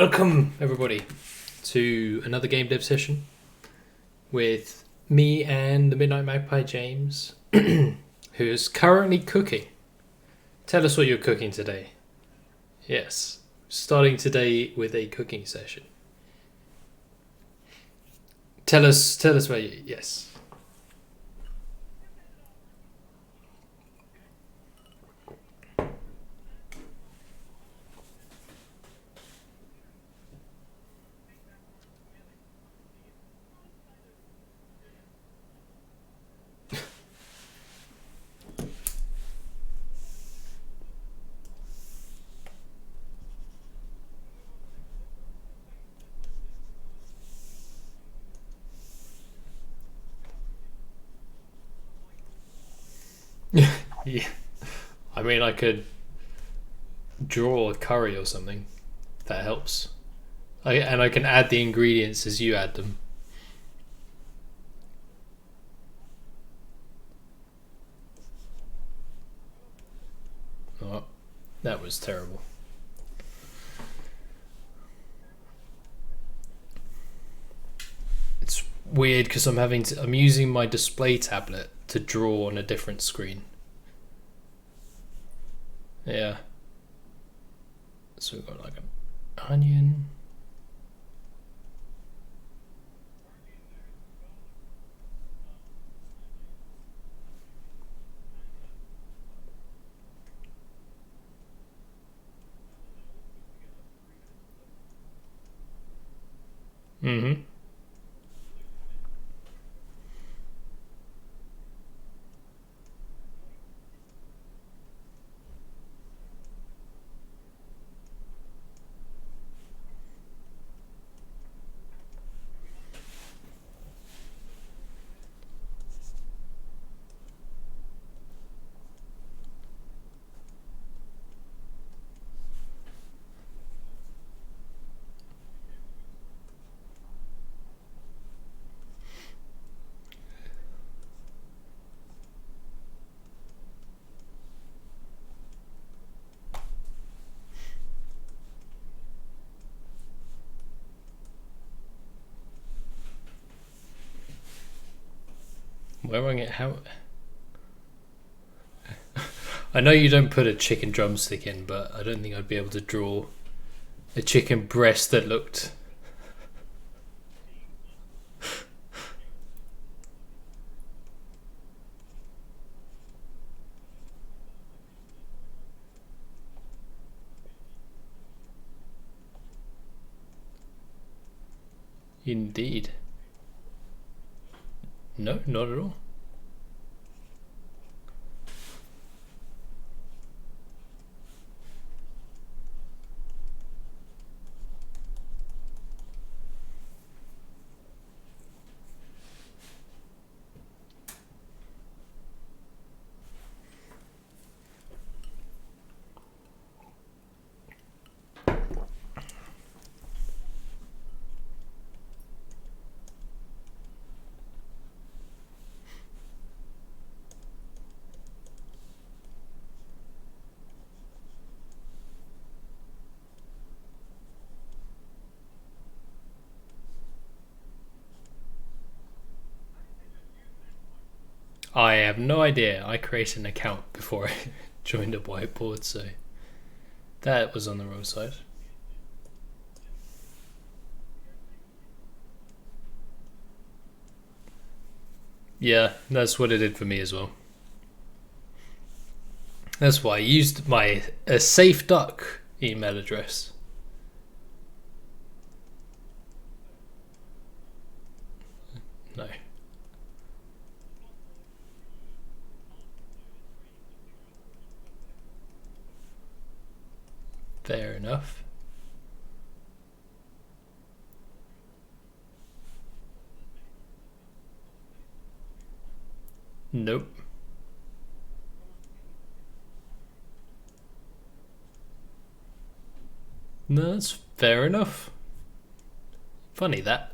Welcome, everybody, to another game dev session with me and the Midnight Magpie James, who is currently cooking. Tell us what you're cooking today. Yes, starting today with a cooking session. Tell us what you... Yes. Yeah. I mean, I could draw a curry or something. If that helps. And I can add the ingredients as you add them. Oh, that was terrible. It's weird because I'm using my display tablet to draw on a different screen. Yeah. So we've got like an onion. Mm-hmm. Where am I get how? I know you don't put a chicken drumstick in, but I don't think I'd be able to draw a chicken breast that looked. Indeed. No, not at all. I have no idea. I created an account before I joined a whiteboard, so that was on the wrong side. Yeah, that's what it did for me as well. That's why I used my a safe duck email address. No. Fair enough. Nope. No, that's fair enough. Funny that.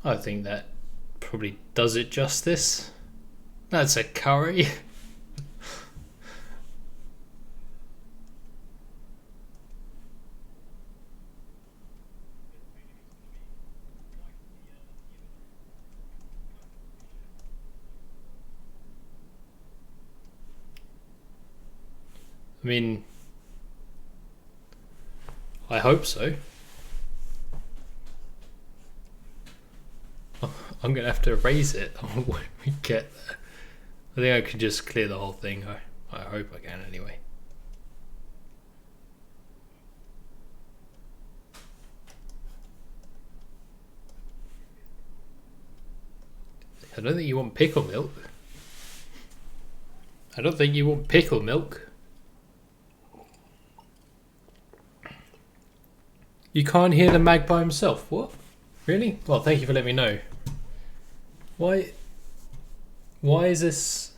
I think that probably does it justice. That's a curry. I mean, I hope so. I'm gonna have to erase it when we get there. I think I can just clear the whole thing. I hope I can anyway. I don't think you want pickle milk. I don't think you want pickle milk. You can't hear the magpie himself. What? Really? Well, thank you for letting me know. Why is this...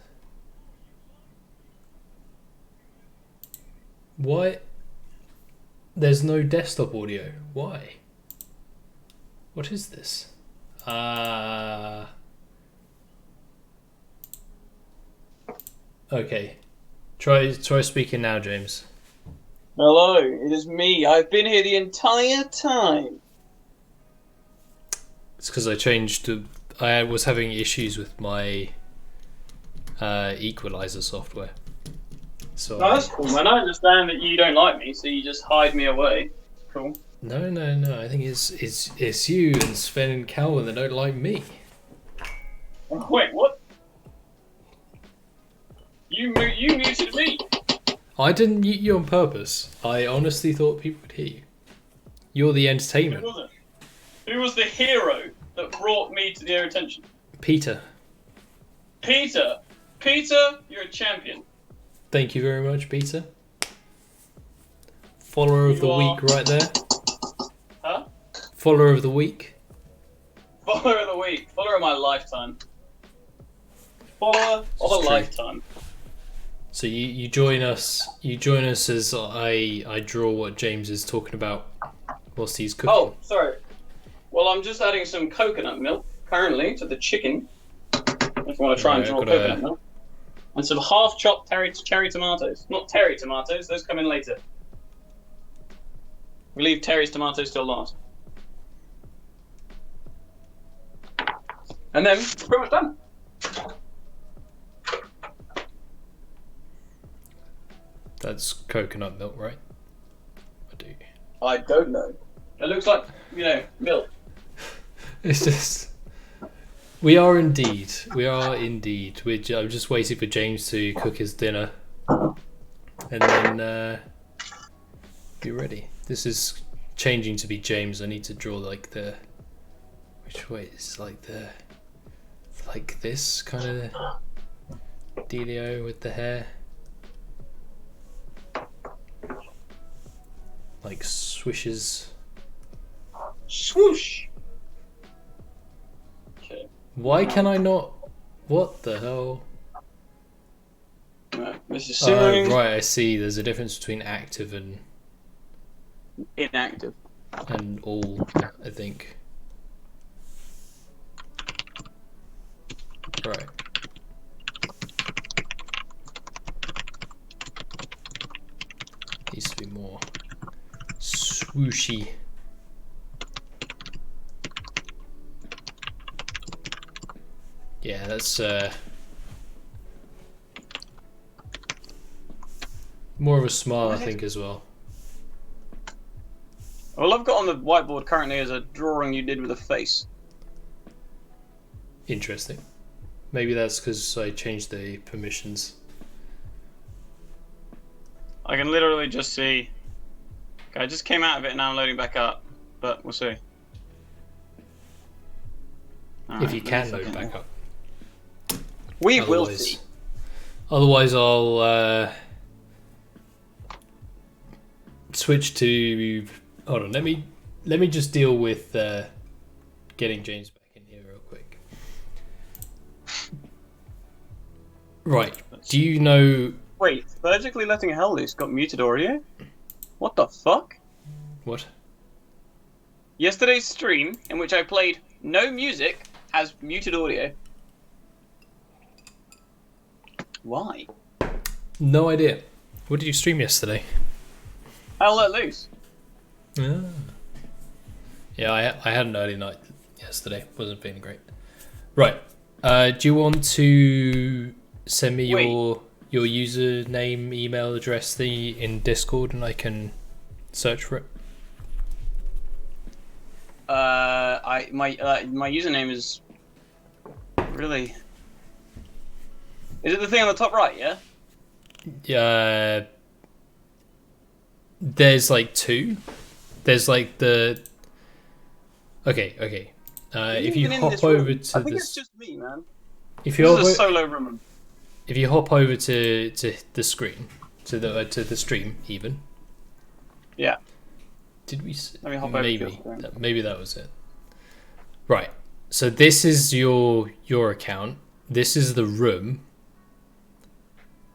Why? There's no desktop audio. Why? What is this? Okay. Try speaking now, James. Hello, it is me. I've been here the entire time. It's because I changed to... I was having issues with my equalizer software. So No, that's cool, man. I understand that you don't like me, so you just hide me away. Cool. No. I think it's you and Sven and Calvin that don't like me. Oh, wait, what? You muted me. I didn't mute you on purpose. I honestly thought people would hear you. You're the entertainment. Who was it? Who was the hero that brought me to their attention? Peter. Peter, you're a champion. Thank you very much, Peter. Follower of the week right there. Huh? Follower of the week. Follower of the week. Follower of my lifetime. Follower of a lifetime. So you join us. You join us as I draw what James is talking about whilst he's cooking. Oh, sorry. Well, I'm just adding some coconut milk currently to the chicken. If you want to try and draw coconut milk. And some half-chopped cherry tomatoes. Not terry tomatoes, those come in later. We leave Terry's tomatoes till last. And then, pretty much done. That's coconut milk, right? I don't know. It looks like, milk. It's just... We are indeed. I'm just waiting for James to cook his dinner. And then be ready. This is changing to be James. I need to draw like the... Which way is like the... Like this kind of dealio with the hair. Like swishes. Swoosh! Okay. Why can I not... What the hell? Right, this is simmering. Right, I see. There's a difference between active and... Inactive. And all, I think. Right. Needs to be more swooshy. Yeah, that's more of a smile, I think, as well. All I've got on the whiteboard currently is a drawing you did with a face. Interesting. Maybe that's because I changed the permissions. I can literally just see... Okay, I just came out of it and now I'm loading back up. But we'll see. If you can load back up. We will see. Otherwise I'll switch to... Hold on, let me just deal with getting James back in here real quick. Right, do you know... Wait, surgically letting hell loose got muted audio? What the fuck? What? Yesterday's stream, in which I played No music has muted audio. Why? No idea. What did you stream yesterday? I'll let loose. Ah. Yeah, I had an early night yesterday. Wasn't feeling great. Right. Do you want to send me your username, email address in Discord, and I can search for it? My username is really. Is it the thing on the top right? Yeah. Yeah. There's like two. There's like the. Okay. If you hop over to I think it's just me, man. If this is a solo room. If you hop over to the screen, to the stream even. Yeah. Did we? Let me hop over. Maybe that was it. Right. So this is your account. This is the room.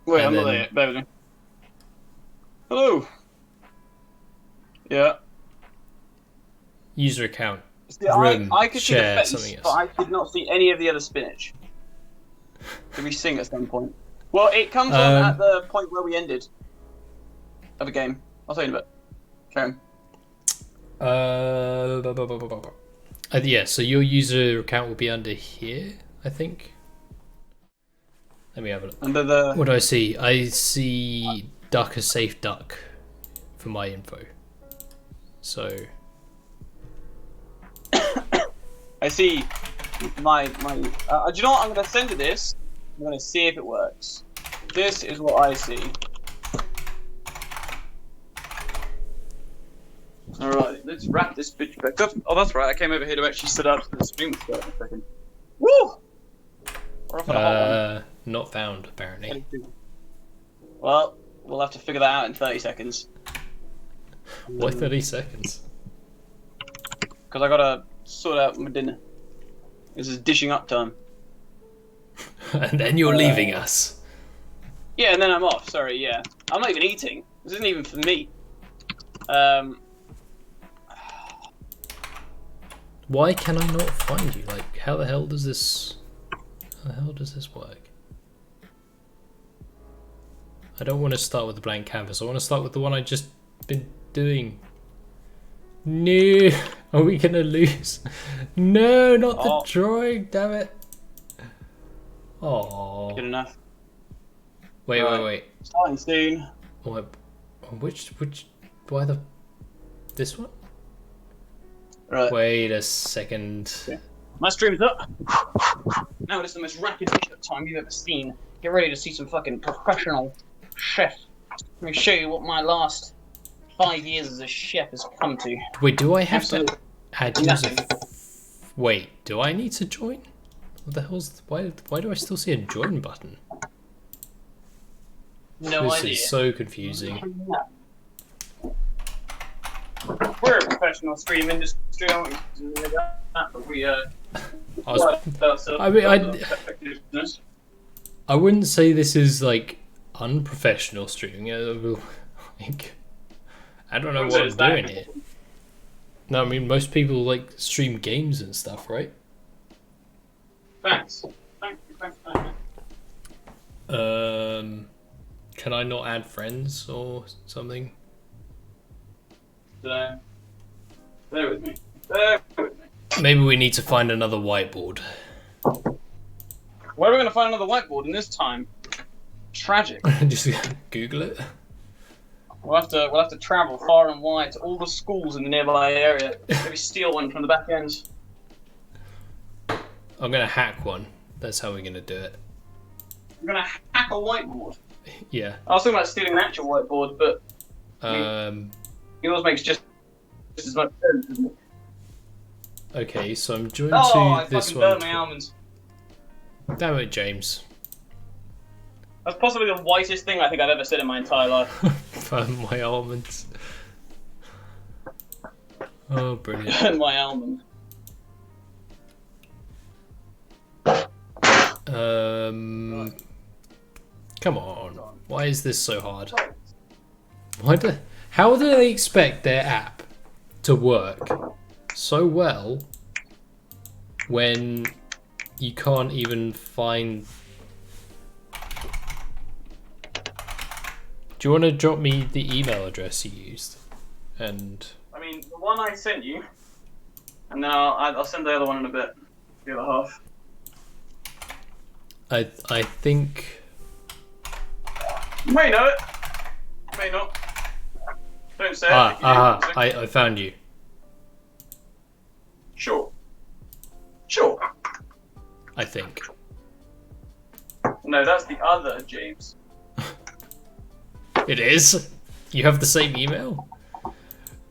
Wait, I'm not there yet. Bear with me. Hello. Yeah. User account. See, room. I could share see the face, something else. but I could not see any of the other spinach. Did we sing at some point? Well, it comes on at the point where we ended of a game. I'll tell you in a bit. Carry on. Yeah, so your user account will be under here, I think. Let me have a look. Under the. What do I see? I see duck a safe duck for my info. So. I see my. Do you know what? I'm going to send you this. I'm going to see if it works. This is what I see. Alright, let's wrap this bitch back up. Oh, that's right. I came over here to actually sit up so the stream was starting in a second. Woo! We're off on a hot one. Not found, apparently. Well, we'll have to figure that out in 30 seconds. Why 30 seconds? Because I gotta sort out my dinner. This is dishing up time. And then you're leaving us. Yeah, and then I'm off. Sorry, yeah. I'm not even eating. This isn't even for me. Why can I not find you? Like, how the hell does this work? I don't want to start with a blank canvas. I want to start with the one I just been doing. No, are we gonna lose? No, not the drawing. Damn it. Oh. Good enough. Wait. Starting soon. Which? Why this one? Right. Wait a second. Yeah. My stream's up. Now it is the most rapid dish-up time you've ever seen. Get ready to see some fucking professional chef. Let me show you what my last 5 years as a chef has come to. Wait, do I have to add nothing. Wait, do I need to join? What the hell's... Why do I still see a join button? No idea. This is so confusing. We're a professional stream industry, but we I wouldn't say this is like unprofessional streaming. Like, I don't know what I'm doing here. No, I mean most people like stream games and stuff, right? Thanks. Can I not add friends or something? Bear with me. Maybe we need to find another whiteboard. Where are we going to find another whiteboard in this time? Tragic. Just Google it. We'll have to travel far and wide to all the schools in the nearby area. Maybe steal one from the back ends. I'm gonna hack one. That's how we're gonna do it. You're gonna hack a whiteboard? Yeah. I was thinking about stealing an actual whiteboard, but yours makes just as much sense, doesn't it? Okay, so I'm joined I to this fucking one. burned my almonds. Damn it, James. That's possibly the whitest thing I think I've ever said in my entire life. Burn my almonds. Oh, brilliant. Burn my almond. Come on. Why is this so hard? How do they expect their app to work so well when you can't even find... Do you want to drop me the email address you used? And I mean, the one I sent you, and then I'll send the other one in a bit. The other half. I think... You may know it. May not. Don't say it. I found you. Sure. I think. No, that's the other James. It is? You have the same email?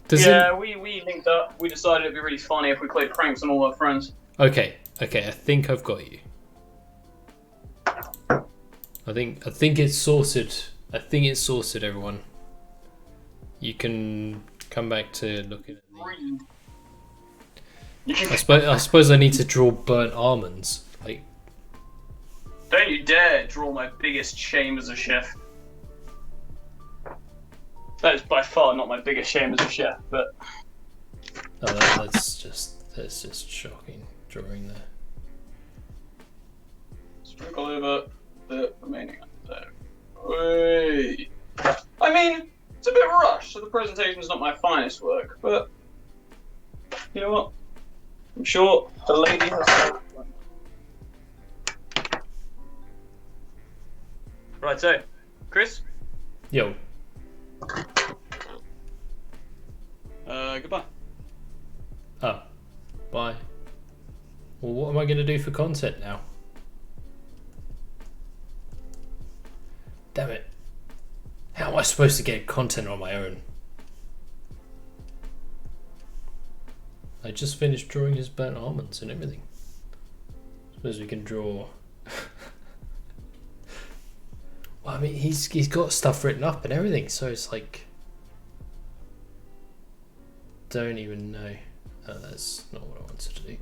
We linked up. We decided it'd be really funny if we played pranks on all our friends. Okay, I think I've got you. I think it's sorted. I think it's sorted, everyone. You can come back to looking at the... I suppose I need to draw burnt almonds. Like, don't you dare draw my biggest shame as a chef. That is by far not my biggest shame as a chef, but that's just shocking drawing there. Sprinkle over the remaining. Wait. I mean, it's a bit rushed, so the presentation's not my finest work, but you know what? I'm sure the lady herself. Right, so Chris. Yo. Goodbye. Oh, bye. Well, what am I going to do for content now? Damn it. How am I supposed to get content on my own? I just finished drawing his burnt almonds and everything. Suppose we can draw... Well, I mean, he's got stuff written up and everything, so it's like... Don't even know. Oh, that's not what I wanted to do.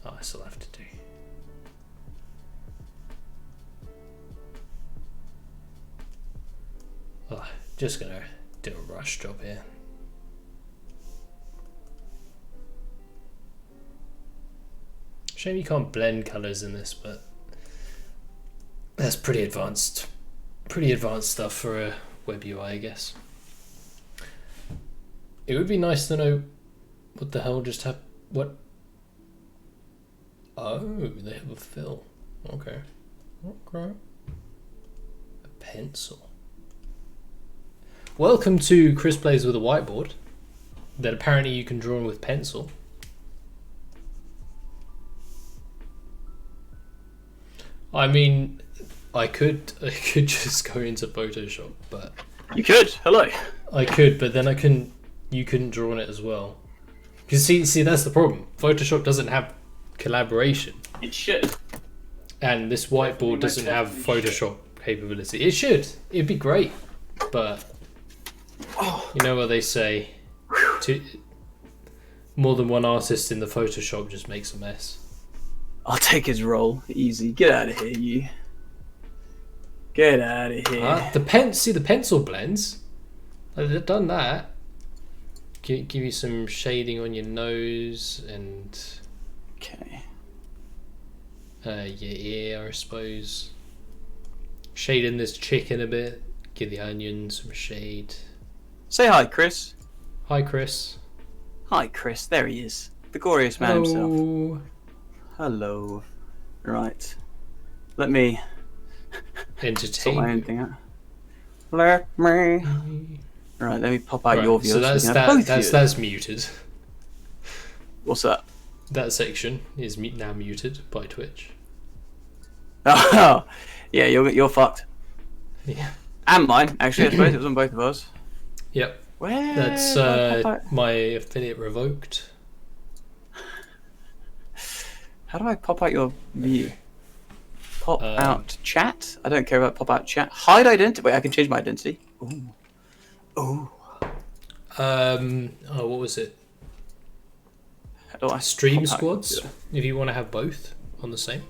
Oh, I still have to do. Oh, just gonna do a rush job here. Shame you can't blend colours in this, but that's pretty advanced stuff for a web UI, I guess. It would be nice to know what the hell just happened. What? Oh, they have a fill. Okay. A pencil. Welcome to Chris Plays with a Whiteboard. That apparently you can draw with pencil. I mean, I could just go into Photoshop, but you could. Hello. I could, but then you couldn't draw on it as well. Because see, that's the problem. Photoshop doesn't have collaboration. It should. And this whiteboard doesn't have Photoshop capability. It should. It'd be great, but you know what they say: more than one artist in the Photoshop just makes a mess. I'll take his role. Easy. Get out of here, you. Get out of here. See the pencil blends. They've done that. Give you some shading on your nose and Okay. Your ear, I suppose. Shade in this chicken a bit. Give the onion some shade. Say hi, Chris. Hi, Chris. Hi, Chris. There he is. The glorious man himself. Hello. Hello. Right. Let me sort my own thing out. Let me. Right, let me pop out your views. So that's muted. What's that? That section is now muted by Twitch. Oh, yeah, you're fucked. Yeah. And mine, actually. I suppose it was on both of us. Yep. Where? That's my affiliate revoked. How do I pop out your view? Pop out chat? I don't care about pop out chat. Hide identity. Wait, I can change my identity. Ooh. Ooh. Oh, what was it? How do I Stream squads? If you want to have both on the same,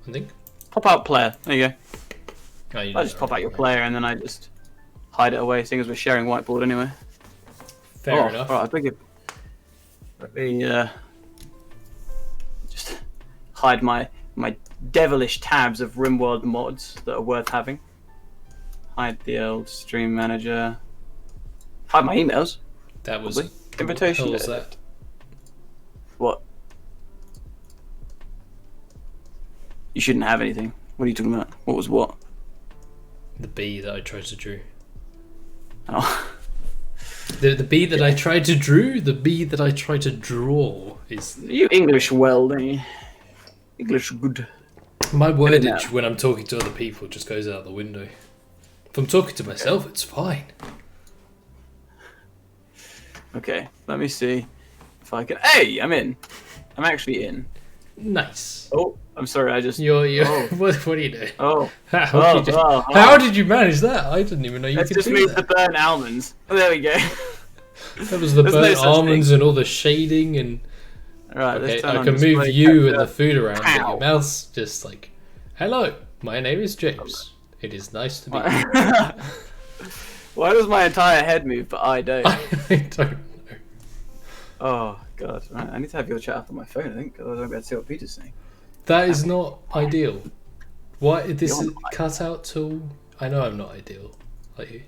I think. Pop out player. There you go. Oh, I just pop out your player and then I just hide it away, seeing as we're sharing whiteboard anyway. Fair enough. Right, I beg your Let me just hide my devilish tabs of RimWorld mods that are worth having. Hide the old stream manager. Hide my emails. That was invitation. What was that? What? You shouldn't have anything. What are you talking about? What was what? The bee that I tried to draw. Oh. The bee that I tried to draw. The bee that I tried to draw is. You English well, don't you? English good. My wordage when I'm talking to other people just goes out the window. If I'm talking to myself, it's fine. Okay, let me see if I can. Hey, I'm in. I'm actually in. Nice. Oh, I'm sorry. I just. You're. Oh. What are you doing? Oh. How did you manage that? I didn't even know you could do that. I just made the burnt almonds. Oh, there we go. That was the burnt almonds and all the shading and. Right, okay, I can move you and the food around, but your mouth's just like, hello, my name is James. It is nice to meet you. Why does my entire head move, but I don't? I don't know. Oh, God. Right, I need to have your chat up on my phone, I think, otherwise I won't be able to see what Peter's saying. That is not ideal. Why? This is cutout tool. I know I'm not ideal. Like.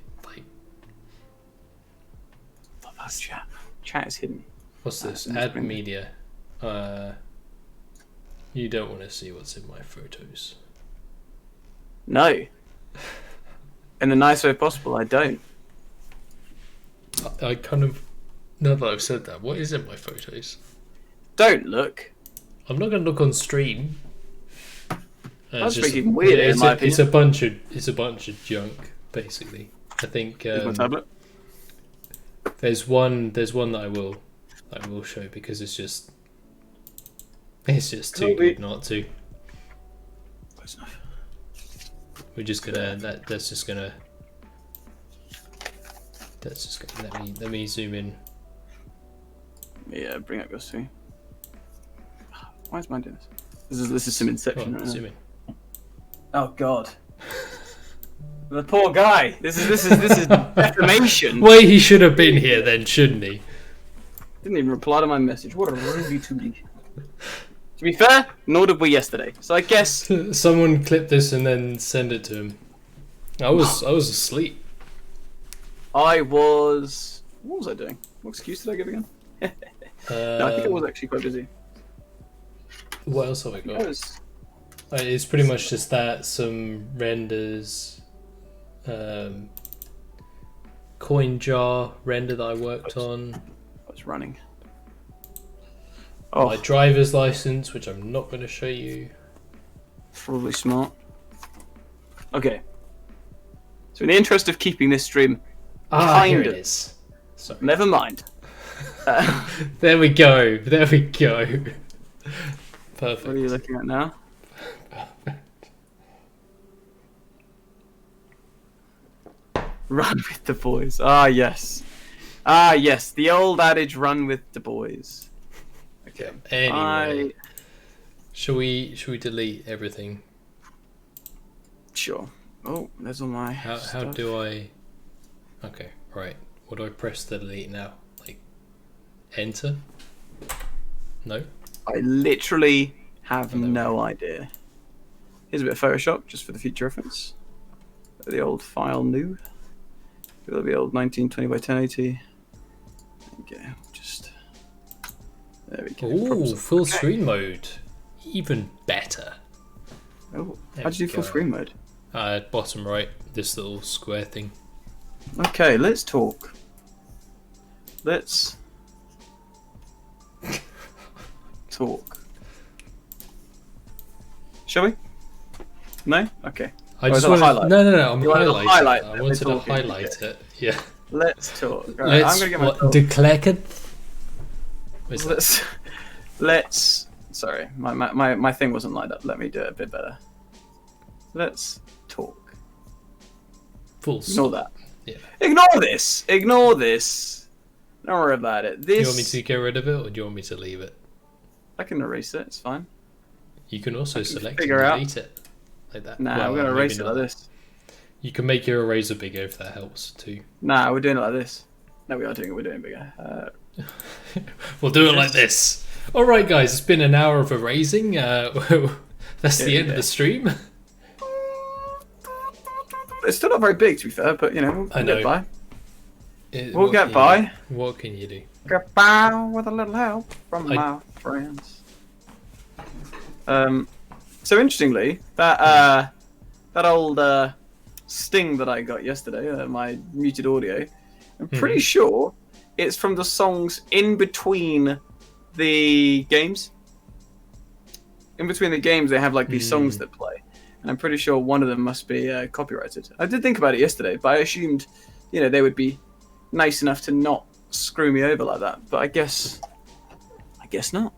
What about chat? Chat is hidden. What's this? Add media. You don't want to see what's in my photos. No. In the nice way possible, I don't. I kind of, now that I've said that, what is in my photos? Don't look. I'm not going to look on stream. That's freaking weird. It's a bunch of junk, basically. I think. Here's my tablet. There's one that I will show because it's just too good not to. Close enough. We're just gonna that's just gonna let me zoom in. Yeah, bring up your screen. Why is mine doing this? This is some Inception. Right zoom in. Oh God. The poor guy. This is defamation. Well, he should have been here then, shouldn't he? Didn't even reply to my message. What a rude to me. To be fair, nor did we yesterday. So I guess someone clip this and then send it to him. I was asleep. What was I doing? What excuse did I give again? No, I think I was actually quite busy. What else have I got? It's pretty much just that, some renders, coin jar render that I worked on. What's running? My driver's license, which I'm not going to show you. Probably smart. Okay. So in the interest of keeping this stream here it is. Sorry. Never mind. There we go. There we go. Perfect. What are you looking at now? Run with the boys. Ah, yes. Ah, yes. The old adage, run with the boys. Okay. Anyway. Shall we delete everything? Sure. Oh, there's all my How do I... Okay, right. What do I press to delete now? Like, enter? No? I literally have no idea. Here's a bit of Photoshop, just for the future reference. The old file new. It'll be old 1920 by 1080. Okay, just... There we go. Ooh, full screen mode. Even better. Oh, how'd you do full screen mode? Bottom right, this little square thing. Okay, let's talk. Let's talk. Shall we? No? Okay. I just want to highlight. No. I'm highlighting. I wanted to talking. highlight it. Yeah. Let's talk. Right, I'm gonna get my Let's. Sorry, my thing wasn't lined up. Let me do it a bit better. Let's talk. Full. Ignore that. Yeah. Ignore this. Ignore this. Don't worry about it. This. Do you want me to get rid of it, or do you want me to leave it? I can erase it. It's fine. You can also select and delete it like that. Nah, we're gonna erase it like this. You can make your eraser bigger if that helps too. Nah, we're doing it like this. No, we are doing it. We're doing it bigger. We'll do it like this. All right, guys. It's been an hour of erasing. That's the end of the stream. It's still not very big, to be fair, but we'll get by. We'll get by. What can you do? Get by with a little help from my friends. So interestingly, that old sting that I got yesterday, my muted audio, I'm pretty sure it's from the songs in between the games. In between the games, they have like these songs that play, and I'm pretty sure one of them must be copyrighted. I did think about it yesterday, but I assumed, they would be nice enough to not screw me over like that. But I guess not.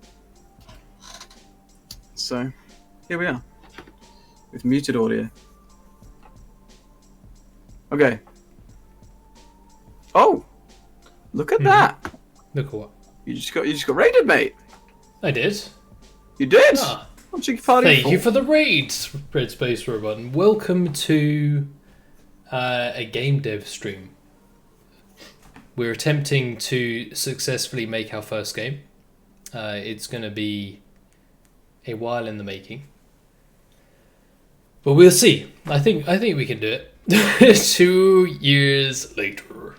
So here we are with muted audio. Okay. Oh, look at that! Look at what? You just got raided, mate. I did. You did. Ah. Thank you for the raid, Red Space Robot, and welcome to a game dev stream. We're attempting to successfully make our first game. It's going to be a while in the making, but we'll see. I think we can do it. 2 years later,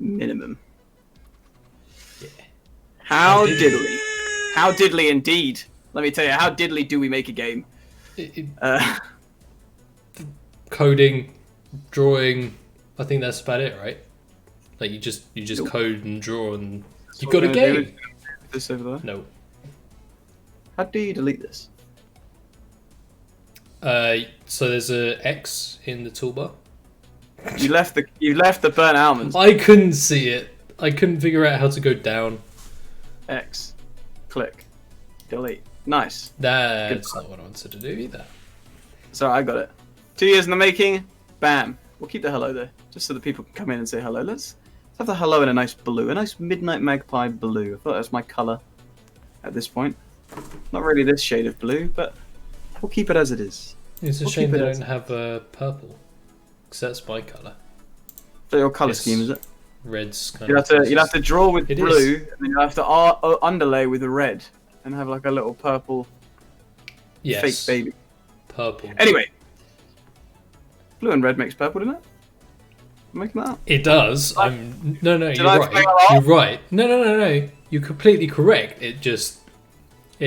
minimum. Yeah. How diddly indeed. Let me tell you, how diddly do we make a game? Coding, drawing. I think that's about it, right? Like you just code and draw, and you got a game. This over there. No. How do you delete this? So there's a X in the toolbar. You left the burnt almonds. I couldn't see it. I couldn't figure out how to go down. X, click, delete. Nice. That's not what I wanted to do either. So I got it. 2 years in the making. Bam. We'll keep the hello there, just so that people can come in and say hello. Let's have the hello in a nice blue, a nice Midnight Magpie blue. I thought that was my colour at this point. Not really this shade of blue, but we'll keep it as it is. It's a shame they don't have purple, because that's my colour. So your colour scheme, is it? Red's kind you'll of... have to draw with it blue, is. and then you'll have to underlay with red, and have like a little purple fake baby. Purple. Anyway. Blue and red makes purple, doesn't it? I'm making that up. It does. No, you're right. You're right. No. You're completely correct. It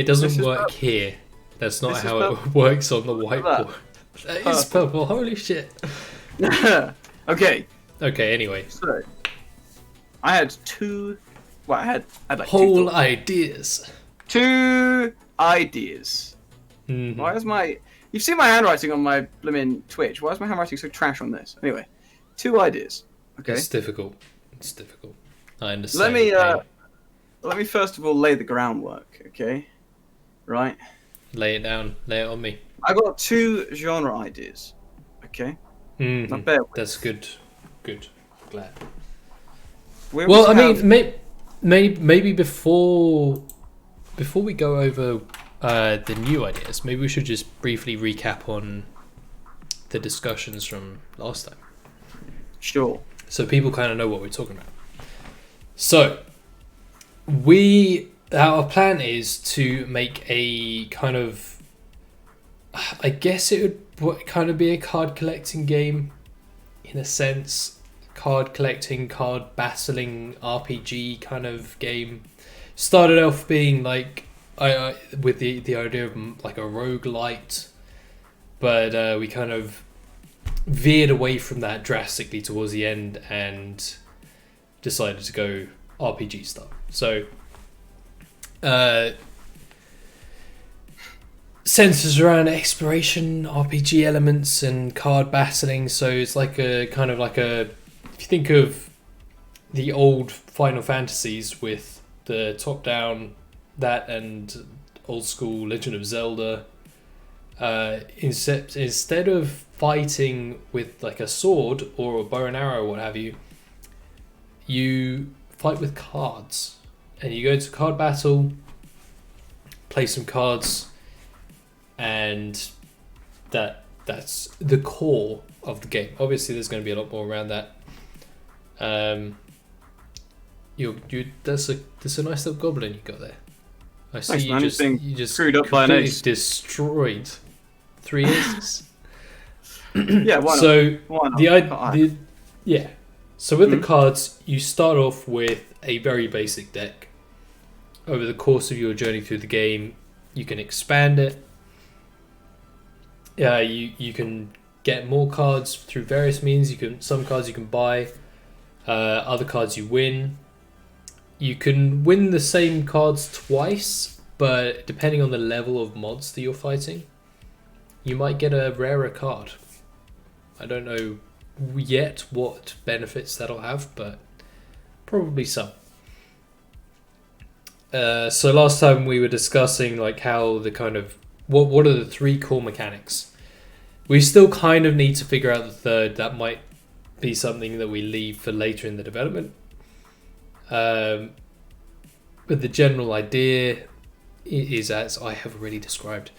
doesn't work here. That's not how it works on the whiteboard. That is purple. Holy shit. Okay. Okay, anyway. So, I had two... Well, I had like whole ideas. 2 ideas. Mm-hmm. Why is my... You've seen my handwriting on my blimmin' Twitch. Why is my handwriting so trash on this? Anyway, 2 ideas. Okay. It's difficult. I understand. Let me first of all lay the groundwork. Okay. Right. Lay it down. Lay it on me. I got 2 genre ideas. Okay. Mm-hmm. Now bear with. That's good. Good. Glad. Well, I mean, maybe before we go over the new ideas, maybe we should just briefly recap on the discussions from last time. Sure. So people kind of know what we're talking about. So, our plan is to make a kind of, I guess it would kind of be a card collecting game, in a sense. Card collecting, card battling RPG kind of game. Started off being like, with the idea of like a roguelite, but we kind of veered away from that drastically towards the end and decided to go RPG style. So centers around exploration, RPG elements, and card battling. So it's like a kind of like a, if you think of the old Final Fantasies with the top down, that and old school Legend of Zelda, instead of fighting with like a sword or a bow and arrow or what have you, you fight with cards, and you go to card battle, play some cards, and that's the core of the game. Obviously there's going to be a lot more around that. That's a nice little goblin you got there. I see. Thanks, man. You just screwed up by an completely ace. destroyed 3 aces. Yeah, why not? So Why not? So with the cards, you start off with a very basic deck. Over the course of your journey through the game, you can expand it. You can get more cards through various means. Some cards you can buy, other cards you win. You can win the same cards twice, but depending on the level of mods that you're fighting, you might get a rarer card. I don't know yet what benefits that'll have, but probably some. So last time we were discussing like how the kind of what are the 3 core mechanics. We still kind of need to figure out the third. That might be something that we leave for later in the development. But the general idea is as I have already described.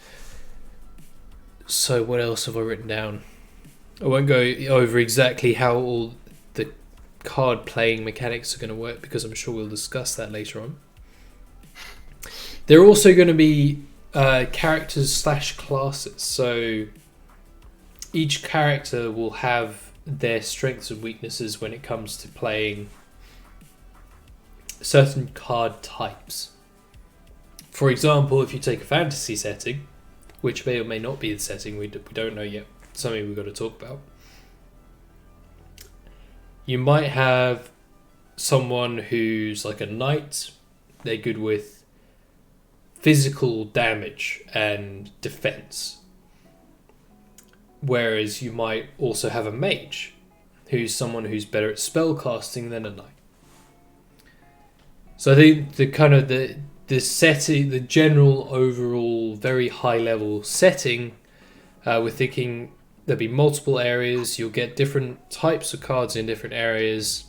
So what else have I written down? I won't go over exactly how all the card playing mechanics are going to work because I'm sure we'll discuss that later on. There are also going to be characters / classes. So each character will have their strengths and weaknesses when it comes to playing certain card types. For example, if you take a fantasy setting, which may or may not be the setting, we don't know yet, something we've got to talk about. You might have someone who's like a knight. They're good with physical damage and defense. Whereas you might also have a mage, who's someone who's better at spellcasting than a knight. So I think the setting, the general overall very high level setting, we're thinking there'll be multiple areas. You'll get different types of cards in different areas.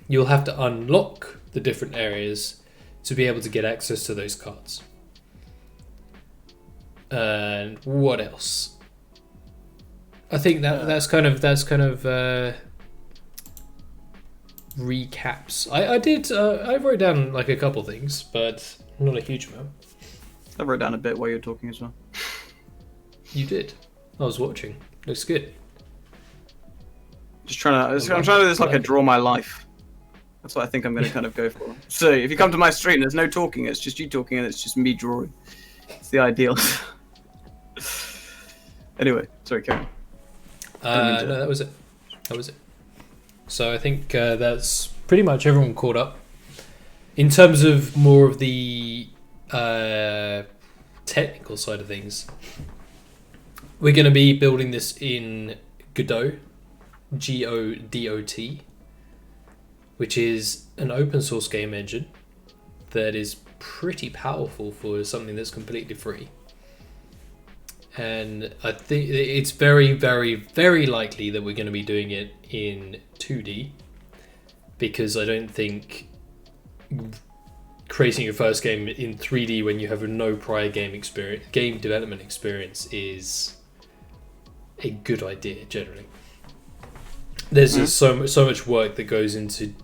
You'll have to unlock the different areas to be able to get access to those cards. And what else? I think that's kind of recaps. I wrote down like a couple things, but not a huge amount. I wrote down a bit while you were talking as well. You did. I was watching. Looks good. I'm trying to do this like a draw my life. That's what I think I'm going to kind of go for. So if you come to my stream, there's no talking. It's just you talking, and it's just me drawing. It's the ideal. Anyway, sorry, Karen. No, that was it. So I think that's pretty much everyone caught up. In terms of more of the technical side of things, we're going to be building this in Godot, Godot, which is an open source game engine that is pretty powerful for something that's completely free. And I think it's very, very, very likely that we're going to be doing it in 2D, because I don't think creating your first game in 3D when you have no prior game development experience is a good idea generally. There's just so much work that goes into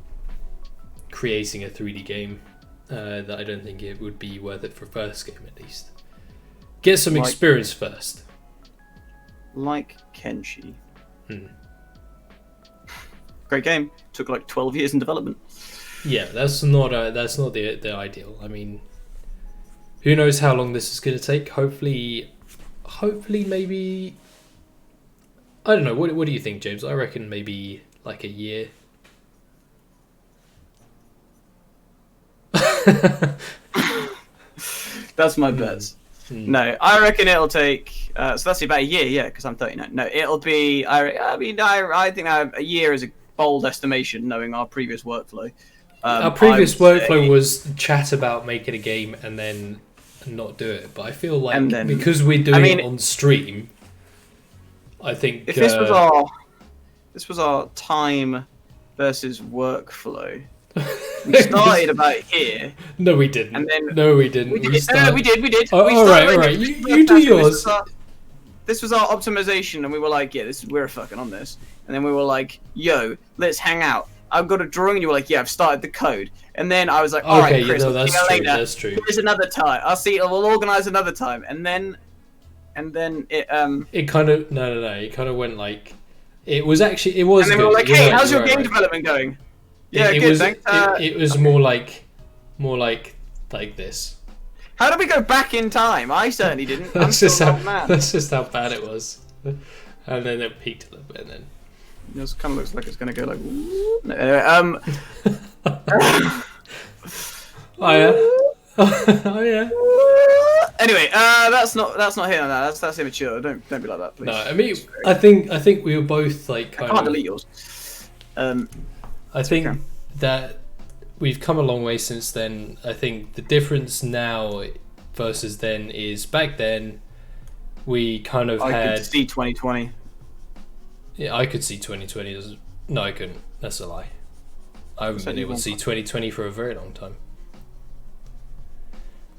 creating a 3D game that I don't think it would be worth it for first game at least. Get some experience first. Like Kenshi. Great game. Took like 12 years in development. Yeah, that's not the ideal. I mean, who knows how long this is going to take? Hopefully, maybe. I don't know. What do you think, James? I reckon maybe like a year. That's my bet. No, I reckon it'll take. So that's about a year, yeah, because I'm 39. No, it'll be. I think a year is a bold estimation, knowing our previous workflow. Our previous workflow was chat about making a game and then not do it. But I feel like because we're doing it on stream, I think if this was our time versus workflow. We started about here. No, we didn't. And then we didn't. We did. Oh, all right. You do yours. This was our optimization, and we were like, yeah, we're fucking on this. And then we were like, yo, let's hang out. I've got a drawing, and you were like, yeah, I've started the code. And then I was like, all right, Chris, no, we'll see that's you true. later. That's true. Here's another time. We'll organise another time. And then it It kind of no. It kind of went like it was actually it was. And then good. we were like, You're hey, right, how's you're your right, game right. development going? Yeah, It good, was. thanks. It was more like this. How did we go back in time? I certainly didn't. I'm That's still just an how. old man. That's just how bad it was. And then it peaked a little bit, and then. This kind of looks like it's going to go like. No, anyway, Oh yeah. Oh yeah. Anyway, that's not here and that. That's immature. Don't be like that, please. No, I mean, I think we were both like I kind can't of. delete yours. I think okay. that we've come a long way since then. I think the difference now versus then is back then we kind of I had. could see 2020. Yeah, I could see 2020. No, I couldn't. That's a lie. I haven't been able to see 2020 for a very long time.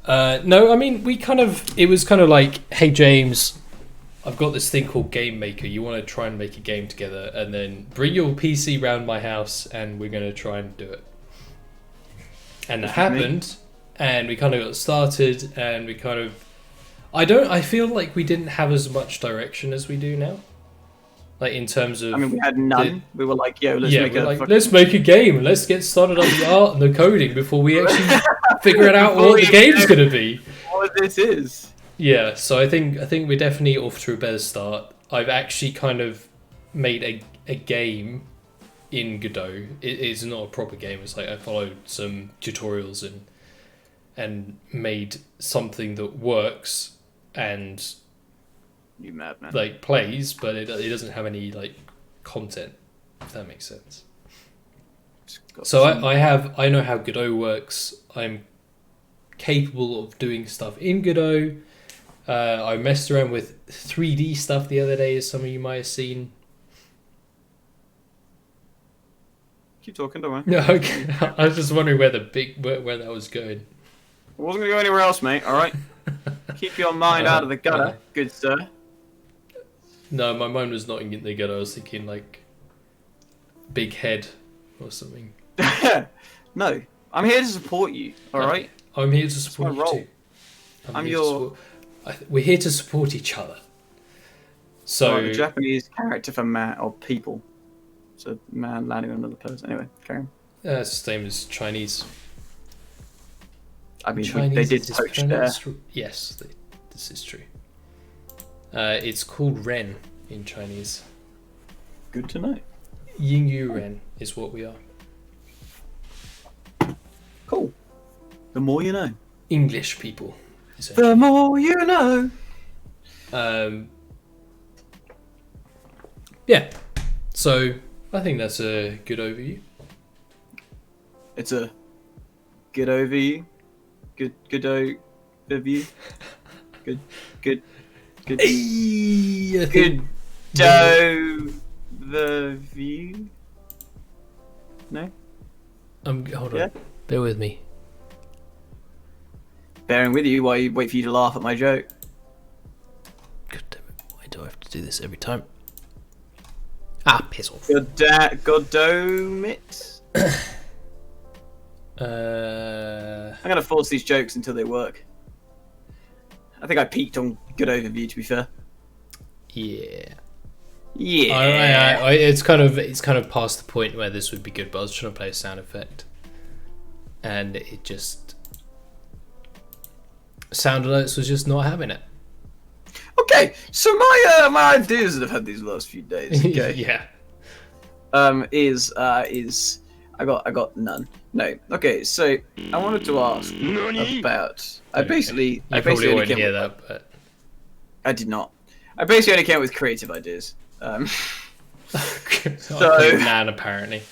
No, I mean, it was kind of like, hey James, I've got this thing called Game Maker. You want to try and make a game together, and then bring your PC round my house, and we're going to try and do it. And that happened, and we kind of got started, and we kind of... I feel like we didn't have as much direction as we do now. Like, in terms of... I mean, we had none. We were like, yo, let's make a game, and let's get started on the art and the coding before we actually figure out what the game's going to be. What this is. Yeah, so I think we're definitely off to a better start. I've actually kind of made a game in Godot. It's not a proper game. It's like I followed some tutorials and made something that works and You madman. like plays, but it doesn't have any like content. If that makes sense. So I know how Godot works. I'm capable of doing stuff in Godot. I messed around with 3D stuff the other day, as some of you might have seen. Keep talking, don't worry. No, okay. I was just wondering where that was going. I wasn't going to go anywhere else, mate, alright? Keep your mind out of the gutter, good sir. No, my mind was not in the Godot. I was thinking like big head or something. No, I'm here to support you, alright? I'm here to support you role. too. I'm we're here to support each other. So the Japanese character for man or people. So man landing on another person. Anyway, carry on. it's the same as Chinese. I mean, Chinese they did is poach there. pronounced- Yes, this is true. It's called Ren in Chinese. Good to know. Yin Yu Ren is what we are. Cool. The more you know. English people. essentially. The more you know. Yeah. So I think that's a good overview. It's a good overview. Good overview. Good. Hey, I Good think overview. No? hold on. Yeah? Bear with me. Bearing with you while you wait for you to laugh at my joke. God damn it. Why do I have to do this every time? Ah, piss off. Godomit. Uh, I'm gonna force these jokes until they work. I think I peaked on good overview, to be fair. yeah. Yeah. It's kind of past the point where this would be good, but I was trying to play a sound effect, and it just sound alerts was just not having it. Okay, so my ideas that I've had these last few days. Okay. Yeah. Is I got none. No. Okay, so I wanted to ask about. I basically probably only won't came hear with, that, but I did not. I basically only came up with creative ideas. so Nan apparently.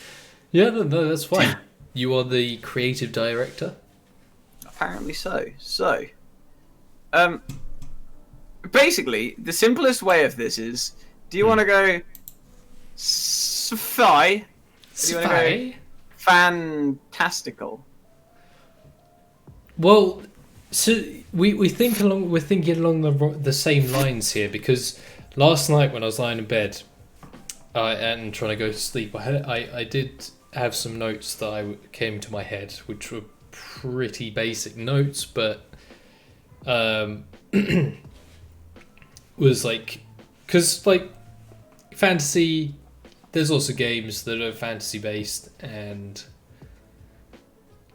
Yeah, no, that's fine. You are the creative director. Apparently so. So, basically, the simplest way of this is: do you want to go sci? Do you want to go fantastical? Well, so we're thinking along the same lines here, because last night when I was lying in bed and trying to go to sleep, I did have some notes that came to my head, which were pretty basic notes, but was like, because like fantasy, there's also games that are fantasy based, and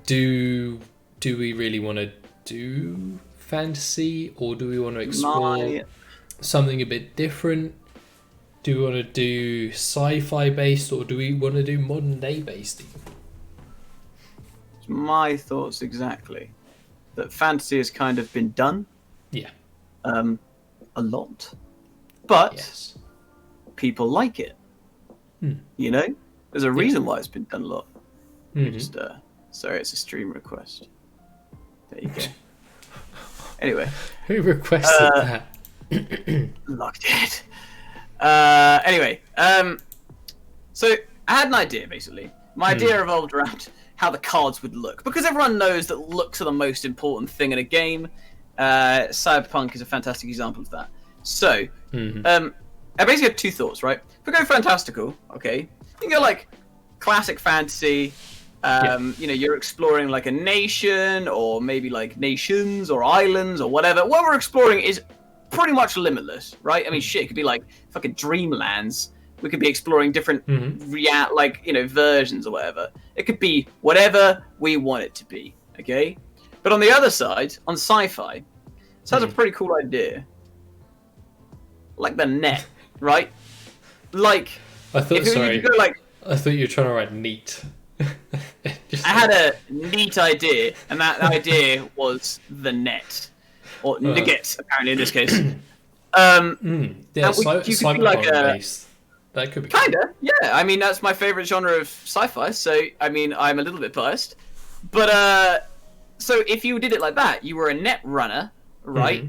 do we really want to do fantasy, or do we want to explore something a bit different? Do we want to do sci-fi based, or do we want to do modern day based? My thoughts exactly. That fantasy has kind of been done. Yeah. A lot. But Yes. people like it. You know? There's a reason why it's been done a lot. Mhm. Just sorry, it's a stream request. There you go. Anyway. Who requested that? Locked it. Anyway, so I had an idea basically. My idea revolved around how the cards would look, because everyone knows that looks are the most important thing in a game. Cyberpunk is a fantastic example of that. So, I basically have two thoughts, right? If we go fantastical, okay, you can go like classic fantasy. You know, you're exploring like a nation, or maybe like nations or islands or whatever. What we're exploring is pretty much limitless, right? I mean, shit, it could be like fucking Dreamlands. We could be exploring different versions or whatever. It could be whatever we want it to be, okay? But on the other side, on sci-fi, this has a pretty cool idea. Like the net, right? Like, I thought. Sorry, you go like, I thought you were trying to write neat. I had a neat idea, and that idea was the net, or nugget, apparently in this case. Yeah, you could be like based. That could be kinda, yeah. I mean, that's my favorite genre of sci-fi, so I mean, I'm a little bit biased. But so if you did it like that, you were a net runner, right?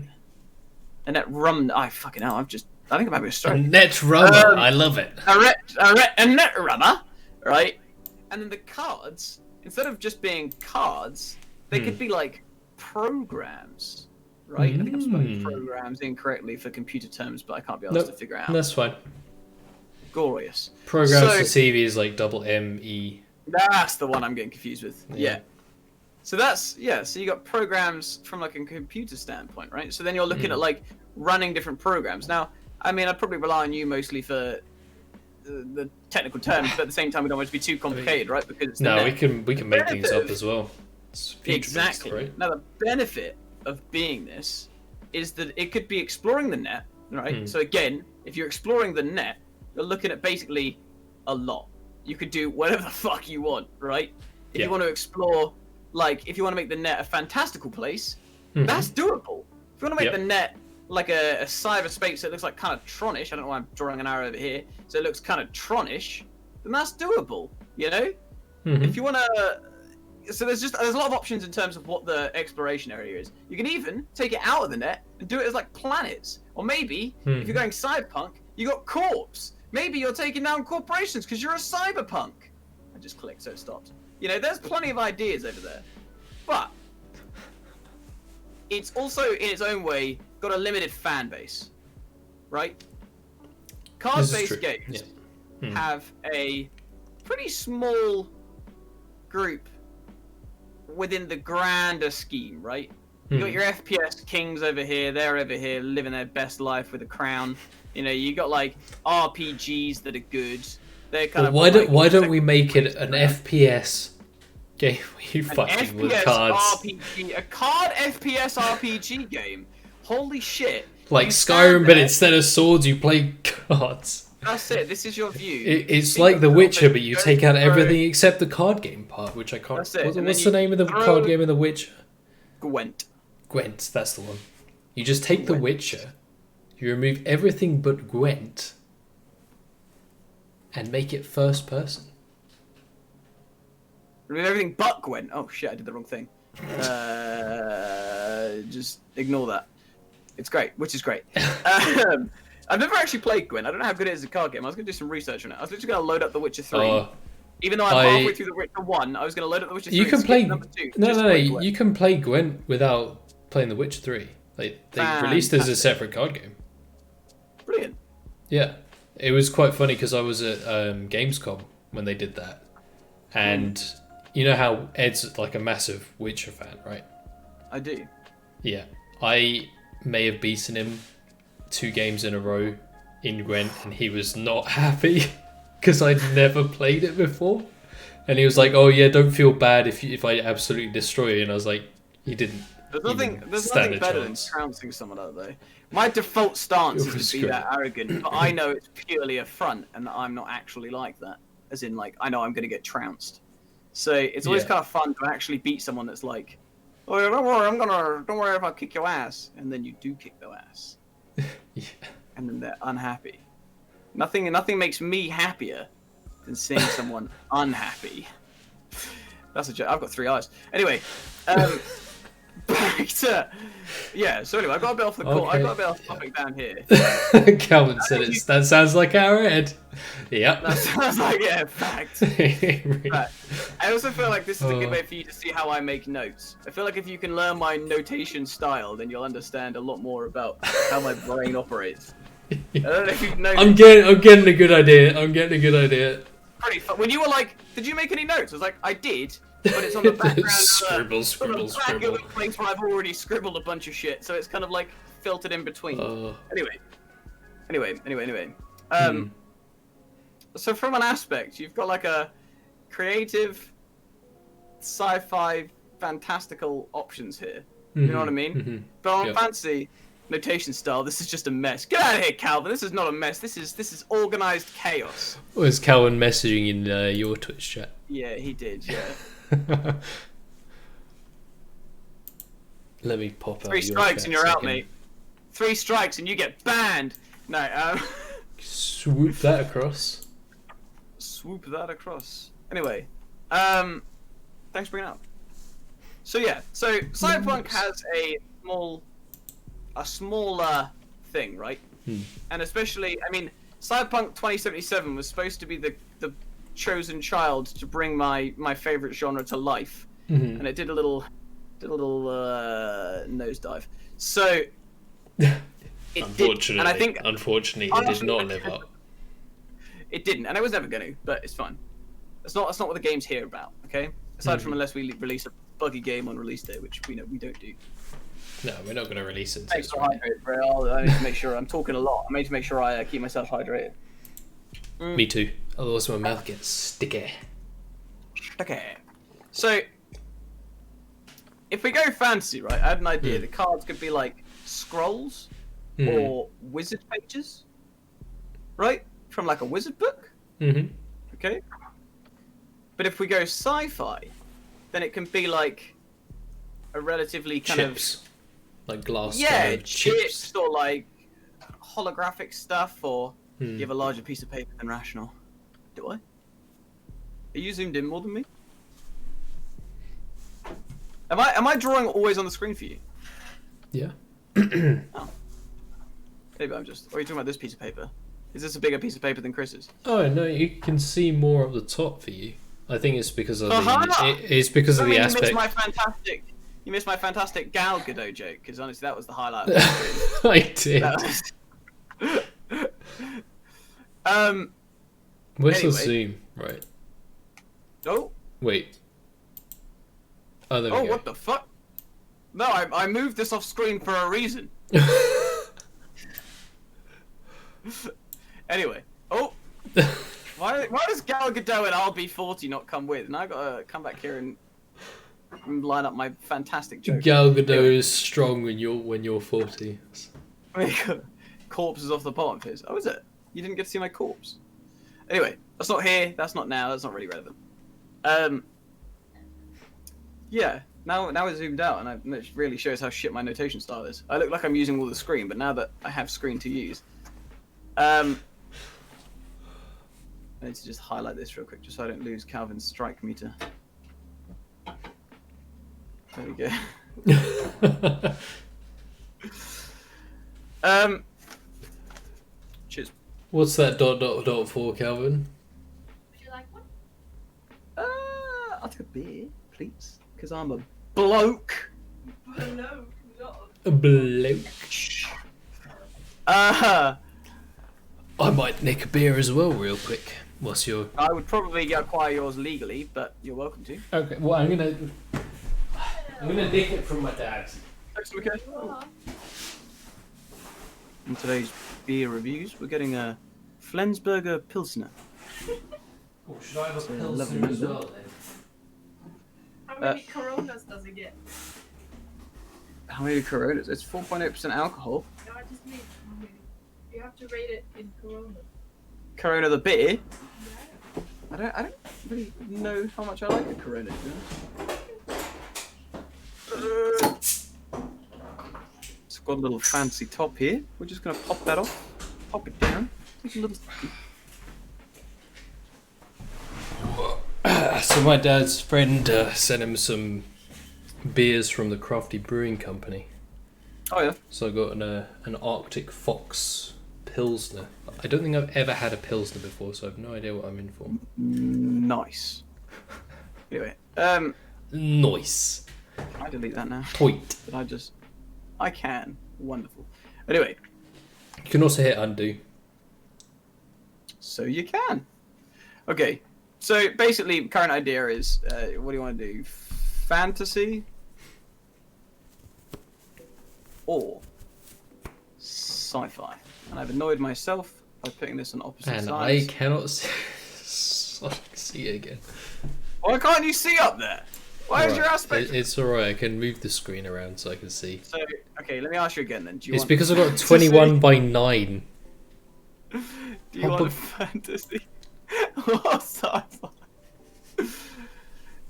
A net rum. I fucking hell. I think I'm having a stroke. A net runner. I love it. A net runner, right? And then the cards, instead of just being cards, they could be like programs, right? I think I'm spelling programs incorrectly for computer terms, but I can't be asked to figure it out. That's fine. Glorious. Programs for CV is like double M-E. That's the one I'm getting confused with. Yeah. So that's, so you got programs from like a computer standpoint, right? So then you're looking at like running different programs. Now, I mean, I'd probably rely on you mostly for the technical terms, but at the same time, we don't want it to be too complicated, right? Because it's we can make things up as well. Exactly. Right? Now, the benefit of being this is that it could be exploring the net, right? So again, if you're exploring the net, you're looking at basically a lot. You could do whatever the fuck you want, right? If you want to explore, like, if you want to make the net a fantastical place, that's doable. If you want to make the net like a cyberspace that looks like kind of Tronish, I don't know why I'm drawing an arrow over here, so it looks kind of Tronish, then that's doable, you know? If you want to... So there's a lot of options in terms of what the exploration area is. You can even take it out of the net and do it as like planets. Or maybe, if you're going cyberpunk, you got corps. Maybe you're taking down corporations because you're a cyberpunk. I just clicked so it stopped. You know, there's plenty of ideas over there. But it's also, in its own way, got a limited fan base. Right? Card-based games have a pretty small group within the grander scheme, right? You got your FPS kings over here, they're over here living their best life with a crown. You know, you got like RPGs that are good. They're kind of. Why don't we make it an FPS game? You fucking with cards. RPG, a card FPS RPG game. Holy shit! Like Skyrim, but instead of swords, you play cards. That's it. This is your view. It's like The Witcher, but you take out everything except the card game part, which I can't. That's it. What's the name of the card game in The Witcher? Gwent. Gwent, that's the one. You just take The Witcher, you remove everything but Gwent, and make it first person. Remove everything but Gwent. Oh shit, I did the wrong thing. Just ignore that. It's great, which is great. I've never actually played Gwent. I don't know how good it is as a card game. I was going to do some research on it. I was literally going to load up The Witcher 3. Even though I'm halfway through The Witcher 1, I was going to load up The Witcher 3. You can play... number 2, No. You can play Gwent without playing The Witcher 3. They released it as a separate card game. Brilliant. Yeah. It was quite funny because I was at Gamescom when they did that. And you know how Ed's like a massive Witcher fan, right? I do. Yeah. I may have beaten him 2 games in a row in Gwent, and he was not happy because I'd never played it before. And he was like, "Oh yeah, don't feel bad if I absolutely destroy you." And I was like, "He didn't." There's nothing better than trouncing someone out though. My default stance is to be that arrogant, but I know it's purely a front, and that I'm not actually like that. As in, like, I know I'm going to get trounced. So it's always kind of fun to actually beat someone that's like, "Oh, don't worry, don't worry if I kick your ass," and then you do kick their ass, and then they're unhappy. Nothing makes me happier than seeing someone unhappy. That's a joke. I've got 3 eyes. Anyway, back to So anyway, I got a bit off the call. I got a bit off topic down here. Calvin said it. That sounds like our Ed. Yep. That sounds like fact. Fact. I also feel like this is a good way for you to see how I make notes. I feel like if you can learn my notation style, then you'll understand a lot more about how my brain operates. I don't know if you know. I'm getting a good idea. Pretty fun. When you were like, "Did you make any notes?" I was like, "I did." But it's on the background scribble. Of a place where I've already scribbled a bunch of shit, so it's kind of like filtered in between. Anyway. So from an aspect, you've got like a creative, sci-fi, fantastical options here. You know what I mean? But on fancy notation style, this is just a mess. Get out of here, Calvin. This is not a mess. This is organized chaos. Was Calvin messaging in your Twitch chat? Yeah, he did. Yeah. Let me pop out. 3 strikes and you're out, mate. 3 strikes and you get banned. No. Swoop that across. Swoop that across. Anyway, thanks for bringing it up. So Cyberpunk has a smaller thing, right? And especially, I mean, Cyberpunk 2077 was supposed to be the chosen child to bring my favorite genre to life, and it did a little nosedive. So unfortunately, and I think unfortunately, it did not live up. It didn't, and it was never going to. But it's fine. That's not what the game's here about. Okay. Aside from unless we release a buggy game on release day, which we don't do. No, we're not going to release it. Thanks for hydrated, bro. I need to make sure I'm talking a lot. I need to make sure I keep myself hydrated. Me too. Otherwise, my mouth gets sticky. Okay. So, if we go fantasy, right? I had an idea. The cards could be like scrolls or wizard pages, right? From like a wizard book. Okay. But if we go sci-fi, then it can be like a relatively kind chips. Like glass. Yeah, chips or like holographic stuff, or you have a larger piece of paper than rational. Do I? Are you zoomed in more than me? Am I drawing always on the screen for you? Yeah. Oh. Maybe I'm just. Or are you talking about this piece of paper? Is this a bigger piece of paper than Chris's? Oh no, you can see more of the top for you. I think it's because of it's because of the aspect. You missed my fantastic Gal Gadot joke, because honestly, that was the highlight of the screen. I did. Where's the zoom? Right. Oh. Wait. Oh, there we go. What the fuck? No, I moved this off screen for a reason. Anyway. Oh. Why does Gal Gadot and RB40 not come with? And I gotta come back here and line up my fantastic joke. Gal Gadot is strong when you're 40. Corpse is off the bottom of his. Oh, is it? You didn't get to see my corpse. Anyway, that's not here. That's not now. That's not really relevant. Yeah. Now it's zoomed out, and it really shows how shit my notation style is. I look like I'm using all the screen, but now that I have screen to use, I need to just highlight this real quick, just so I don't lose Calvin's strike meter. There we go. Cheers. What's that ... for, Calvin? Would you like one? I'll take a beer, please, because I'm a bloke. No, not. A bloke. I might nick a beer as well, real quick. What's your? I would probably acquire yours legally, but you're welcome to. Okay. Well, I'm gonna nick it from my dad. Thanks, okay. In today's beer reviews, we're getting a Flensburger Pilsner. Oh, should I have a So, Pilsner lovely as number. well then? How many Coronas does it get? How many Coronas? It's 4.8% alcohol. No, I just mean how many. You have to rate it in Coronas. Corona the beer. Yeah. I don't really know how much I like a Corona, to be honest. It's got a little fancy top here. We're just gonna pop that off, pop it down. Just a little. So my dad's friend sent him some beers from the Crafty Brewing Company. Oh yeah. So I got an Arctic Fox Pilsner. I don't think I've ever had a Pilsner before, so I have no idea what I'm in for. Nice. Anyway, Nice. can I delete that now? Point. Did I can. Wonderful. Anyway, You can also hit undo. so you can. Okay. So basically, current idea is, what do you want to do? Fantasy or sci-fi? And I've annoyed myself by putting this on opposite And sides. I cannot see it again. Why can't you see up there? Why is your Alright, aspect? It's alright, I can move the screen around so I can see. So okay, let me ask you again then. Do you It's want because I've got fantasy? 21 by 9. Do you want fantasy or sci-fi?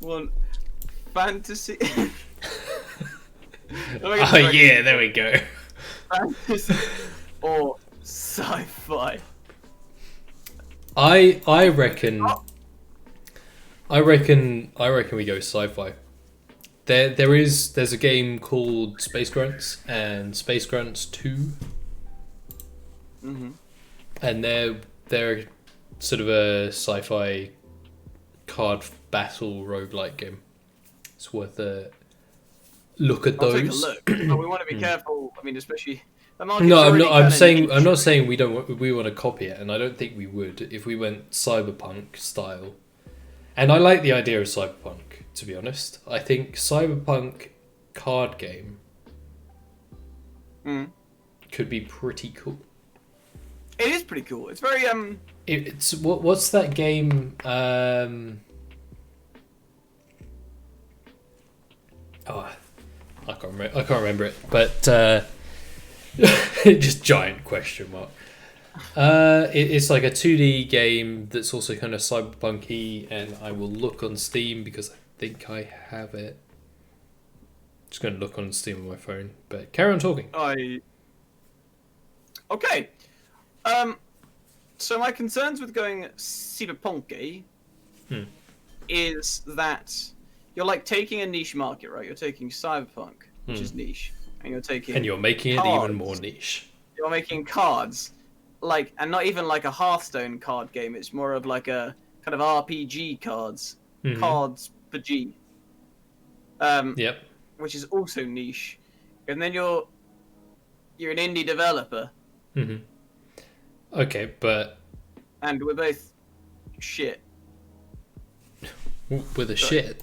Want fantasy? Oh yeah, there we go. Fantasy or sci-fi? I reckon we go sci-fi. There's a game called Space Grunts and Space Grunts 2, Mm-hmm. and they're sort of a sci-fi card battle roguelike game. It's worth a look at I'll those. take a look, but we want to be careful. I mean, especially the market's No, I'm already not. I'm kinda saying. niche. I'm not saying we don't. We want to copy it, and I don't think we would if we went cyberpunk style. And I like the idea of cyberpunk. To be honest, I think cyberpunk card game Mm. could be pretty cool. It is pretty cool. It's very It's what's that game? Oh, I can't remember it. But just giant question mark. It's like a 2D game that's also kind of cyberpunky, and I will look on Steam because I think I have it. Just going to look on Steam on my phone, but carry on talking. Okay. So my concerns with going cyberpunk is that you're like taking a niche market, right? You're taking cyberpunk, which is niche, and you're taking And you're making it cards. even more niche. You're making cards, like, and not even like a Hearthstone card game. It's more of like a kind of RPG cards, Mhm. cards per G. Yep. Which is also niche, and then you're an indie developer, hmm Okay, but and we're both shit. with a Sorry. shit.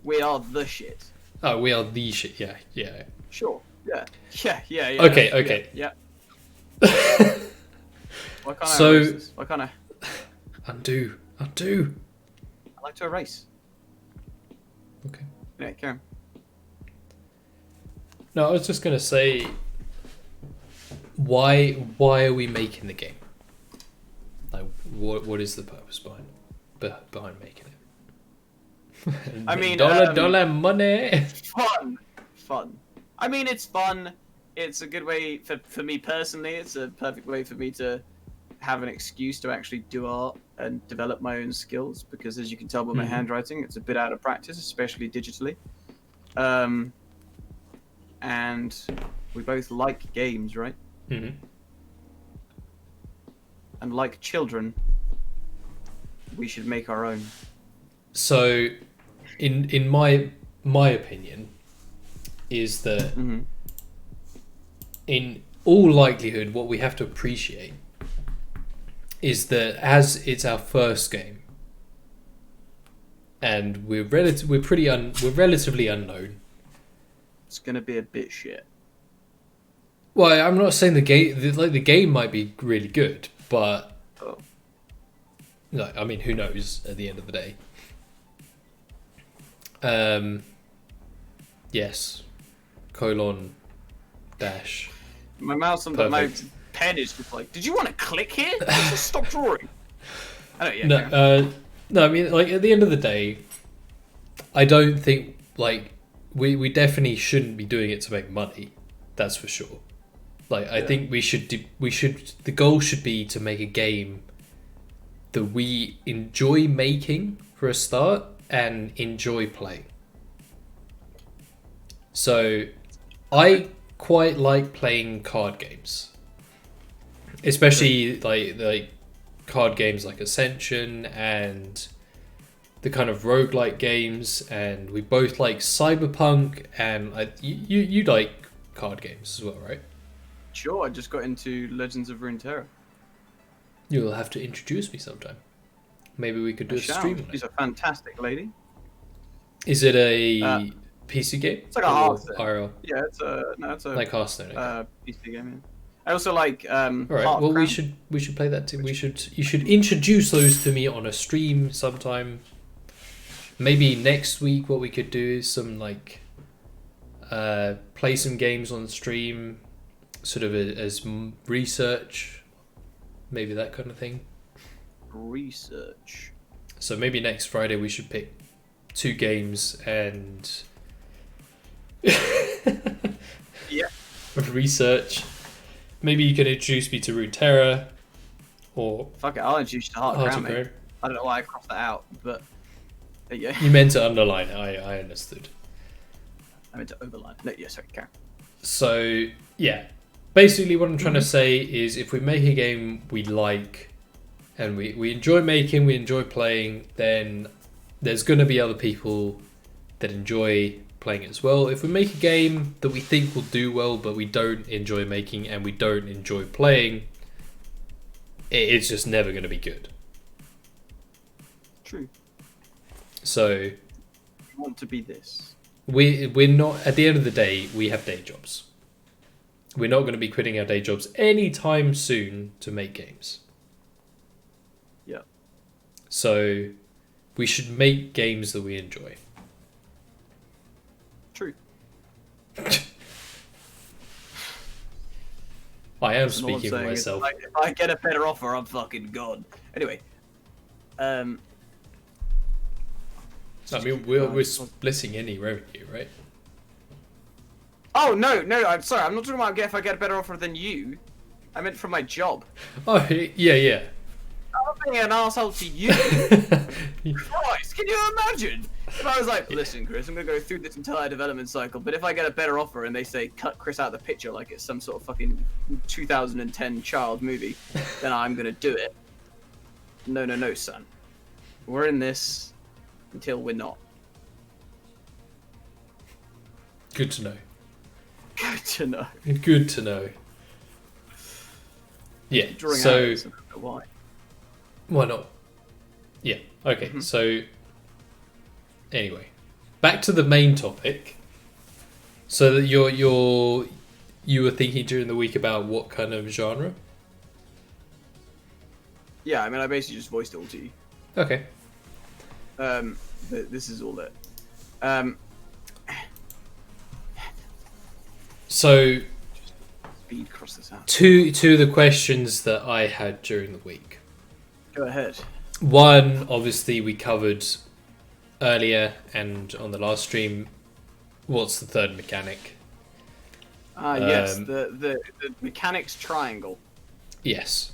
We are the shit. Oh, we are the shit. Yeah, yeah. Sure. Yeah. Yeah. Okay, okay. Yeah. Why can't So- I erase this? Why can't I? Undo. I like to erase. Okay. Yeah, Karen. No, I was just gonna say, why are we making the game? Like, what is the purpose behind making it? I mean, dollar money. Fun. I mean, it's fun. It's a good way for me personally. It's a perfect way for me to have an excuse to actually do art and develop my own skills. Because as you can tell by my Mhm. handwriting, it's a bit out of practice, especially digitally. And we both like games, right? hmm And like children, we should make our own. So, in my opinion, is that Mm-hmm. in all likelihood, what we have to appreciate is that as it's our first game, and we're relatively unknown. It's gonna be a bit shit. Well, I'm not saying the game might be really good, but no, I mean, who knows at the end of the day. Yes, colon dash. My mouse and my pen is just like, did you want to click here? Just stop drawing. I don't, yeah, no, I mean, like, at the end of the day, I don't think, like, we definitely shouldn't be doing it to make money. That's for sure. Like, I think the goal should be to make a game that we enjoy making for a start and enjoy playing. So, I quite like playing card games. Especially, like card games like Ascension and the kind of roguelike games, and we both like Cyberpunk, and you like card games as well, right? Sure, I just got into Legends of Runeterra. You'll have to introduce me sometime. Maybe we could do a stream on it. She's a fantastic lady. Is it a PC game? It's like a Hearthstone. IRL? Yeah, it's a like Hearthstone. PC game. Yeah. I also like All right. Well, we should play that too. You should introduce those to me on a stream sometime. Maybe next week. What we could do is some like play some games on stream, sort of as research, maybe that kind of thing. Research. So maybe next Friday we should pick 2 games and yeah, research. Maybe you can introduce me to Runeterra, or fuck it, I'll introduce you to Heart of Crown, mate. Crown. I don't know why I crossed that out, but yeah. You meant to underline it. I understood. I meant to overline. No, yeah, sorry, Karen. So yeah, basically what I'm trying to say is, if we make a game we like and we enjoy making, we enjoy playing, then there's going to be other people that enjoy playing it as well. If we make a game that we think will do well but we don't enjoy making and we don't enjoy playing, it's just never going to be good. True. So we want to be this. We're not, at the end of the day, we have day jobs. We're not going to be quitting our day jobs anytime soon to make games. Yeah. So we should make games that we enjoy. True. I am speaking for myself. If I get a better offer, I'm fucking gone. Anyway. I mean, we're splitting any revenue, right? Oh, no, I'm sorry. I'm not talking about if I get a better offer than you. I meant from my job. Oh, yeah. I'm being an asshole to you. Christ, can you imagine? If I was like, listen, Chris, I'm going to go through this entire development cycle, but if I get a better offer and they say, cut Chris out of the picture like it's some sort of fucking 2010 child movie, then I'm going to do it. No, son. We're in this until we're not. Good to know. Good to know. Good to know. Yeah, so... Why? Why not? Yeah, okay, so... Anyway, back to the main topic. So that you were thinking during the week about what kind of genre? Yeah, I mean, I basically just voiced it all to you. Okay. This is all it. So, speed cross this out. Two of the questions that I had during the week. Go ahead. One, obviously, we covered earlier and on the last stream. What's the third mechanic? Yes, the mechanics triangle. Yes.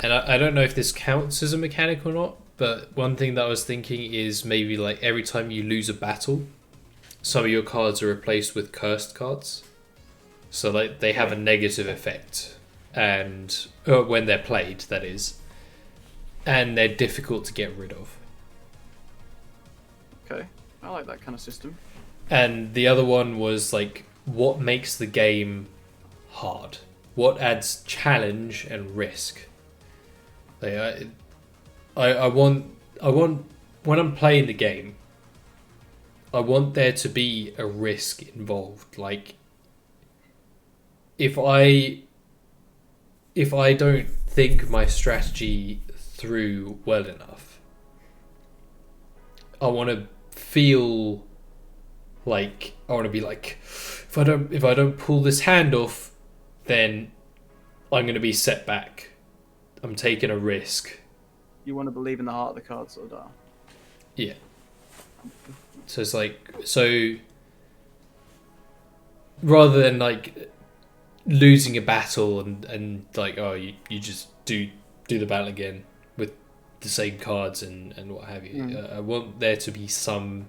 And I don't know if this counts as a mechanic or not, but one thing that I was thinking is maybe like every time you lose a battle, some of your cards are replaced with cursed cards. So like they have a negative effect, and when they're played, that is, and they're difficult to get rid of. Okay, I like that kind of system. And the other one was like, what makes the game hard? What adds challenge and risk? Like, I want when I'm playing the game, I want there to be a risk involved. Like, if I don't think my strategy through well enough, I want to feel like I want to be like, if I don't pull this hand off, then I'm going to be set back. I'm taking a risk. You want to believe in the heart of the cards, or that? Yeah. So it's like, so rather than like losing a battle and like, oh, you just do the battle again with the same cards and what have you. I want there to be some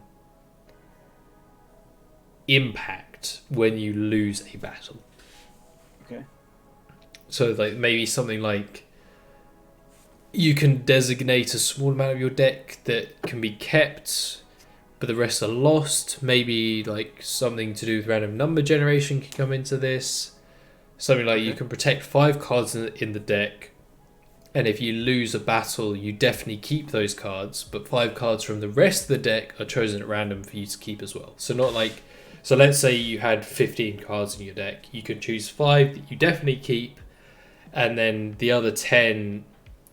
impact when you lose a battle. Okay. So like maybe something like you can designate a small amount of your deck that can be kept, but the rest are lost. Maybe like something to do with random number generation can come into this. Something like you can protect 5 cards in the deck, and if you lose a battle, you definitely keep those cards, but 5 cards from the rest of the deck are chosen at random for you to keep as well. So not like, so let's say you had 15 cards in your deck. You could choose 5 that you definitely keep, and then the other 10,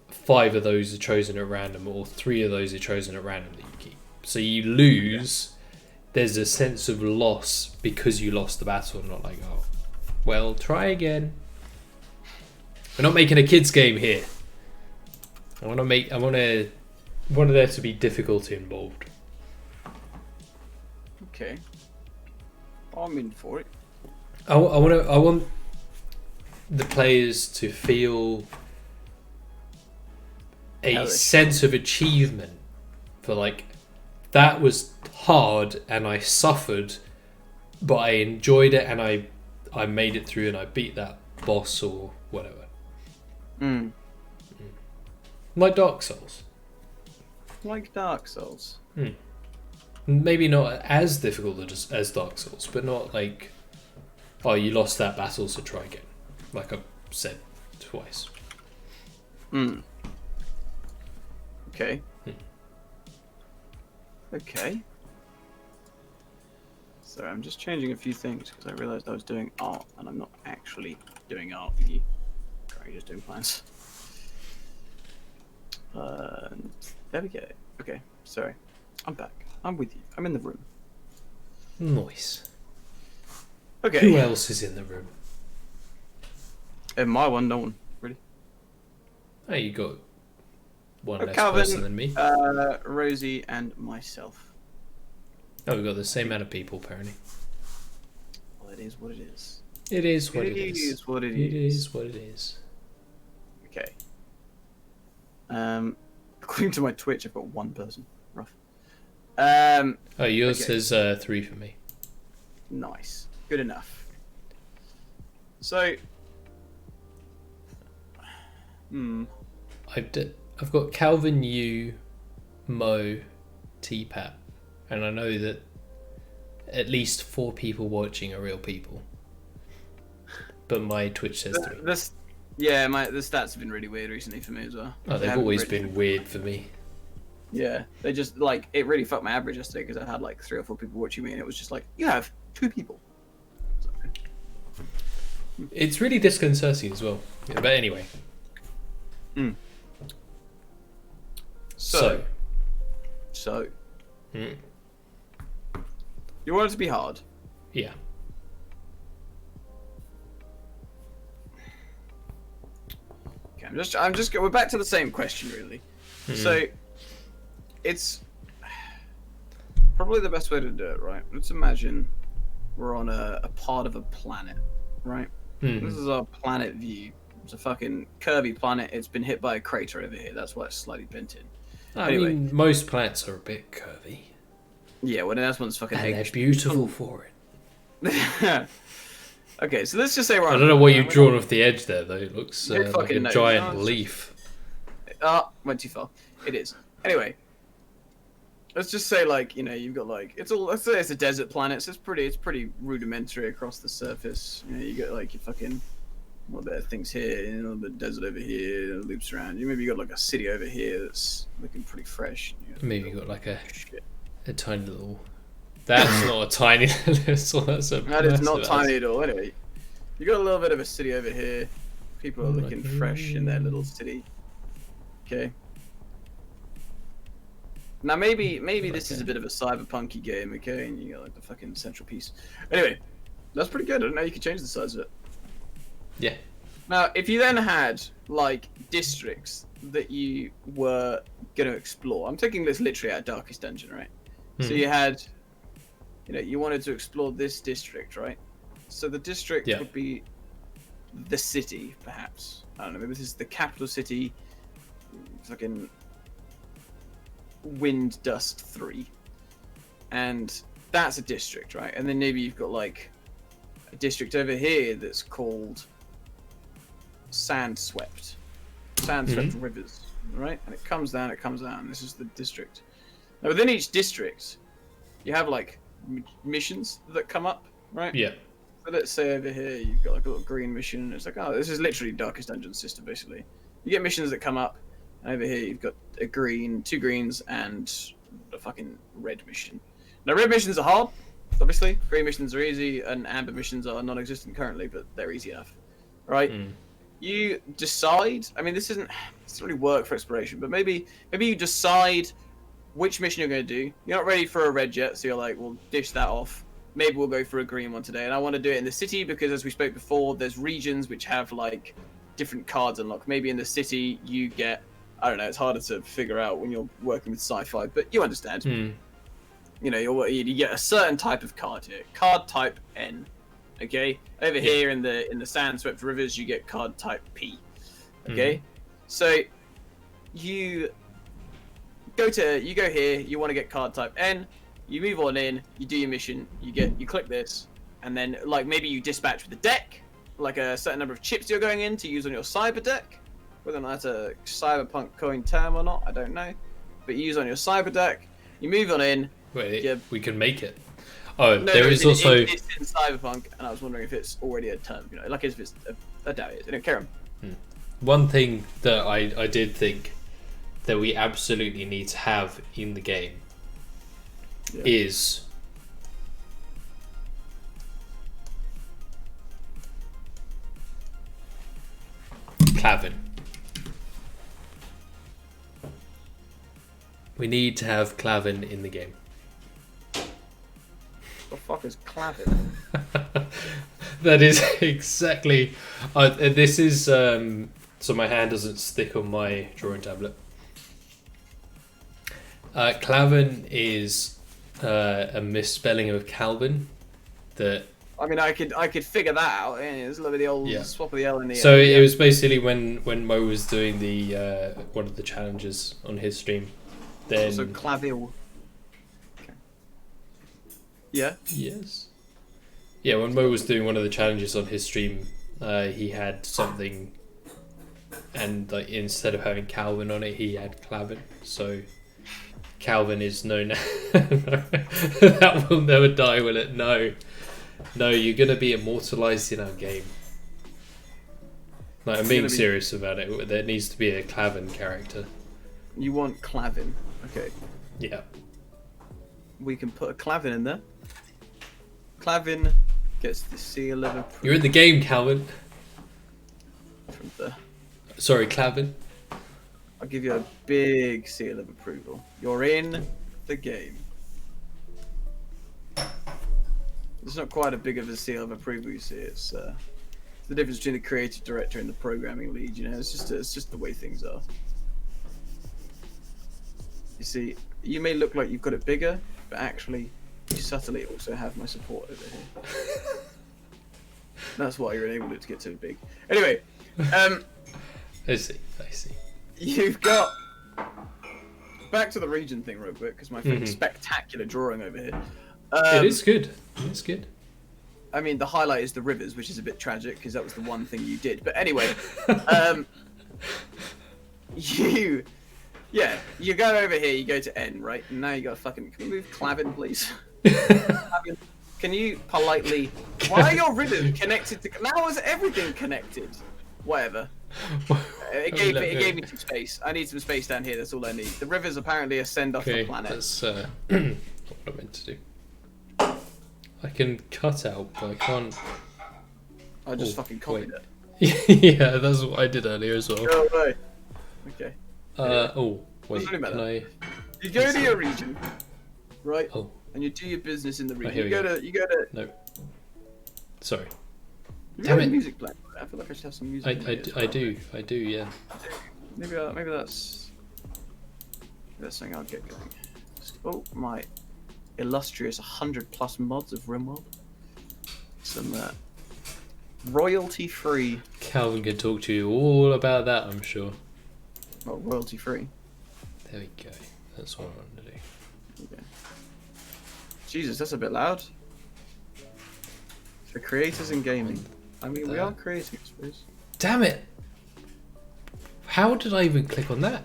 5 of those are chosen at random, or 3 of those are chosen at random that you keep. So you lose, there's a sense of loss because you lost the battle, not like, oh, well, try again. We're not making a kids game here. I want there to be difficulty involved. Okay. I'm in for it. I want the players to feel a sense of achievement for like, that was hard and I suffered, but I enjoyed it and I made it through and I beat that boss or whatever. Like Dark Souls. Like Dark Souls. Maybe not as difficult as Dark Souls, but not like, oh, you lost that battle, so try again. Like I've said twice. Okay. Okay. So I'm just changing a few things because I realised I was doing art and I'm not actually doing art with you. Currently just doing plans. There we go. Okay, sorry. I'm back. I'm with you. I'm in the room. Nice. Okay. Who else is in the room? In my one, no one. Really? Oh, you got one less Calvin, person than me. Rosie, and myself. Oh, we've got the same amount of people, apparently. Well, it is what it is. It is what it is. It is what it It is. is what it is. Okay. According to my Twitch, I've got one person. Rough. Oh, yours okay. says 3 for me. Nice. Good enough. So, I've got Calvin, you, Mo, T-Pat, and I know that at least 4 people watching are real people. But my Twitch says 3. the stats have been really weird recently for me as well. Oh, they've always been weird for me. Yeah, they just like it really fucked my average yesterday because I had like 3 or 4 people watching me, and it was just like you have 2 people. It's really disconcerting as well. Yeah, but anyway. So. Mm. You want it to be hard. Yeah. Okay, I'm just. We're back to the same question, really. So, it's probably the best way to do it, right? Let's imagine we're on a part of a planet, right? This is our planet view. It's a fucking curvy planet. It's been hit by a crater over here. That's why it's slightly bent in. I mean, most planets are a bit curvy. Yeah, well, that's one's fucking. And they're beautiful for it. Okay, so let's just say we're. I don't know what you've drawn off the edge there, though. It looks like a giant leaf. Went too far. It is. Anyway, let's just say, like, you know, you've got like let's say it's a desert planet, so it's pretty rudimentary across the surface. You know, you got like your fucking Well, there are things here, a little bit of desert over here, loops around. Maybe you got like a city over here that's looking pretty fresh. Maybe you got like a tiny little. That's not a tiny little. That's a. That is not tiny at all. Anyway, you got a little bit of a city over here. People are looking fresh in their little city. Okay. Now maybe this is a bit of a cyberpunky game, okay? And you got like the fucking central piece. Anyway, that's pretty good. I don't know. You can change the size of it. Yeah. Now, if you then had like districts that you were going to explore, I'm taking this literally out of Darkest Dungeon, right? So you had, you wanted to explore this district, right? So the district would be the city, perhaps. I don't know. Maybe this is the capital city, fucking Wind Dust 3, and that's a district, right? And then maybe you've got like a district over here that's called Sandswept Rivers, right? And it comes down. This is the district. Now within each district, you have like missions that come up, right? Yeah. So let's say over here you've got like a little green mission. It's like, oh, this is literally Darkest Dungeon system, basically. You get missions that come up, and over here you've got a green, 2 greens, and a fucking red mission. Now red missions are hard, obviously. Green missions are easy, and amber missions are non-existent currently, but they're easy enough, right? You decide. I mean, this doesn't really work for exploration, but maybe you decide which mission you're going to do. You're not ready for a red yet, so you're like, we'll dish that off. Maybe we'll go for a green one today, and I want to do it in the city because, as we spoke before, there's regions which have like different cards unlocked. Maybe in the city you get, I don't know, it's harder to figure out when you're working with sci-fi, but you understand. You get a certain type of card here, card type N. Okay, over here in the Sandswept Rivers, you get card type P. Okay, so you go here. You want to get card type N. You move on in. You do your mission. You click this, and then like maybe you dispatch with the deck, like a certain number of chips you're going in to use on your cyber deck. Whether or not that's a cyberpunk coin term or not, I don't know. But you use on your cyber deck. You move on in. Wait, we can make it. Oh, no, there is also. It's in cyberpunk, and I was wondering if it's already a term. Like if it's I doubt it is. Carry on. One thing that I did think that we absolutely need to have in the game is Clavin. We need to have Clavin in the game. The fuck is Clavin? That is exactly. This is so my hand doesn't stick on my drawing tablet. Clavin is a misspelling of Calvin. That I mean, I could figure that out. It's a little bit of the old swap of the L in the So it was basically when Mo was doing the one of the challenges on his stream. Then so Clavil. Okay. Yeah. Yes. Yeah, when Mo was doing one of the challenges on his stream, he had something, and like instead of having Calvin on it, he had Clavin. So Calvin is known. That will never die, will it? No, you're gonna be immortalized in our game. Like, I'm being serious about it. There needs to be a Clavin character. You want Clavin? Okay. Yeah. We can put a Clavin in there. Clavin gets the seal of approval. You're in the game, Calvin. From the... Sorry, Clavin. I'll give you a big seal of approval. You're in the game. It's not quite a big of a seal of approval, you see. It's the difference between the creative director and the programming lead. It's just the way things are. You see, you may look like you've got it bigger, but actually, you subtly also have my support over here. That's why you're enabled it to get so big. Anyway, I see. You've got back to the region thing real quick because my spectacular drawing over here. It is good. It's good. I mean, the highlight is the rivers, which is a bit tragic because that was the one thing you did. But anyway, you go over here, you go to N, right? And now you got fucking. Can we move Clavin, please? Clavin. Can you politely? Why are your rivers connected to? Now is everything connected? Whatever. It gave me some space. I need some space down here. That's all I need. The rivers apparently ascend off the planet. That's what I meant to do. I can cut out, but I can't. I just fucking copied it. Yeah, that's what I did earlier as well. Go away. Okay. Oh, wait. Doesn't really Can matter. I? You go to your region, right? Oh. And you do your business in the region. here we go. You go to. No. Sorry. You Damn got it. music playing. I feel like I should have some music. I do, yeah. Maybe that's something I'll get going. Oh my illustrious 100+ mods of RimWorld. Some royalty-free. Calvin can talk to you all about that, I'm sure. Well, royalty-free. There we go. That's what I wanted to do. Okay. Jesus, that's a bit loud. For creators in gaming. I mean, we are creating, I suppose. Damn it! How did I even click on that?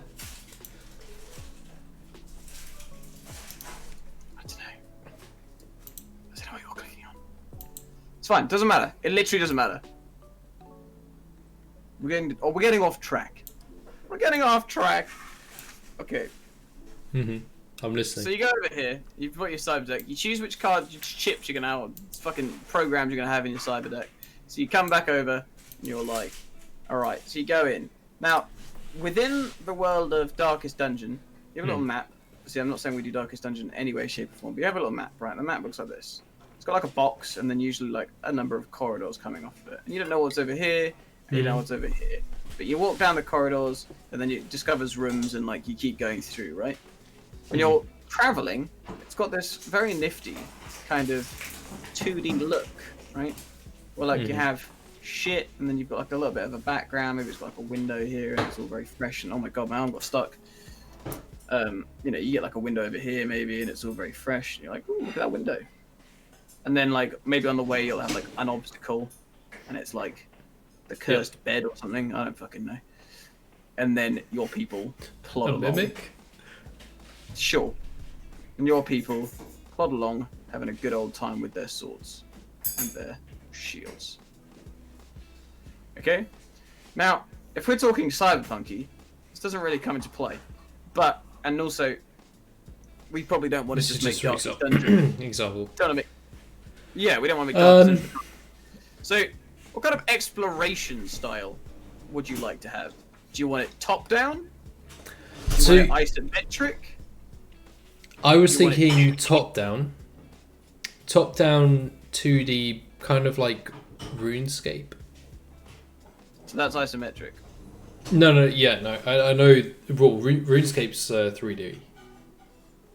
I don't know what you're clicking on. It's fine. Doesn't matter. It literally doesn't matter. We're getting off track. We're getting off track. Okay. I'm listening. So you go over here. You put your cyber deck. You choose which cards, chips you're gonna have, fucking programs you're gonna have in your cyber deck. So you come back over, and you're like, all right. So you go in. Now, within the world of Darkest Dungeon, you have a little map. See, I'm not saying we do Darkest Dungeon in any way, shape, or form, but you have a little map, right? The map looks like this. It's got like a box, and then usually like a number of corridors coming off of it. And you don't know what's over here, and you know what's over here. But you walk down the corridors, and then it discovers rooms, and like you keep going through, right? When you're traveling, it's got this very nifty kind of 2D look, right? Where like you have shit, and then you've got like a little bit of a background. Maybe it's got like a window here, and it's all very fresh. And oh my god, my arm got stuck. You know, you get like a window over here, maybe, and it's all very fresh. And you're like, ooh, look at that window. And then like maybe on the way you'll have like an obstacle, and it's like the cursed bed or something. I don't fucking know. And then your people plod along. Mimic? Sure. And your people plod along, having a good old time with their swords and their shields. Okay? Now, if we're talking cyberpunky, this doesn't really come into play. But, and also, we probably don't want to just make Darkest Dungeon. Example. Don't want to make... Yeah, we don't want to make Darkest Dungeon. So, what kind of exploration style would you like to have? Do you want it top-down? Do you want it isometric? I was thinking top-down. Top-down 2D, kind of like RuneScape. So that's isometric. No. I know. Well, RuneScape's 3D.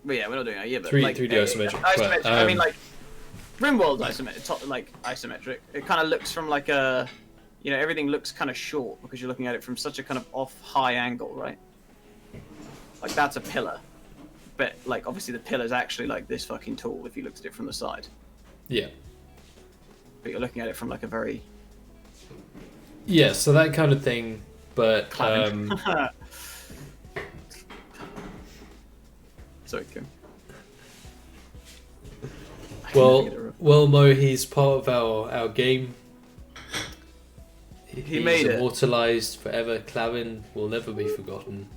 But yeah, we're not doing that. Yeah, but 3D like, isometric. Isometric. But, I mean, like RimWorld's isometric. It kind of looks from like a, you know, everything looks kind of short because you're looking at it from such a kind of off high angle, right? Like that's a pillar, but like obviously the pillar's actually like this fucking tall if you looked at it from the side. Yeah. But you're looking at it from like a very. Yeah, so that kind of thing, but Sorry, Kim. well, Mo, he's part of our game. He's made it. Immortalized forever. Clavin will never be forgotten.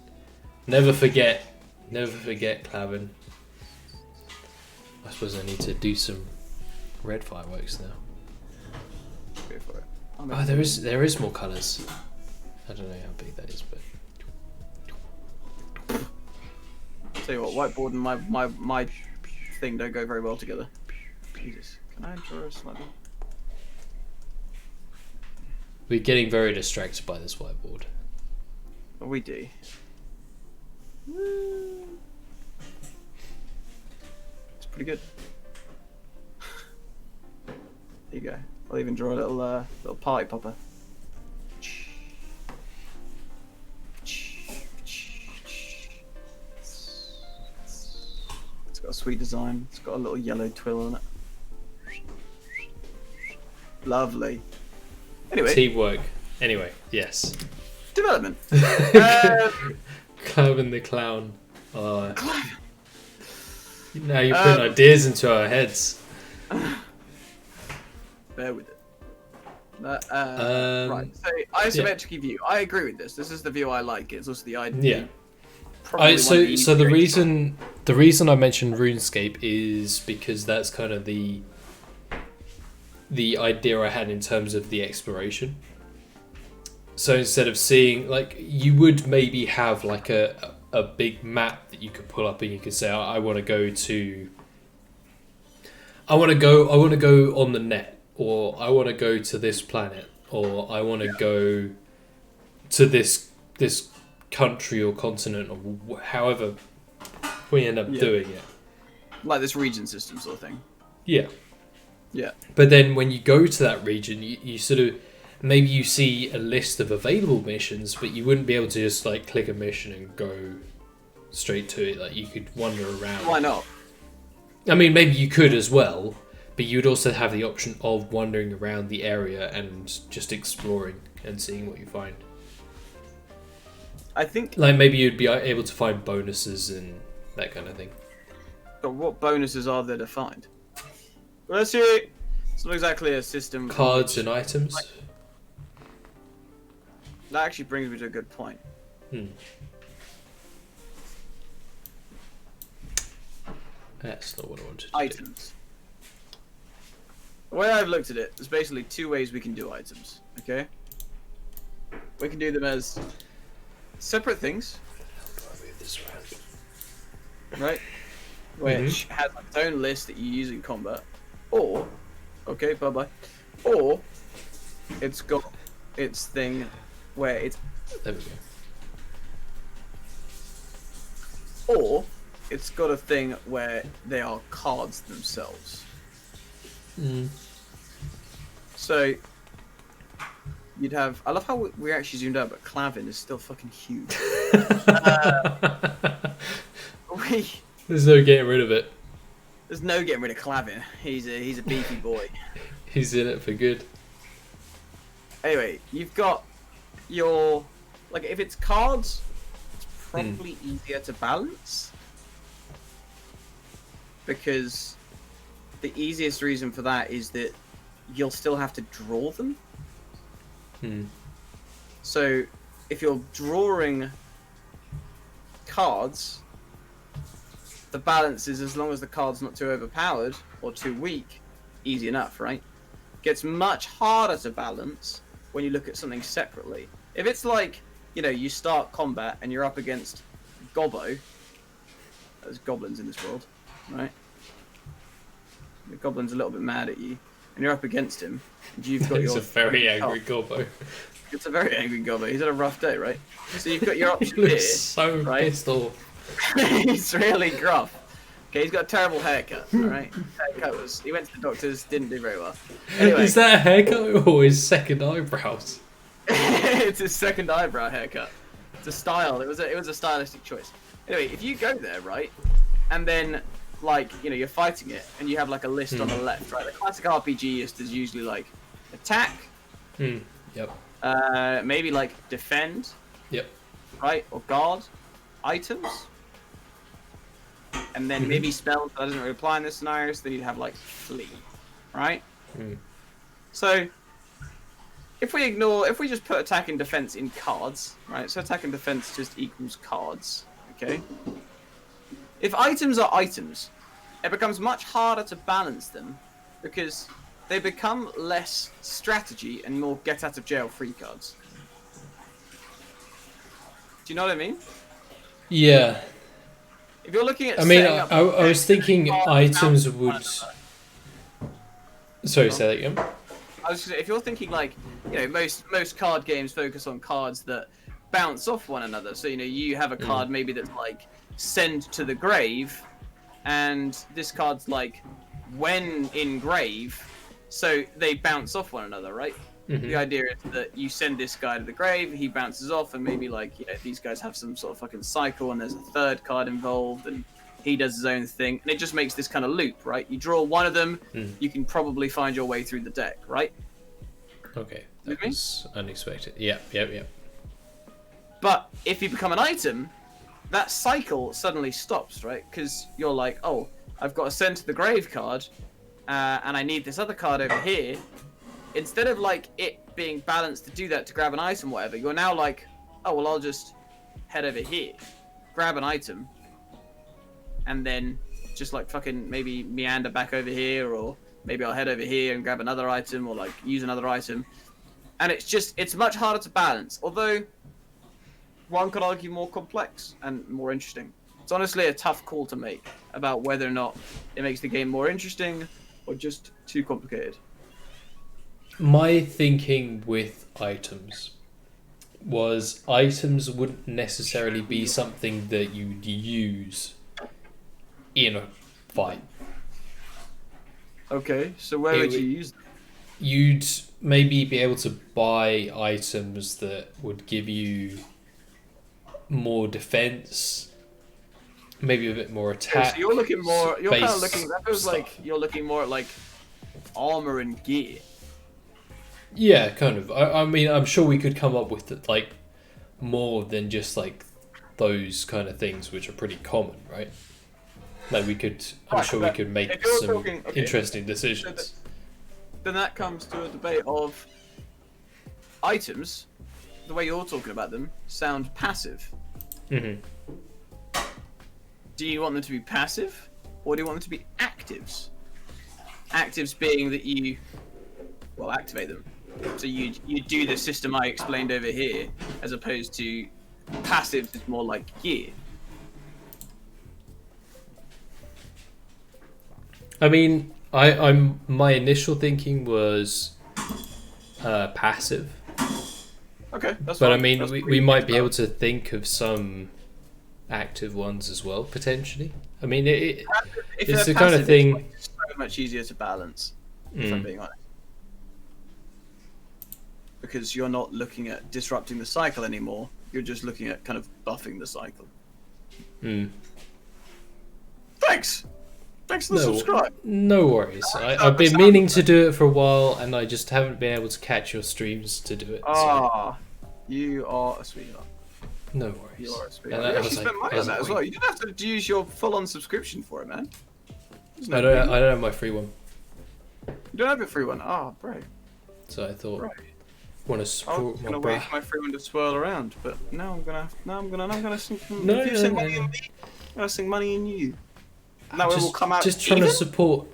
Never forget Clavin. I suppose I need to do some red fireworks now. Go for it. Oh, there is more colours. I don't know how big that is, but. Tell you what, whiteboard and my thing don't go very well together. Jesus, can I draw a slightly? We're getting very distracted by this whiteboard. Well, we do. It's pretty good. There you go. I'll even draw a little party popper. It's got a sweet design. It's got a little yellow twill on it. Lovely. Anyway. Teamwork. Anyway, yes. Development. Clavin the clown. Now you're putting ideas into our heads. Bear with it. Right. So isometric view. I agree with this. This is the view I like. It's also the idea. Yeah. Probably So the reason I mentioned RuneScape is because that's kind of the idea I had in terms of the exploration. So instead of seeing, like, you would maybe have like a big map that you could pull up and you could say, I want to go on the net, or I want to go to this planet, or I want to go to this country or continent, or however we end up doing it. Like this region system sort of thing. Yeah. Yeah. But then when you go to that region, you sort of, maybe you see a list of available missions, but you wouldn't be able to just like click a mission and go straight to it. Like, you could wander around. Why not? I mean, maybe you could as well, but you'd also have the option of wandering around the area and just exploring and seeing what you find. I think, like, maybe you'd be able to find bonuses and that kind of thing. But what bonuses are there to find? Well, let's hear it. It's not exactly a system. Cards and items. That actually brings me to a good point. That's not what I wanted to Items. The way I've looked at it, there's basically two ways we can do items. Okay. We can do them as separate things. How do I move this around? Right? Which has its own list that you use in combat. Or, okay, bye-bye. Or, it's got its thing where it's... There we go. Or, it's got a thing where they are cards themselves. So, you'd have... I love how we actually zoomed out, but Clavin is still fucking huge. There's no getting rid of it. There's no getting rid of Clavin. He's a beefy boy. He's in it for good. Anyway, you've got your... Like, if it's cards, it's probably easier to balance. Because the easiest reason for that is that you'll still have to draw them. So, if you're drawing cards, the balance is, as long as the card's not too overpowered or too weak, easy enough, right? Gets much harder to balance when you look at something separately. If it's like, you start combat and you're up against Gobbo, there's goblins in this world, right? The goblin's a little bit mad at you, and you're up against him, and you've got He's a very angry Gobbo. It's a very angry Gobbo. He's had a rough day, right? So you've got your option He looks here, so right? pissed off. He's really gruff. Okay, he's got a terrible haircut, alright? He went to the doctors, didn't do very well. Anyway. Is that a haircut or his second eyebrows? It's his second eyebrow haircut. It's a style. It was a stylistic choice. Anyway, if you go there, right, and then, like, you're fighting it, and you have, like, a list on the left, right? The classic RPG list is usually, like, attack. Yep. Maybe, like, defend. Yep. Right? Or guard. Items. And then maybe spells, but that doesn't really apply in this scenario, so then you'd have, like, flee. Right? So, if we just put attack and defense in cards, right? So attack and defense just equals cards, okay? If items are items, it becomes much harder to balance them because they become less strategy and more get out of jail free cards. Do you know what I mean? Yeah. If you're looking at I was thinking items would... Sorry, say that again. I was just saying, if you're thinking like, most card games focus on cards that bounce off one another. So, you have a card maybe that's like send to the grave, and this card's like when in grave, so they bounce off one another, right? The idea is that you send this guy to the grave, he bounces off, and maybe like these guys have some sort of fucking cycle, and there's a third card involved, and he does his own thing, and it just makes this kind of loop, right? You draw one of them, you can probably find your way through the deck, right? Okay, that was unexpected. Yep. But if you become an item, that cycle suddenly stops, right? Because you're like, oh, I've got a send to the grave card, and I need this other card over here, instead of like it being balanced to do that to grab an item, or whatever, you're now like, oh well, I'll just head over here, grab an item, and then just like fucking maybe meander back over here, or maybe I'll head over here and grab another item, or like use another item, and it's much harder to balance. Although one could argue more complex and more interesting. It's honestly a tough call to make about whether or not it makes the game more interesting or just too complicated. My thinking with items was items wouldn't necessarily be something that you'd use in a fight. Okay, so where would you use them? You'd maybe be able to buy items that would give you more defense, maybe a bit more attack. So you're looking more. You're kind of based looking. That feels stuff. like you're looking more at like armor and gear. Yeah, kind of. I mean, I'm sure we could come up with like more than just like those kind of things, which are pretty common, right? Like we could. I'm Right, sure we but could make if you're some talking- okay. interesting decisions. Then that comes to a debate of items. The way you're talking about them sound passive. Mm-hmm. Do you want them to be passive, or do you want them to be actives? Actives being that you, well, activate them. So you do the system I explained over here, as opposed to passives is more like gear. I mean, I'm my initial thinking was passive, Okay, that's but fine. I mean, That's we pretty might good be stuff. able to think of some active ones as well, potentially. I mean, If it's they're the kind of passive, thing. It's so much easier to balance, if I'm being honest. Because you're not looking at disrupting the cycle anymore. You're just looking at kind of buffing the cycle. Mm. Thanks! Thanks for the subscribe. No worries. I've been meaning to do it for a while, and I just haven't been able to catch your streams to do it. So Ah, you are a sweetheart. no worries. You are a sweetheart. And You I actually was spent like- money I was on that like, as well. You didn't have to use your full-on subscription for it, man. There's no I biggie. don't have my free one, You don't have a free one. Ah, bro. so I thought Right. want to I was support my gonna wait bra. for my free one to swirl around, but now I'm gonna sink. No, if you no, sink no, money no. in me, I'm gonna sink money in you. And that way we'll come out. Just trying to even? support.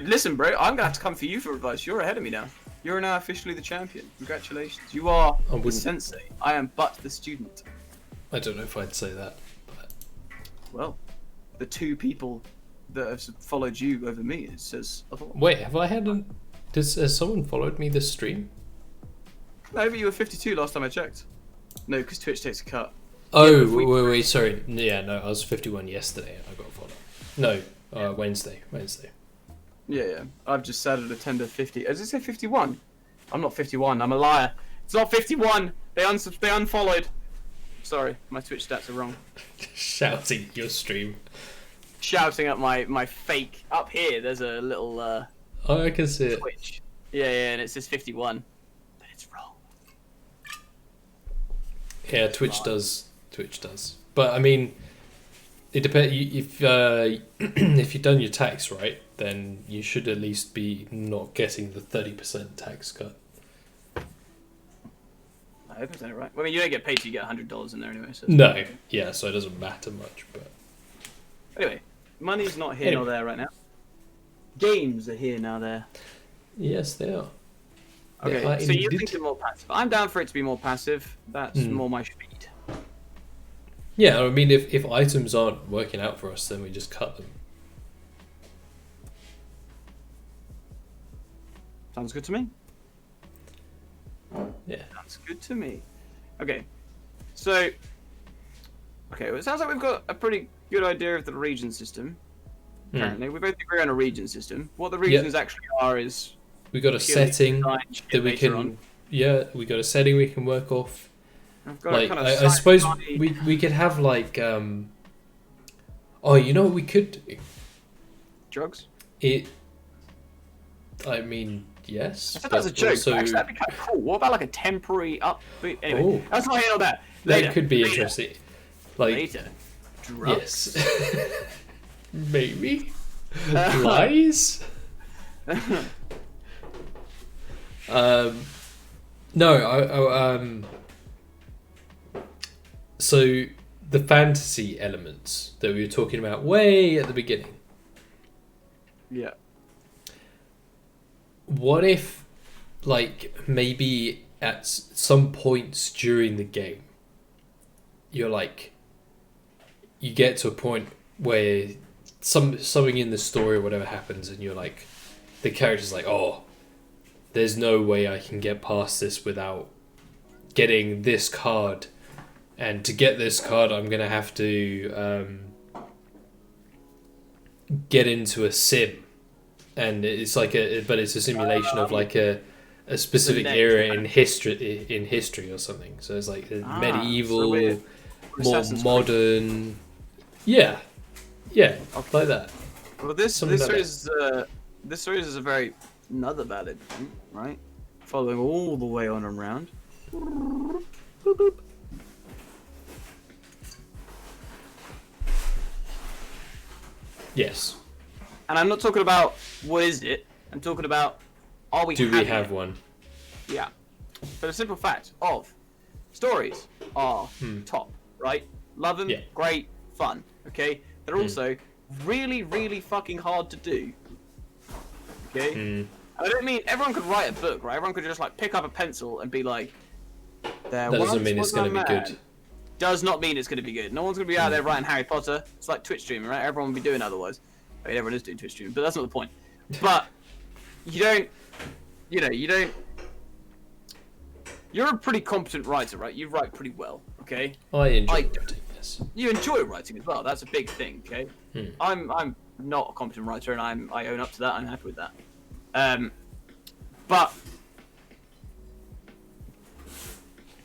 Listen, bro. I'm gonna have to come for you for advice. You're ahead of me now. You're now officially the champion. Congratulations. You are I the wouldn't- sensei. I am but the student. I don't know if I'd say that. But Well, the two people that have followed you over me, it says otherwise. wait, have I had has someone followed me this stream? No, but you were 52 last time I checked. No, because Twitch takes a cut. Oh, if we- wait, sorry. Yeah, no, I was 51 yesterday and I got a follow. No, Wednesday. Yeah. I've just added a tender 50. Does it say 51? I'm not 51. I'm a liar. It's not 51. They unfollowed. Sorry, my Twitch stats are wrong. Shouting your stream. Shouting at my fake. Up here, there's a little Oh, I can see it. Twitch. Yeah, and it says 51. But it's wrong. Yeah, Twitch does. But I mean, it depends. If if you've done your tax right, then you should at least be not getting the 30% tax cut. I hope I've done it right. Well, I mean, you don't get paid till you get $100 in there anyway. So No, yeah, so it doesn't matter much. But Anyway, money's not here Anyway. nor there right now. Games are here now there. yes, they are. They Okay, are so you're indeed. thinking more passive. I'm down for it to be more passive. That's more my speed. Yeah, I mean, if items aren't working out for us, then we just cut them. Sounds good to me. Yeah. Sounds good to me. Okay, so well, it sounds like we've got a pretty good idea of the region system. Apparently, we both agree on a region system. What the regions actually are is We got a purely setting design shit that we later can. on. Yeah, we got a setting we can work off. I've got Like a kind of I suppose sci-fi- we could have like oh, you know what we could do? drugs. I mean, yes. I said that was a but joke. also- Actually, that'd be kind of cool. What about like a temporary upbeat? Anyway, Oh. that's not here or there. that Later. could be Later. interesting. Like Later. Drugs. yes. Maybe. Lies? No, so the fantasy elements that we were talking about way at the beginning. Yeah. What if, like, maybe at some points during the game, you're like, you get to a point where something in the story or whatever happens, and you're like, the character's like, oh, there's no way I can get past this without getting this card, and to get this card, I'm gonna have to get into a sim. And it's like but it's a simulation of like a specific era in history or something. So it's like medieval, more modern. Yeah, okay. Like that. Well, this series is a very another valid point, right? Following all the way on and round. Boop, boop. Yes. And I'm not talking about what is it. I'm talking about do we have one? Yeah. For the simple fact of stories are top, right? Love them, great, fun. Okay? They're also really, really fucking hard to do. Okay? And I don't mean everyone could write a book, right? Everyone could just like pick up a pencil and be like, that doesn't mean it's going to be good. Does not mean it's going to be good. No one's going to be out there writing Harry Potter. It's like Twitch streaming, right? Everyone would be doing otherwise. I mean, everyone is doing Twitch streaming, but that's not the point. But you're a pretty competent writer, right? You write pretty well, okay? I enjoy writing, yes. You enjoy writing as well. That's a big thing, okay? I'm not a competent writer, and I own up to that. I'm happy with that. But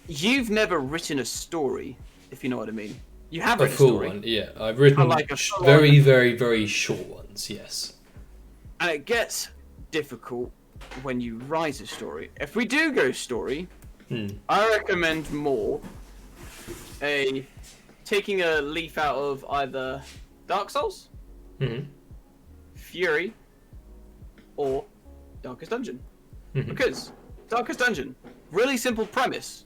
you've never written a story, if you know what I mean. You have written a story. One, yeah. I've written like very, very, very short ones, yes. And it gets difficult when you write a story. If we do go story, I recommend more taking a leaf out of either Dark Souls, Fury, or Darkest Dungeon. Because Darkest Dungeon, really simple premise.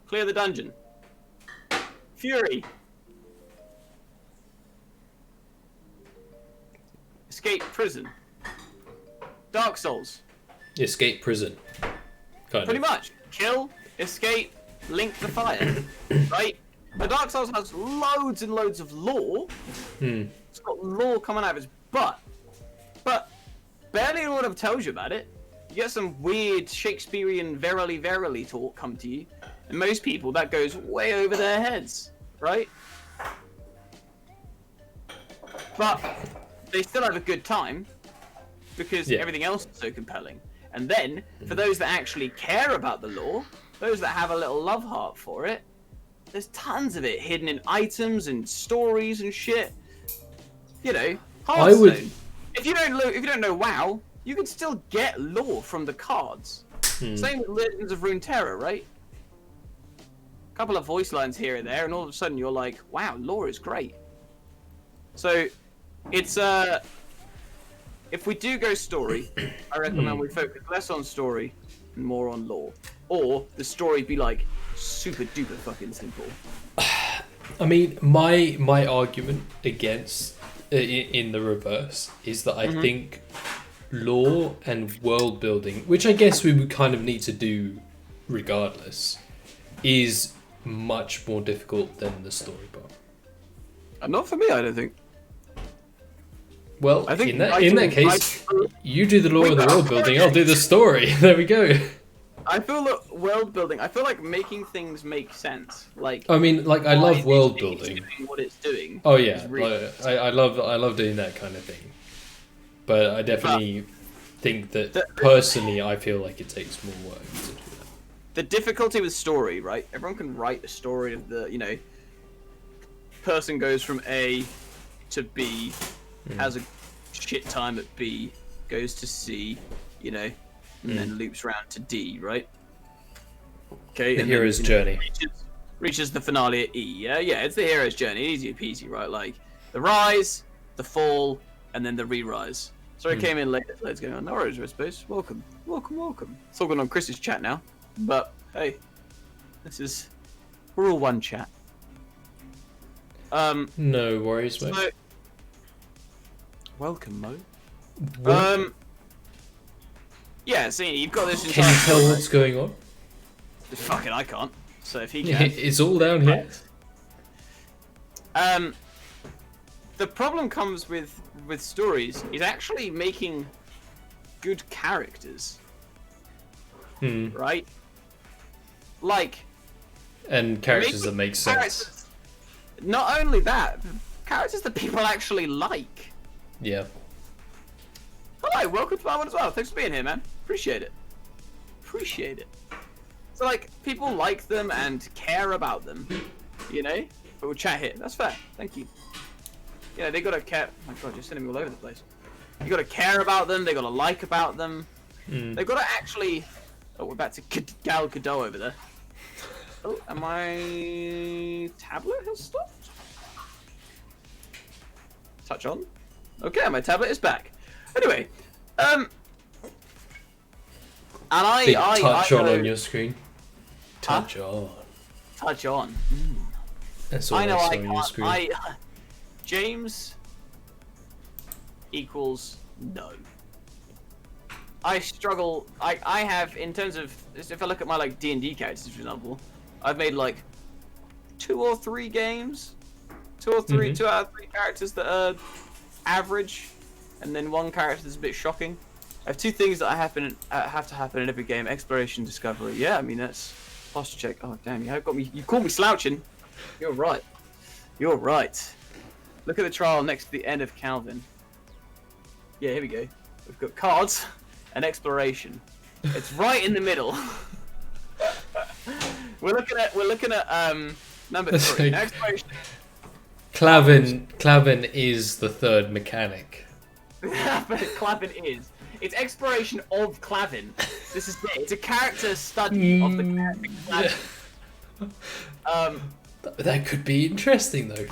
Clear the dungeon. Fury. Escape prison. Dark Souls. Escape prison. Pretty much. Kill, escape, link the fire. Right? The Dark Souls has loads and loads of lore. It's got lore coming out of its butt. But barely anyone ever tells you about it. You get some weird Shakespearean verily talk come to you. And most people, that goes way over their heads, right? But they still have a good time because everything else is so compelling. And then, for those that actually care about the lore, those that have a little love heart for it, there's tons of it hidden in items and stories and shit. You know, Hearthstone. If you don't know WoW, you can still get lore from the cards. Same with Legends of Runeterra, right? Couple of voice lines here and there, and all of a sudden you're like, wow, lore is great. So it's if we do go story, I recommend we focus less on story and more on lore, or the story be like super duper fucking simple. I mean, my argument against in the reverse is that I think lore and world building, which I guess we would kind of need to do regardless, is much more difficult than the story part. Not for me, I don't think. Well, I think in that case, you do the lore and the world building, I'll do the story. There we go. I feel that world building, I feel like making things make sense. Like, I mean, like, I love world building. What it's doing. Oh yeah, I love doing that kind of thing. But I definitely think that personally, I feel like it takes more work to do that. The difficulty with story, right? Everyone can write a story of the, person goes from A to B, has a shit time at B, goes to C, and then loops around to D, right? Okay. The hero's journey. Reaches the finale at E. Yeah, it's the hero's journey. Easy peasy, right? Like, the rise, the fall, and then the re-rise. So it came in late. Let's go on. No worries, Space. Welcome. It's all going on Chris's chat now. But hey, we're all one chat. No worries, mate. So, welcome, Mo. What? Yeah, see, you've got this. Can you tell what's going on? Fucking, I can't. So if he can, It's all down here. The problem comes with stories is actually making good characters, right? Like, and characters that make sense. Not only that, characters that people actually like. Yeah. Hello, welcome to my one as well. Thanks for being here, man. Appreciate it. So, like, people like them and care about them, you know? But we'll chat here. That's fair. Thank you. You know, they gotta care. Oh my god, you're sending me all over the place. You gotta care about them. They gotta like about them. They've gotta actually. Oh, we're back to Gal Gadot over there. Oh, and my tablet has stopped. Touch on. Okay, my tablet is back. Anyway, and touch on your screen. Touch on. Touch on. That's all I know. On your screen. James equals no. I struggle. I have, in terms of, if I look at my like D&D characters, for example, I've made like 2 or 3 games, 2 out of 3 characters that are average, and then 1 character that's a bit shocking. I have 2 things that have to happen in every game: exploration, discovery. Yeah, I mean that's posture check. Oh damn, you have got me. You call me slouching. You're right. Look at the trial next to the end of Calvin. Yeah, here we go. We've got cards and exploration. It's right in the middle. We're looking at number 3. Exploration. Clavin is the third mechanic. Clavin is. It's exploration of Clavin. This is it. It's a character study of the character Clavin. That could be interesting though.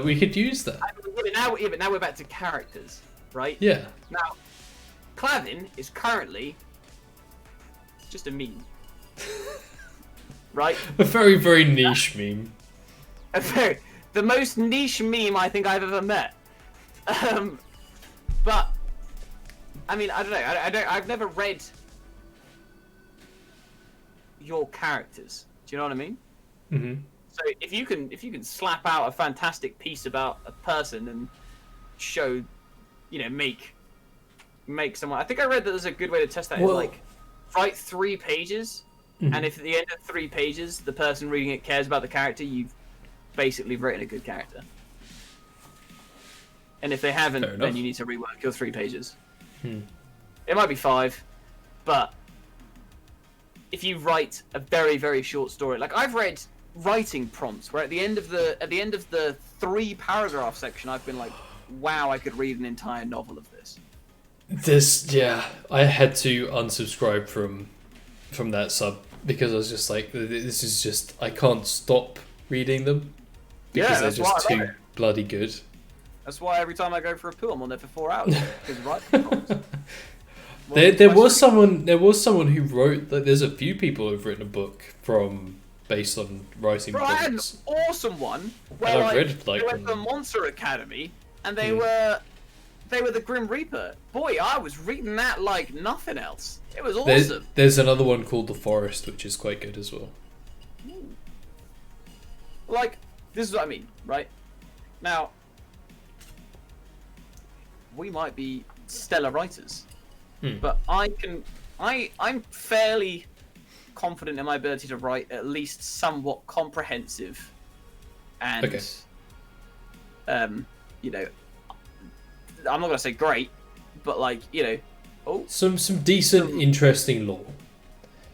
We could use that. But now we're back to characters, right? Yeah. Now, Clavin is currently just a meme, right? A very, very niche meme. The most niche meme I think I've ever met. But I mean, I don't know. I've never read your characters. Do you know what I mean? Mm-hmm. So if you can slap out a fantastic piece about a person and show, you know, make someone. I think I read that there's a good way to test that. Is like write 3 pages, and if at the end of 3 pages the person reading it cares about the character, you've basically written a good character. And if they haven't, then you need to rework your 3 pages. It might be 5, but if you write a very, very short story, like I've read writing prompts where at the end of the 3-paragraph section, I've been like, wow, I could read an entire novel of this. I had to unsubscribe from that sub because I was just like, this is just, I can't stop reading them because they're just too bloody good. That's why every time I go for a poo, I'm on there for 4 hours. Because writing prompts. There was someone who wrote, like, there's a few people who've written a book based on writing Bro, I had an prompts. awesome one where I read they went to the Monster Academy and they were the Grim Reaper. Boy, I was reading that like nothing else. It was awesome. There's another one called The Forest, which is quite good as well. Like, this is what I mean, right? Now, we might be stellar writers, but I'm fairly confident in my ability to write at least somewhat comprehensive and you know, I'm not gonna say great, but like, you know, some decent, interesting lore.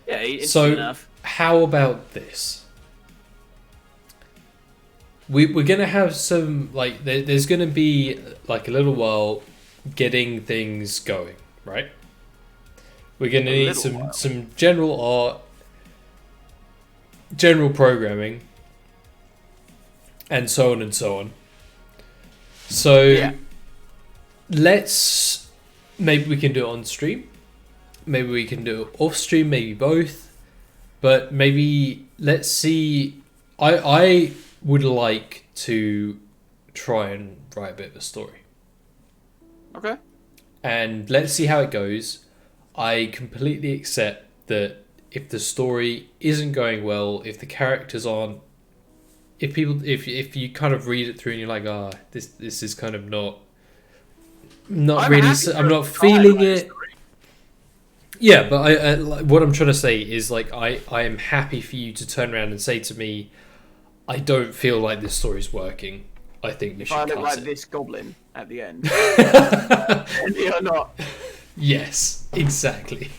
Yeah, interesting enough. How about this? We're gonna have some, like, there's gonna be like a little while getting things going, right? We're gonna need some general art, general programming, and so on and so on. So Yeah. maybe we can do it on stream. Maybe we can do it off stream. Maybe both. But maybe let's see. I would like to try and write a bit of a story. Okay. And let's see how it goes. I completely accept that if the story isn't going well, if the characters aren't, if you kind of read it through and you're like, this is kind of not really, I'm not feeling it. Yeah, but I what I'm trying to say is like I am happy for you to turn around and say to me, I don't feel like this story's working. I think we should cut it. If I look like this goblin at the end, and you're not. Yes, exactly.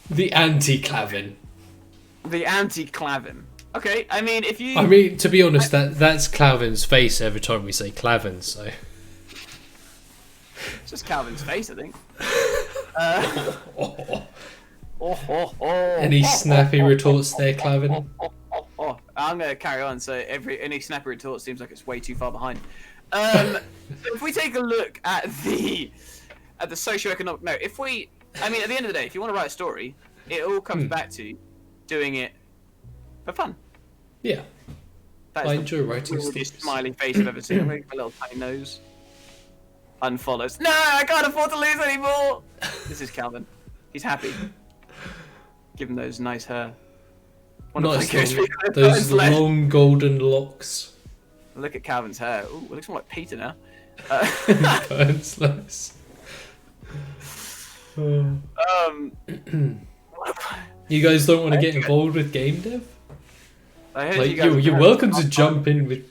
The anti-Clavin. The anti-Clavin. Okay, I mean, if you... I mean, to be honest, that's Clavin's face every time we say Clavin, so... It's just Calvin's face, I think. Any snappy retorts there, Clavin? I'm going to carry on, so any snappy retort seems like it's way too far behind. If we take a look at the socioeconomic... No, I mean, at the end of the day, if you want to write a story, it all comes back to doing it for fun. Yeah. I enjoy writing stories. Smiling face I've ever seen. I'm making a little tiny nose. Unfollows. No, I can't afford to lose anymore. This is Calvin. He's happy. Give him those nice hair. Those long golden locks. Look at Calvin's hair. Ooh, it looks more like Peter now. Burns less. You guys don't want to get involved with game dev? I heard Like, you're welcome to jump in with...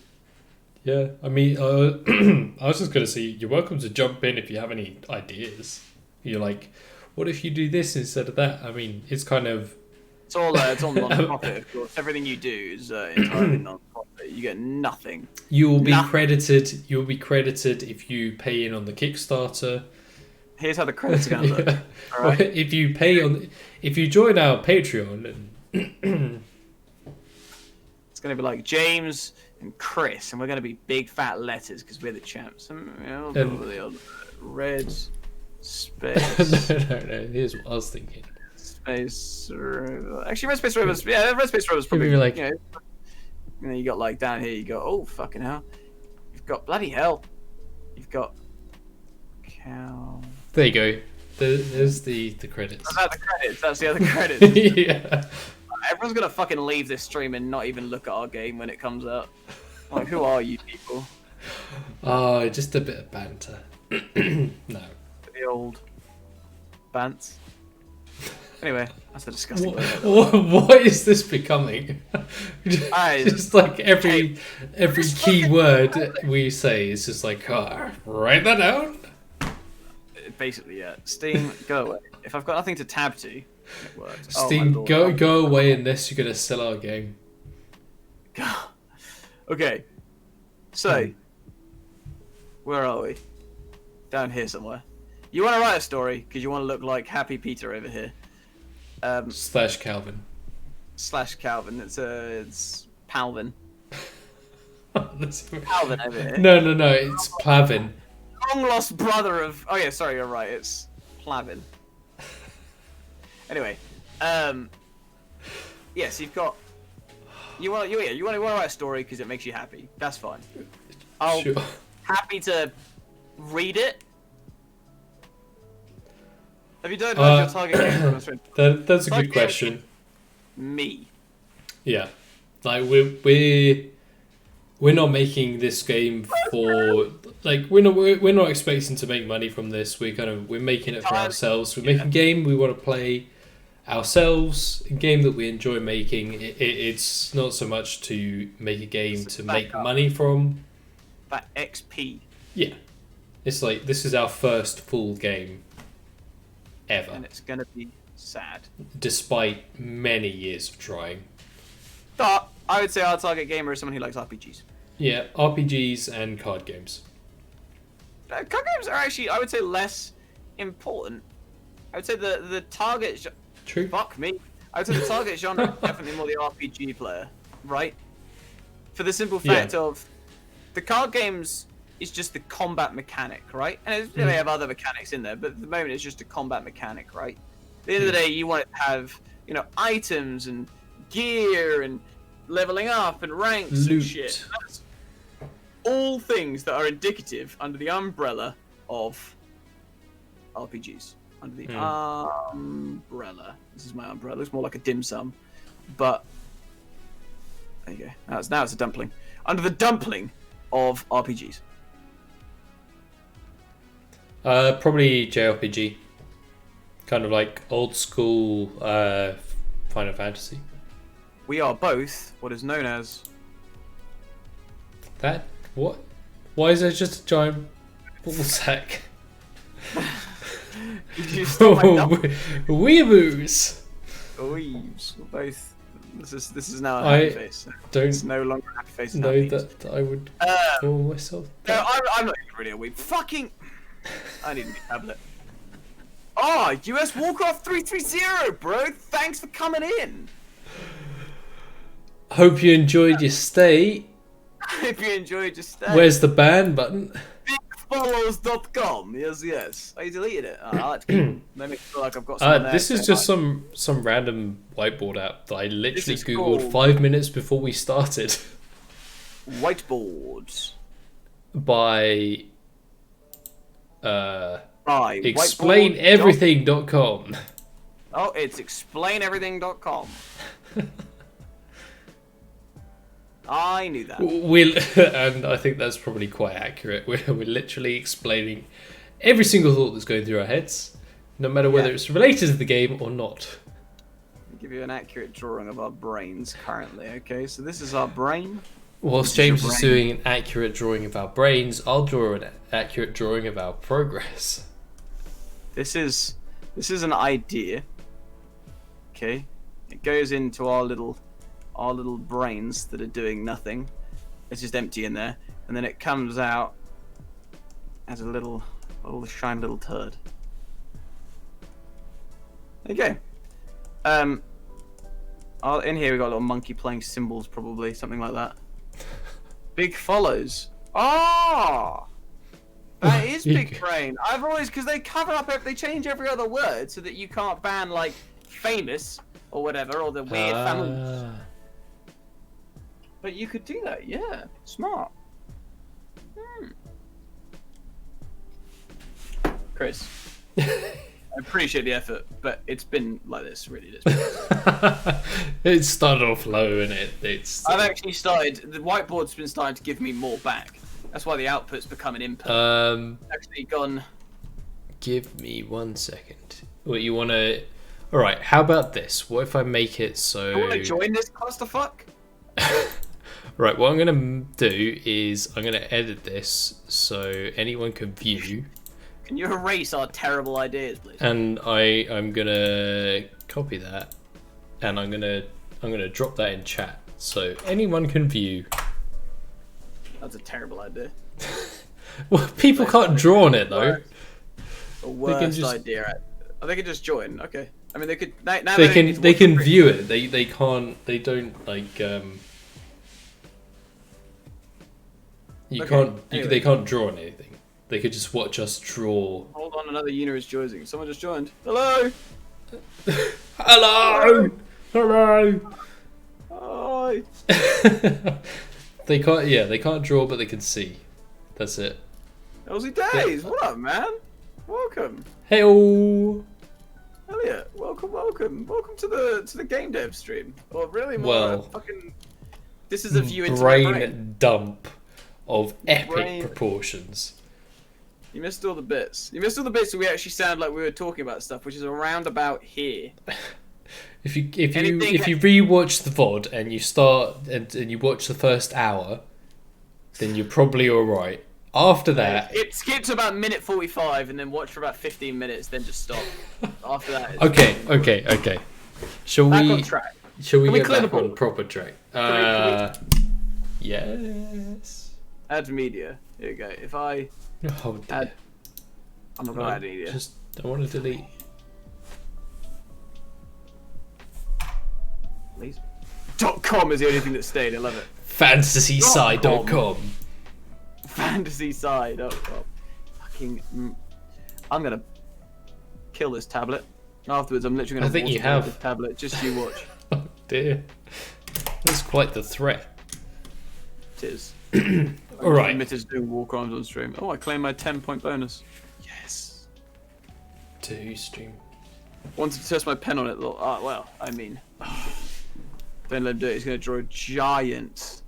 Yeah, I mean, I was just going to say, you're welcome to jump in if you have any ideas. You're like, what if you do this instead of that? I mean, it's kind of... It's all non-profit, of course. Everything you do is entirely non-profit. You get nothing. You will be credited. You'll be credited if you pay in on the Kickstarter. Here's how the credits are going to look. Yeah. All right? If you join our Patreon, and it's going to be like James and Chris, and we're going to be big fat letters because we're the champs. The red space. no. Here's what I was thinking. Space. Actually, Red Space Rovers. Yeah, Red Space Rovers probably. Like, you got like down here. You go, oh fucking hell. You've got bloody hell. You've got cow. There you go. There's the credits. That's not the credits. That's the other credits. Yeah. Everyone's gonna fucking leave this stream and not even look at our game when it comes out. Like, who are you people? Oh, just a bit of banter. No. The old bants. Anyway, that's a disgusting word. What is this becoming? Just like every key word we say is just like, write that down. Basically, yeah. Steam, go away. If I've got nothing to tab to, it works. Steam, go away unless you're gonna sell our game. Okay. So, where are we? Down here somewhere. You want to write a story because you want to look like Happy Peter over here. Slash Calvin. Slash Calvin. It's Palvin. That's... Palvin over here. No. It's Plavin. Long lost brother of. Oh yeah, sorry, you're right. It's Plavin. Anyway, yes, you've got. You want to write a story because it makes you happy. That's fine. I'll happy to read it. Have you done your target game? That's a good question. Me. Yeah, like we're not making this game for like we're not expecting to make money from this. We're making it for ourselves. We're making a game we want to play ourselves, a game that we enjoy making. It's not so much to make a game to make money from. That XP. Yeah, it's like this is our first full game ever, and it's gonna be sad, despite many years of trying. But I would say our target gamer is someone who likes RPGs. Yeah, RPGs and card games. Card games are actually, I would say, less important. I would say the target. True. Fuck me. I would say the target genre is definitely more the RPG player, right? For the simple fact of the card games is just the combat mechanic, right? And they have other mechanics in there, but at the moment it's just a combat mechanic, right? At the end of the day, you want it to have, you know, items and gear and leveling up and ranks and shit. That's all things that are indicative under the umbrella of RPGs. Under the umbrella. This is my umbrella. It looks more like a dim sum, but there you go. Now it's a dumpling. Under the dumpling of RPGs. Probably JRPG. Kind of like old school Final Fantasy. We are both what is known as... That? What? Why is there just a giant ball sack? Did you steal my number? Weeaboos! Weebs. We're both... This is now a happy face. It's no longer a happy face. No, that I would call myself. No, I'm not even really a weeb. Fucking... I need a new tablet. Oh, US Warcraft 330, bro! Thanks for coming in! Hope you enjoyed your stay. Hope you enjoyed your stay. Where's the ban button? Bigfollows.com. Yes. I deleted it. I like to make me feel like I've got something there. This is just some random whiteboard app that I literally googled called... 5 minutes before we started. Whiteboards. By explaineverything.com. Oh, it's explaineverything.com. I knew that. And I think that's probably quite accurate. We're literally explaining every single thought that's going through our heads, no matter whether it's related to the game or not. I'll give you an accurate drawing of our brains currently. Okay, so this is our brain. Whilst James is doing an accurate drawing of our brains, I'll draw an accurate drawing of our progress. This is an idea. Okay, it goes into our little brains that are doing nothing. It's just empty in there, and then it comes out as a little shiny little turd. Okay. In here we got a little monkey playing cymbals, probably something like that. Big follows. Ah, that is big brain. I've always, because they cover up, they change every other word so that you can't ban like famous or whatever, or the weird family. But you could do that, yeah. Smart. Chris, I appreciate the effort, but it's been like this, really. It started off low, and I've actually started. The whiteboard's been starting to give me more back. That's why the output's become an input. Actually gone. Give me 1 second. What you want to? All right. How about this? What if I make it so? You want to join this clusterfuck? Right. What I'm gonna do is I'm gonna edit this so anyone can view. Can you erase our terrible ideas, please? And I'm gonna copy that, and I'm gonna drop that in chat so anyone can view. That's a terrible idea. Well, people can't draw on it though. The worst idea. Oh, they can just join. Okay. I mean, they could. Now they can view it. They can't. They don't like. You can't. Anyway. They can't draw on anything. They could just watch us draw. Hold on, another Una is joining. Someone just joined. Hello. Hello. Hello. Hi. They can't. Yeah, they can't draw, but they can see. That's it. Aussie Days, what up, man? Welcome. Hey-o. Elliot, welcome to the game dev stream. Or really more Well, fucking. This is a view into brain my brain. dump of epic proportions. You missed all the bits. You missed all the bits where we actually sound like we were talking about stuff, which is around about here. If you rewatch the VOD and you start and you watch the first hour, then you're probably alright. After that, it skips about minute 45 and then watch for about 15 minutes, then just stop. After that, it's okay. Shall back we? on track. Shall we Can we get clear back the on board? proper track? Yes. Add media. Here we go. If I Oh dear. add, I'm not gonna add media. Just I want to delete. .com is the only thing that stayed. I love it. FantasySide.com. fantasy side. Oh, fucking! I'm gonna kill this tablet. Afterwards, I'm literally gonna. I think you waterboard have. this tablet. Just you watch. Oh dear. That's quite the threat. It is. All right. Admitted to doing war crimes on stream. Oh, I claim my 10-point bonus. Yes. To stream. Wanted to test my pen on it. Well, I mean, don't let him do it. He's gonna draw a giant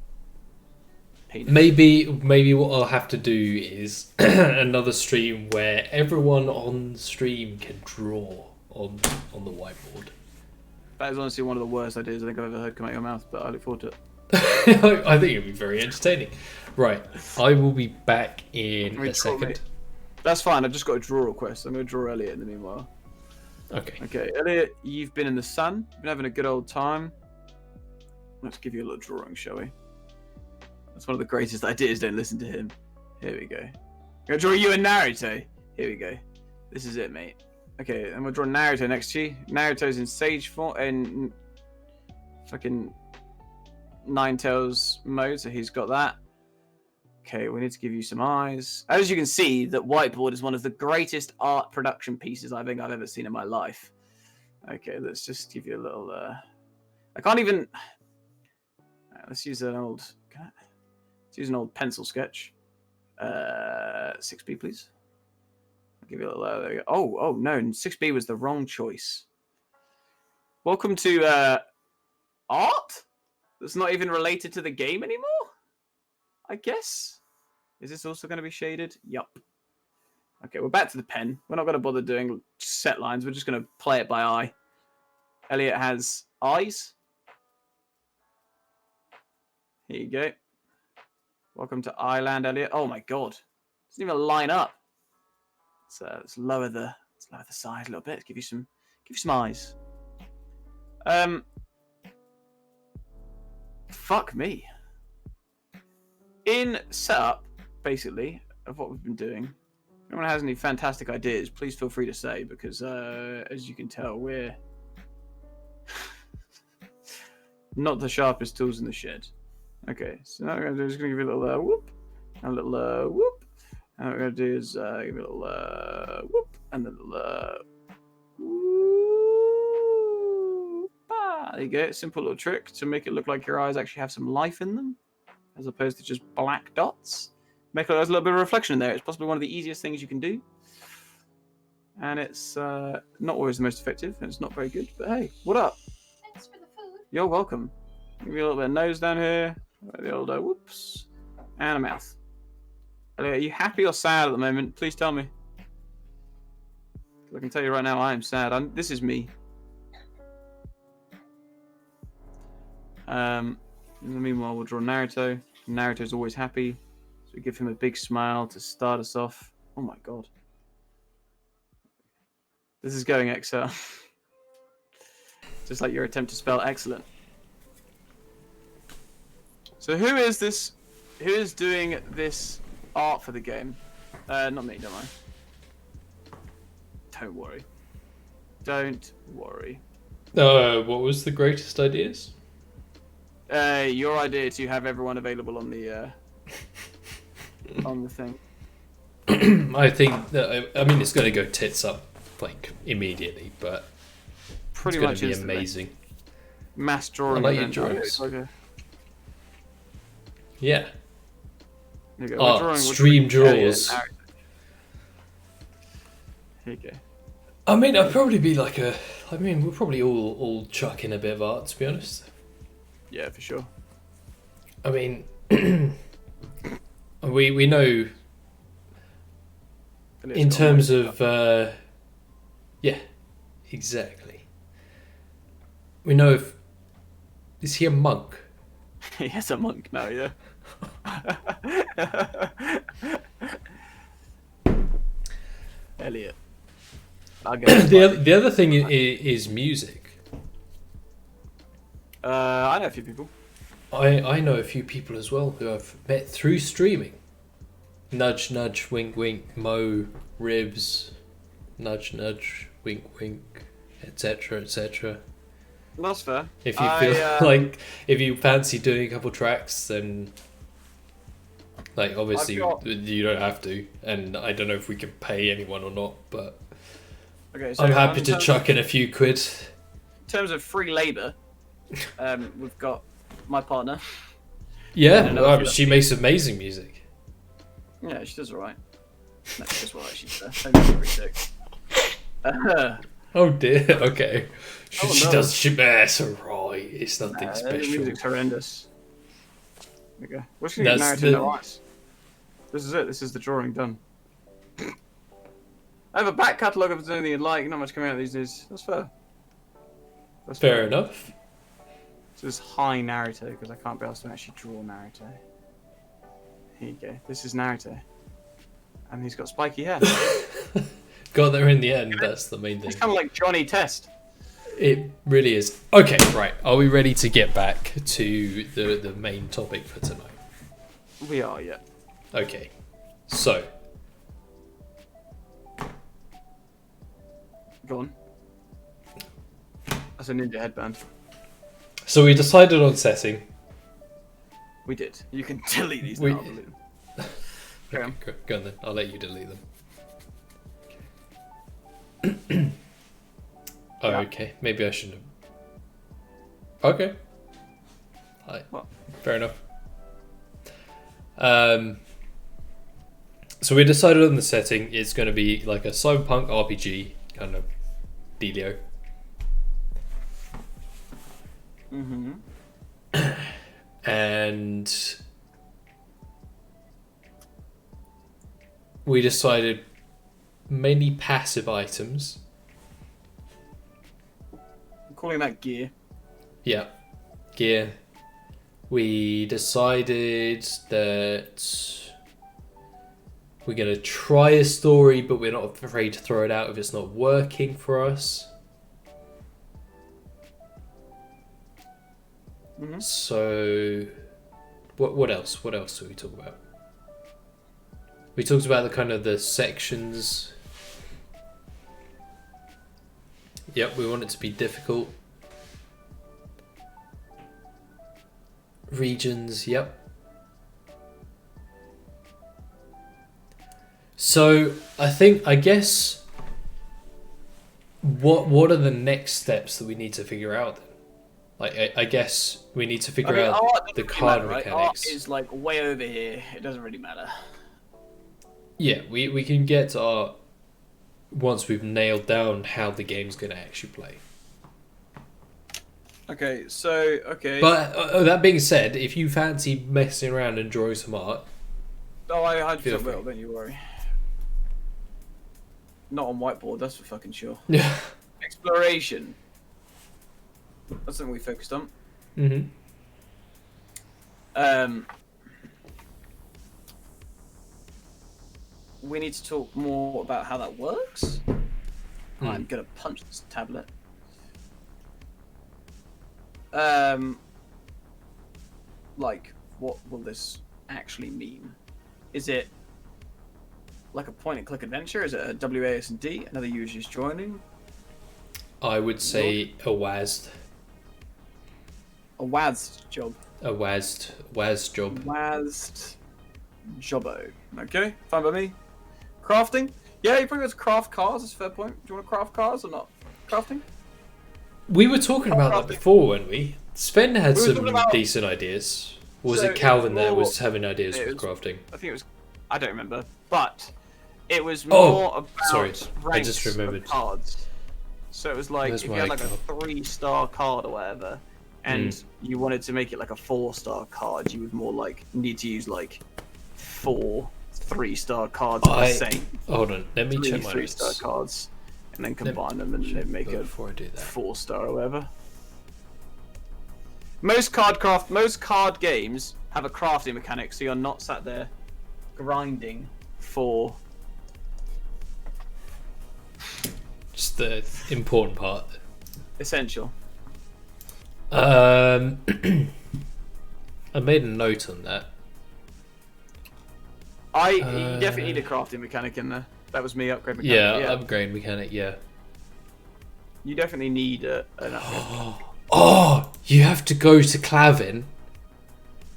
penis. Maybe what I'll have to do is another stream where everyone on stream can draw on the whiteboard. That is honestly one of the worst ideas I think I've ever heard come out of your mouth, but I look forward to it. I think it'll be very entertaining. Right, I will be back in a second. That's fine. I've just got a draw request. I'm gonna draw Elliot in the meanwhile. Okay. Elliot, you've been in the sun. You've been having a good old time. Let's give you a little drawing, shall we? That's one of the greatest ideas. Don't listen to him. Here we go. I'm gonna draw you and Naruto. Here we go. This is it, mate. Okay, I'm gonna draw Naruto next to you. Naruto's in Sage form and fucking Ninetales mode, so he's got that. Okay, we need to give you some eyes. As you can see, that whiteboard is one of the greatest art production pieces I think I've ever seen in my life. Okay, let's just give you a little. I can't even. Let's use an old. Let's use an old pencil sketch. 6B, please. I'll give you a little. There we go. Oh no, 6B was the wrong choice. Welcome to art. That's not even related to the game anymore. I guess. Is this also going to be shaded? Yup. Okay, we're back to the pen. We're not going to bother doing set lines. We're just going to play it by eye. Elliot has eyes. Here you go. Welcome to Eyeland, Elliot. Oh my god. It doesn't even line up. Let's lower the size a little bit. Give you some eyes. Fuck me. In setup, basically, of what we've been doing, if anyone has any fantastic ideas, please feel free to say, because as you can tell, we're not the sharpest tools in the shed. Okay, so now I'm just going to give you a little whoop, and a little whoop, and what we're going to do is give you a little whoop, and a little whoop. There you go, simple little trick to make it look like your eyes actually have some life in them, as opposed to just black dots. Make it there's a little bit of reflection in there. It's possibly one of the easiest things you can do. And it's not always the most effective, and it's not very good, but hey, what up? Thanks for the food. You're welcome. Give you a little bit of nose down here, the old whoops, and a mouth. Are you happy or sad at the moment? Please tell me. I can tell you right now, I am sad. This is me. In the meanwhile, we'll draw Naruto. Naruto's always happy, so we give him a big smile to start us off. Oh my god. This is going Excel. Just like your attempt to spell excellent. So who is this? Who is doing this art for the game? Not me, don't worry. Don't worry. Don't worry. What was the greatest ideas? Your idea to have everyone available on the thing. I think that I mean it's going to go tits up like immediately, but pretty it's much going to be amazing. Mass drawing. I like your drawings. Okay. Yeah. Here you go. Art, stream draws. Here you go. I mean, I'd probably be like we'll probably all chuck in a bit of art, to be honest. Yeah, for sure. I mean, we know in terms of yeah, exactly. We know if is he a monk? He's a monk now, yeah. Elliot. The other thing is music. I know a few people. I know a few people as well who I've met through streaming. Nudge, nudge, wink, wink, Mo, Ribs, nudge, nudge, wink, wink, etc., etc. That's fair. If you feel like, if you fancy doing a couple tracks, then Like, obviously, got- you don't have to, and I don't know if we can pay anyone or not, but Okay, so I'm happy in to terms- chuck in a few quid. In terms of free labour, we've got my partner. Yeah, And another few she makes amazing music. Yeah, she does alright. No, she does alright, she's very sick. Oh dear, okay. She, Oh, she no. does, it's alright, it's nothing The special. music's horrendous. There we go. What's going to That's narrative the- no eyes? This is it, this is the drawing done. I have a back catalogue of anything you'd like, not much coming out these days. That's fair. That's Fair enough. This is high Naruto, because I can't be asked to actually draw Naruto. Here you go. This is Naruto. And he's got spiky hair. Got there in the end, that's the main thing. He's kind of like Johnny Test. It really is. Okay, right. Are we ready to get back to the main topic for tonight? We are, yeah. Okay, so Go on. That's a ninja headband. we decided on setting. We did. You can delete these We- now, I believe. Carry on. Go on then. I'll let you delete them. Oh, Yeah. okay. Maybe I shouldn't have. Okay. What? Fair enough. So we decided on the setting. It's going to be like a cyberpunk RPG kind of dealio. Mm-hmm. And we decided mainly passive items. I'm calling that gear. Yeah, gear. We decided that we're going to try a story, but we're not afraid to throw it out if it's not working for us. Mm-hmm. So, what else? What else did we talk about? We talked about the kind of the sections. Yep, we want it to be difficult. Regions, yep. So, I guess, what are the next steps that we need to figure out then? Like, I guess we need to figure out art the doesn't card really matter, right? mechanics. Art is like way over here. It doesn't really matter. Yeah, we can get to art once we've nailed down how the game's going to actually play. Okay, so okay. But that being said, if you fancy messing around and drawing some art, oh, I feel 100% free. will. Don't you worry. Not on whiteboard. That's for fucking sure. yeah. Exploration. That's something we focused on. Mm-hmm. We need to talk more about how that works. Hmm. I'm gonna punch this tablet. Like, what will this actually mean? Is it like a point-and-click adventure? Is it a WASD? Another user's joining? I would say a WASD. A WASD job. A WASD job. WASD jobbo. Okay, fine by me. Crafting? Yeah, you probably got to craft cars. That's a fair point. Do you want to craft cars or not? Crafting? We were talking about that before, weren't we? Sven had We were some talking about- decent ideas. Or was So it Calvin that more- was having ideas it for was- crafting? I think it was. I don't remember, but it was Oh, more about sorry, I ranks just of remembered. cards. So it was like Where's if you my had like a card? 3-star card or whatever, and you wanted to make it like a 4-star card, you would more like need to use like 4 3-star cards of the same. Hold on, let me 3 check my 3-star notes. cards, and then combine them and then make a Before I do that. 4-star or whatever. Most card games have a crafting mechanic, so you're not sat there grinding for. Just the important part. Essential. I made a note on that. You definitely need a crafting mechanic in there. That was me, upgrade mechanic. Yeah, upgrade mechanic, yeah. You definitely need an upgrade. Oh, you have to go to Clavin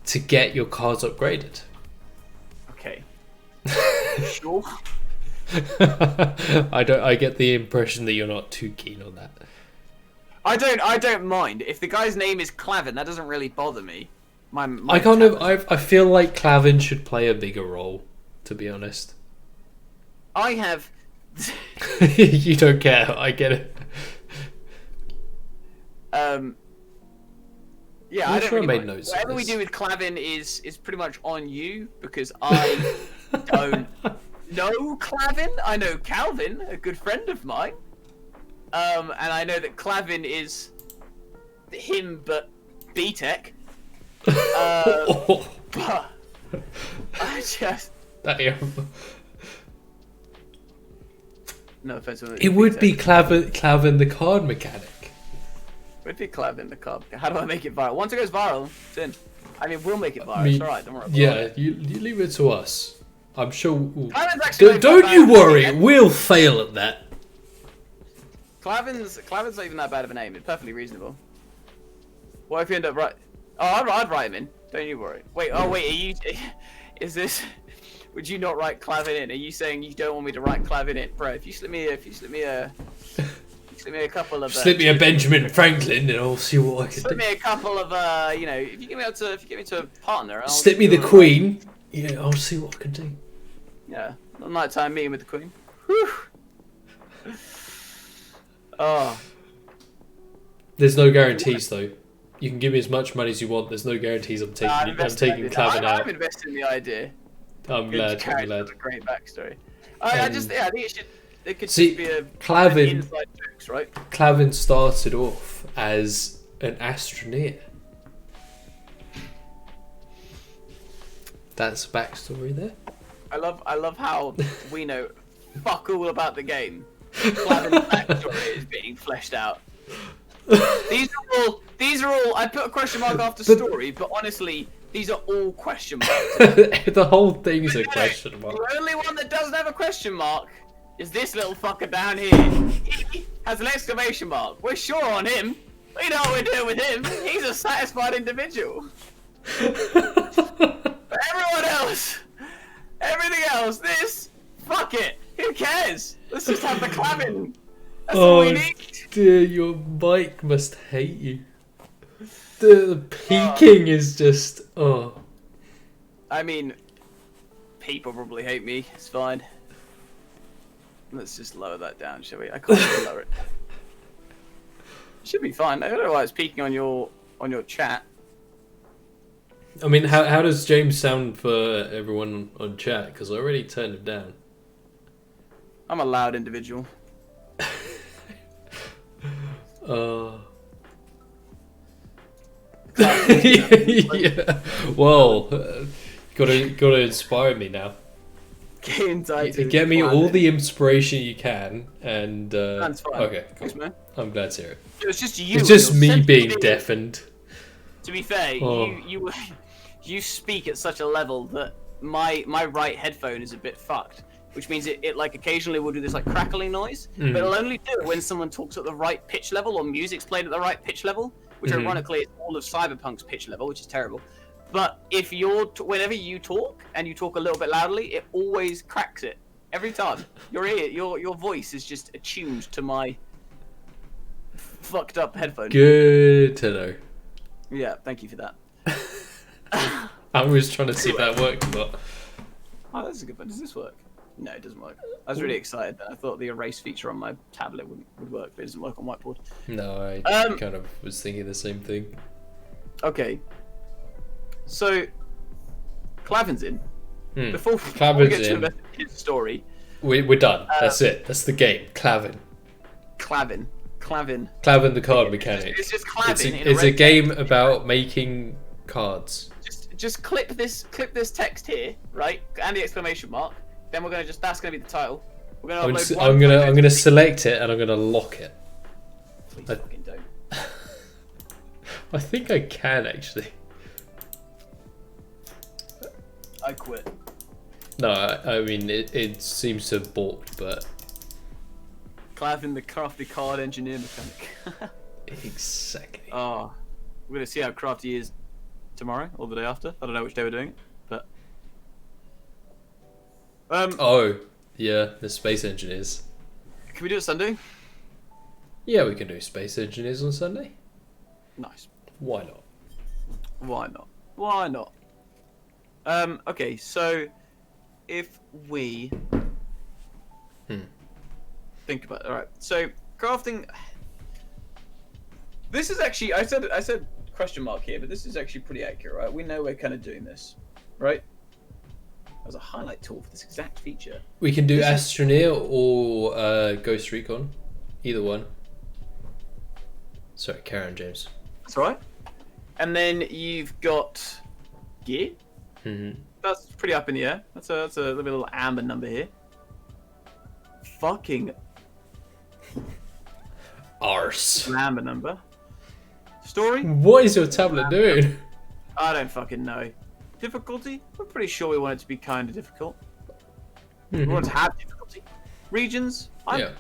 to get your cards upgraded. Sure. I get the impression that you're not too keen on that. I don't mind. If the guy's name is Clavin, that doesn't really bother me. I feel like Clavin should play a bigger role, to be honest. I have. You don't care. I get it. Yeah, I'm I don't sure I really made mind. notes of Whatever we this. do with Clavin is pretty much on you because I don't know Clavin. I know Calvin, a good friend of mine. And I know that Clavin is him, but B-Tech. But I just Damn. no offense. It would be Clavin the card mechanic. Would be Clavin the card. How do I make it viral? Once it goes viral, it's in. I mean, we'll make it viral. I mean, it's alright. Don't worry. Yeah, you leave it to us. I'm sure. Clavin's actually Don't you worry. We'll fail at that. Clavin's not even that bad of a name. It's perfectly reasonable. What if you end up right? Oh, I'd write him in. Don't you worry. Wait. Oh, wait. Are you? Is this? Would you not write Clavin in? Are you saying you don't want me to write Clavin in, bro? If you slip me a couple of. Slip me a Benjamin Franklin, and I'll see what I can do. Slip me a couple of if you get me to a partner. Slip me the Queen. Yeah, I'll see what I can do. Yeah, a nighttime meeting with the Queen. Whew. Oh. There's no guarantees though. You can give me as much money as you want. There's no guarantees I'm taking Clavin out. I'm invested in the idea. I'm glad. A great backstory. I think it should. It could See, just be a Clavin. Inside jokes, right? Clavin started off as an astroneer. That's a backstory there. I love how we know fuck all about the game. Clavin's backstory is being fleshed out. These are all. I put a question mark after story, but honestly, these are all question marks. The whole thing's a question mark. The only one that doesn't have a question mark is this little fucker down here. He has an exclamation mark. We're sure on him. We know what we're doing with him. He's a satisfied individual. But everything else, fuck it. Who cares? Let's just have the Clavin. That's all we need. Dear, your mic must hate you. The peaking is just I mean, people probably hate me. It's fine. Let's just lower that down, shall we? I can't even lower it. Should be fine. I don't know why it's peaking on your chat. I mean, how does James sound for everyone on chat? Because I already turned him down. I'm a loud individual. Yeah. Well, gotta inspire me now. Get me all the inspiration you can, and That's fine. okay, cool. Thanks, man. I'm glad to hear it. It's just you. It's just You're me sensitive being to it. deafened. To be fair, you speak at such a level that my right headphone is a bit fucked, which means it like occasionally will do this like crackling noise, but it'll only do it when someone talks at the right pitch level or music's played at the right pitch level, which ironically is all of Cyberpunk's pitch level, which is terrible. But if whenever you talk and you talk a little bit loudly, it always cracks it every time. Your voice is just attuned to my fucked up headphone. Good to know. Yeah, thank you for that. I was trying to see if that worked, but Oh, that's a good one. Does this work? No, it doesn't work. I was really excited that I thought the erase feature on my tablet would work, but it doesn't work on whiteboard. no, I kind of was thinking the same thing. Okay. So, Clavin's in. Before we Clavin's get to in. investigate his story, We're done. That's it. That's the game. Clavin the card mechanic. It's just Clavin. It's a game about making cards. Just clip this text here, right, and the exclamation mark. Then we're that's gonna be the title. We're gonna upload I'm gonna select it and I'm gonna lock it. Please fucking don't. I think I can actually. I quit. No, I mean it seems to have balked, but Clavin the crafty card engineer mechanic. exactly. Oh, we're gonna see how crafty he is tomorrow or the day after. I don't know which day we're doing it, but Oh, yeah, the space engineers. Can we do it Sunday? Yeah, we can do space engineers on Sunday. Nice. Why not? Why not? Why not? Okay, so if we think about it, all right. So crafting. This is actually I said question mark here, but this is actually pretty accurate, right? We know we're kind of doing this, right? There's a highlight tool for this exact feature. We can do Astroneer or Ghost Recon, either one. Sorry, Karen James. That's all right. And then you've got gear. Mm-hmm. That's pretty up in the air. That's a little amber number here. Fucking Arse. amber number. Story? What is your tablet doing? I don't fucking know. Difficulty? We're pretty sure we want it to be kind of difficult. We want it to have difficulty. Regions? I'm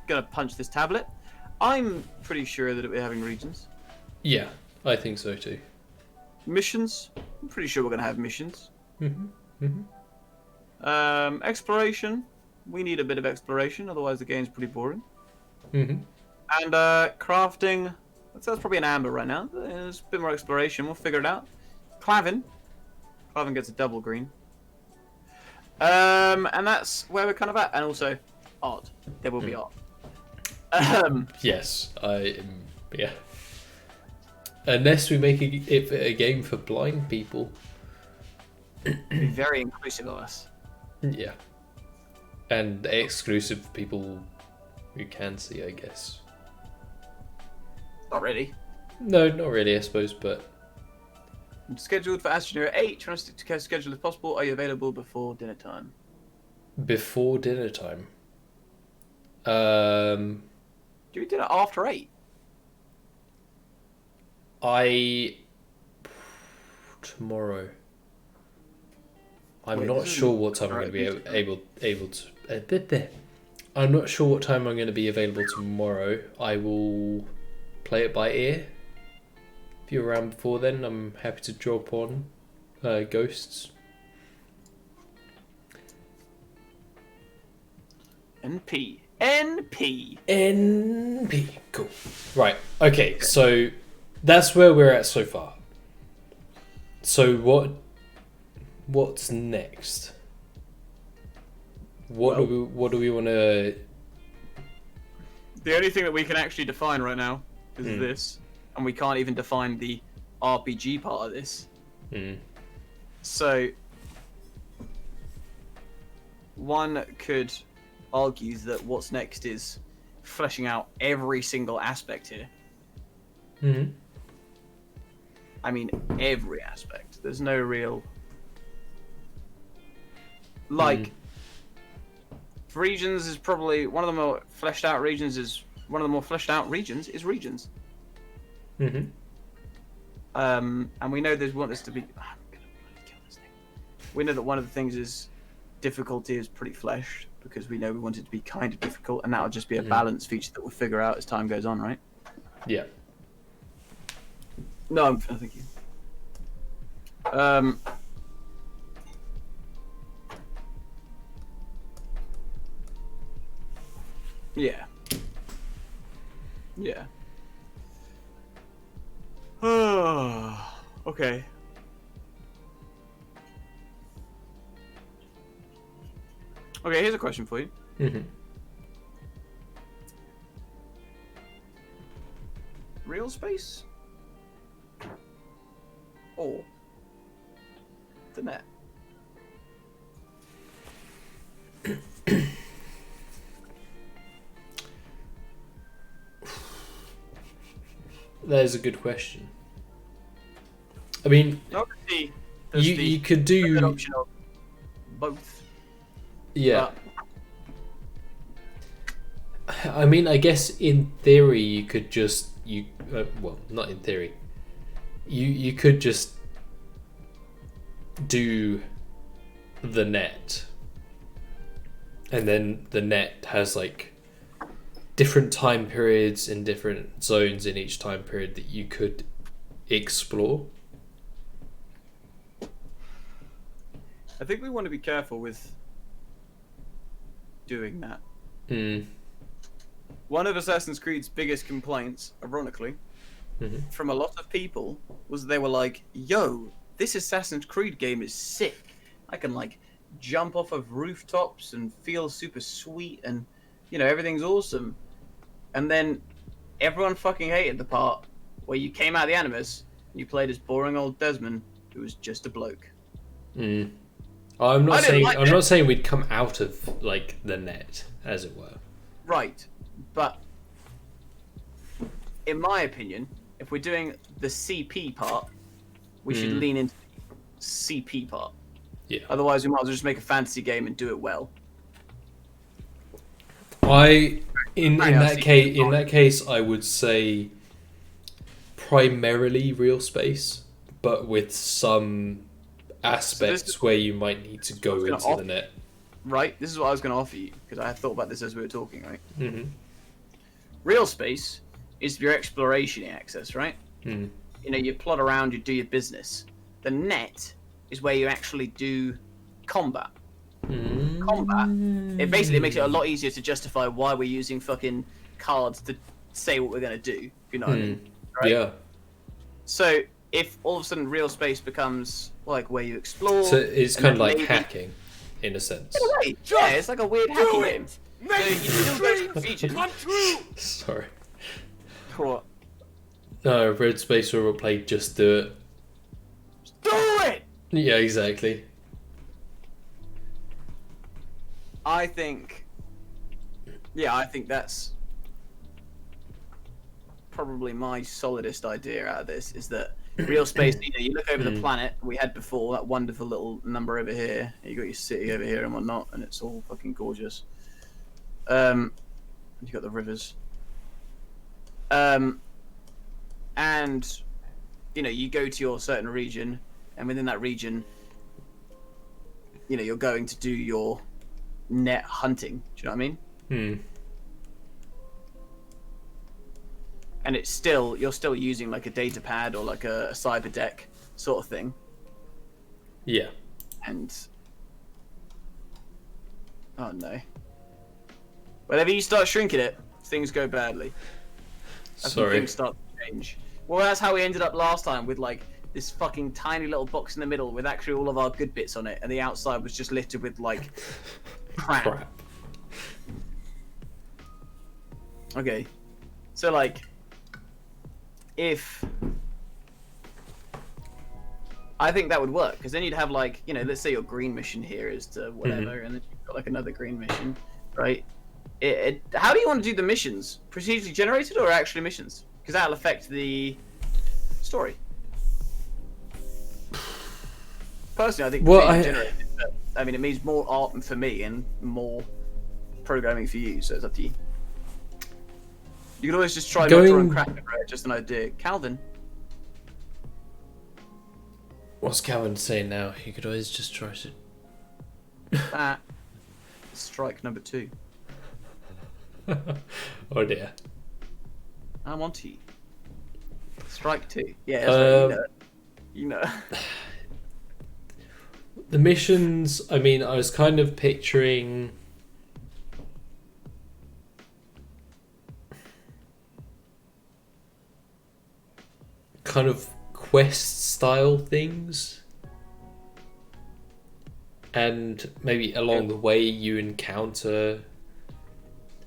gonna punch this tablet. I'm pretty sure that we're having regions. Yeah, I think so too. Missions? I'm pretty sure we're gonna have missions. Exploration? We need a bit of exploration, otherwise the game's pretty boring. And crafting? That's probably an amber right now. There's a bit more exploration. We'll figure it out. Clavin gets a double green. And that's where we're kind of at. And also, art. There will be art. Yes, yeah. Unless we make it a game for blind people. Be very inclusive of us. Yeah. And exclusive for people who can see, I guess. Not really. No, not really, I suppose, but... I'm scheduled for Astroneer at 8. Trying to stick to schedule if possible. Are you available before dinner time? Before dinner time? Do we dinner after 8? Tomorrow. I'm Wait, not sure what time I'm going to be able to... I'm not sure what time I'm going to be available tomorrow. I will play it by ear. If you're around before then, I'm happy to drop on Ghosts. NP. Cool. Right. Okay. So that's where we're at so far. So what's next? What do we want to? The only thing that we can actually define right now is this, and we can't even define the RPG part of this. So one could argue that what's next is fleshing out every single aspect here. I mean, every aspect. There's no real... Like, regions is probably... One of the more fleshed out regions is... regions. And we know there's want this to be... I'm gonna kill this thing. We know that one of the things is difficulty is pretty fleshed, because we know we want it to be kind of difficult, and that'll just be a balance feature that we'll figure out as time goes on, right? Yeah. No, thank you. Yeah. Yeah. Okay. Okay, here's a question for you. Real space? Or the net? That is a good question. I mean, Obviously, you could do an option of both. Yeah. I mean, I guess in theory you could just well, not in theory. You could just do the net, and then the net has like different time periods and different zones in each time period that you could explore. I think we want to be careful with doing that. Mm. One of Assassin's Creed's biggest complaints, ironically, from a lot of people was they were like, yo, this Assassin's Creed game is sick. I can like jump off of rooftops and feel super sweet and, you know, everything's awesome. And then everyone fucking hated the part where you came out of the Animus and you played as boring old Desmond who was just a bloke. Mm. I'm not saying we'd come out of like the net, as it were. Right. But in my opinion, if we're doing the CP part, we should lean into the CP part. Yeah. Otherwise, we might as well just make a fantasy game and do it well. In that case, I would say primarily real space, but with some aspects where you might need to go into the net. Right. This is what I was going to offer you because I had thought about this as we were talking. Right. Mm-hmm. Real space is your exploration access, right? Mm. You know, you plot around, you do your business. The net is where you actually do combat. Combat. It basically makes it a lot easier to justify why we're using fucking cards to say what we're going to do. You know what I mean? Right? Yeah. So if all of a sudden real space becomes like where you explore, so it's kind of like hacking, in a sense. In a way, yeah, it's like a weird hacking game. So you still go to features. Sorry. What? No, Red Space will play Just Do It. Do it! Yeah, exactly. I think that's probably my solidest idea out of this, is that real space, you know, you look over the planet we had before, that wonderful little number over here, you got your city over here and whatnot, and it's all fucking gorgeous. You got the rivers. And, you know, you go to your certain region, and within that region, you know, you're going to do your net hunting. Do you know what I mean? And it's still, you're still using like a data pad or like a cyber deck sort of thing. Yeah. And oh no. Whenever you start shrinking it, things go badly. That's when things start to change. Well, that's how we ended up last time, with like this fucking tiny little box in the middle with actually all of our good bits on it, and the outside was just littered with like crap. Okay. So like, if I think that would work, because then you'd have like, you know, let's say your green mission here is to whatever, and then you've got like another green mission, right? How do you want to do the missions? Procedurally generated or actually missions? Because that'll affect the story. Personally, I think procedurally generated, but, I mean, it means more art for me and more programming for you, so it's up to you. You can always just try not to run Kraken, right? Just an idea. Calvin. What's Calvin saying now? You could always just try to... That is strike number 2. Oh dear. I'm on to you. Strike 2. Yeah, that's right. You know. The missions, I mean, I was kind of picturing... kind of quest style things, and maybe along the way you encounter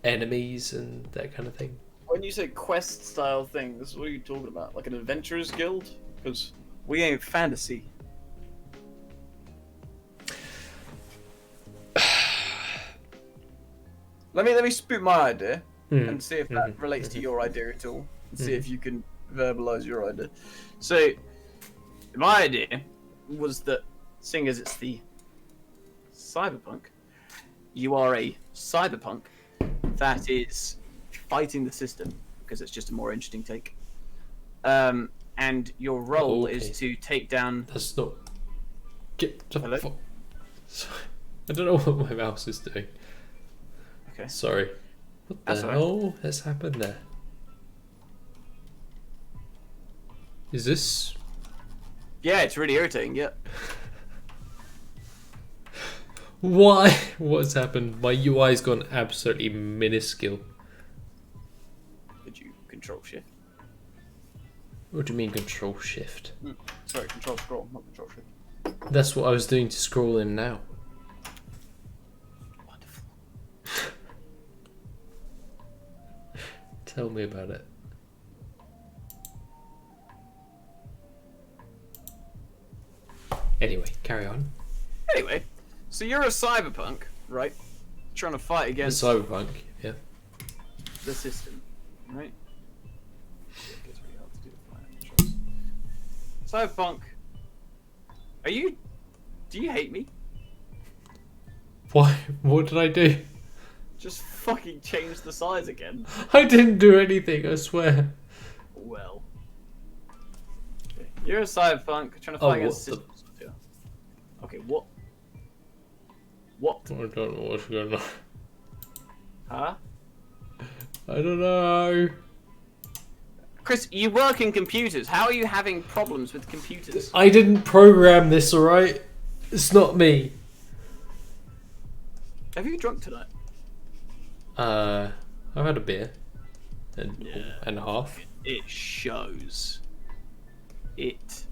enemies and that kind of thing. When you say quest style things, what are you talking about? Like an adventurers guild? Because we ain't fantasy. Let me spoot my idea and see if that relates to your idea at all, and see if you can verbalize your idea. So, my idea was that, seeing as it's the cyberpunk, you are a cyberpunk that is fighting the system, because it's just a more interesting take. And your role is to take down... That's not... Get the Hello? Sorry. I don't know what my mouse is doing. Okay. Sorry. What the hell has happened there? Is this... Yeah, it's really irritating, yeah. Why? What's happened? My UI's gone absolutely minuscule. Did you control shift? What do you mean control shift? Sorry, control scroll, not control shift. That's what I was doing to scroll in now. Wonderful. Tell me about it. Anyway, carry on. Anyway, so you're a cyberpunk, right? Trying to fight The against cyberpunk, yeah. the system, right? It gets really hard to do the financial choice. Cyberpunk, do you hate me? Why? What did I do? Just fucking change the size again. I didn't do anything, I swear. Well. Okay. You're a cyberpunk trying to Oh, fight against what systems. Okay, what? What? I don't know what's going on. Huh? I don't know. Chris, you work in computers. How are you having problems with computers? I didn't program this, alright? It's not me. Have you drunk tonight? I've had a beer. And a half. It shows. It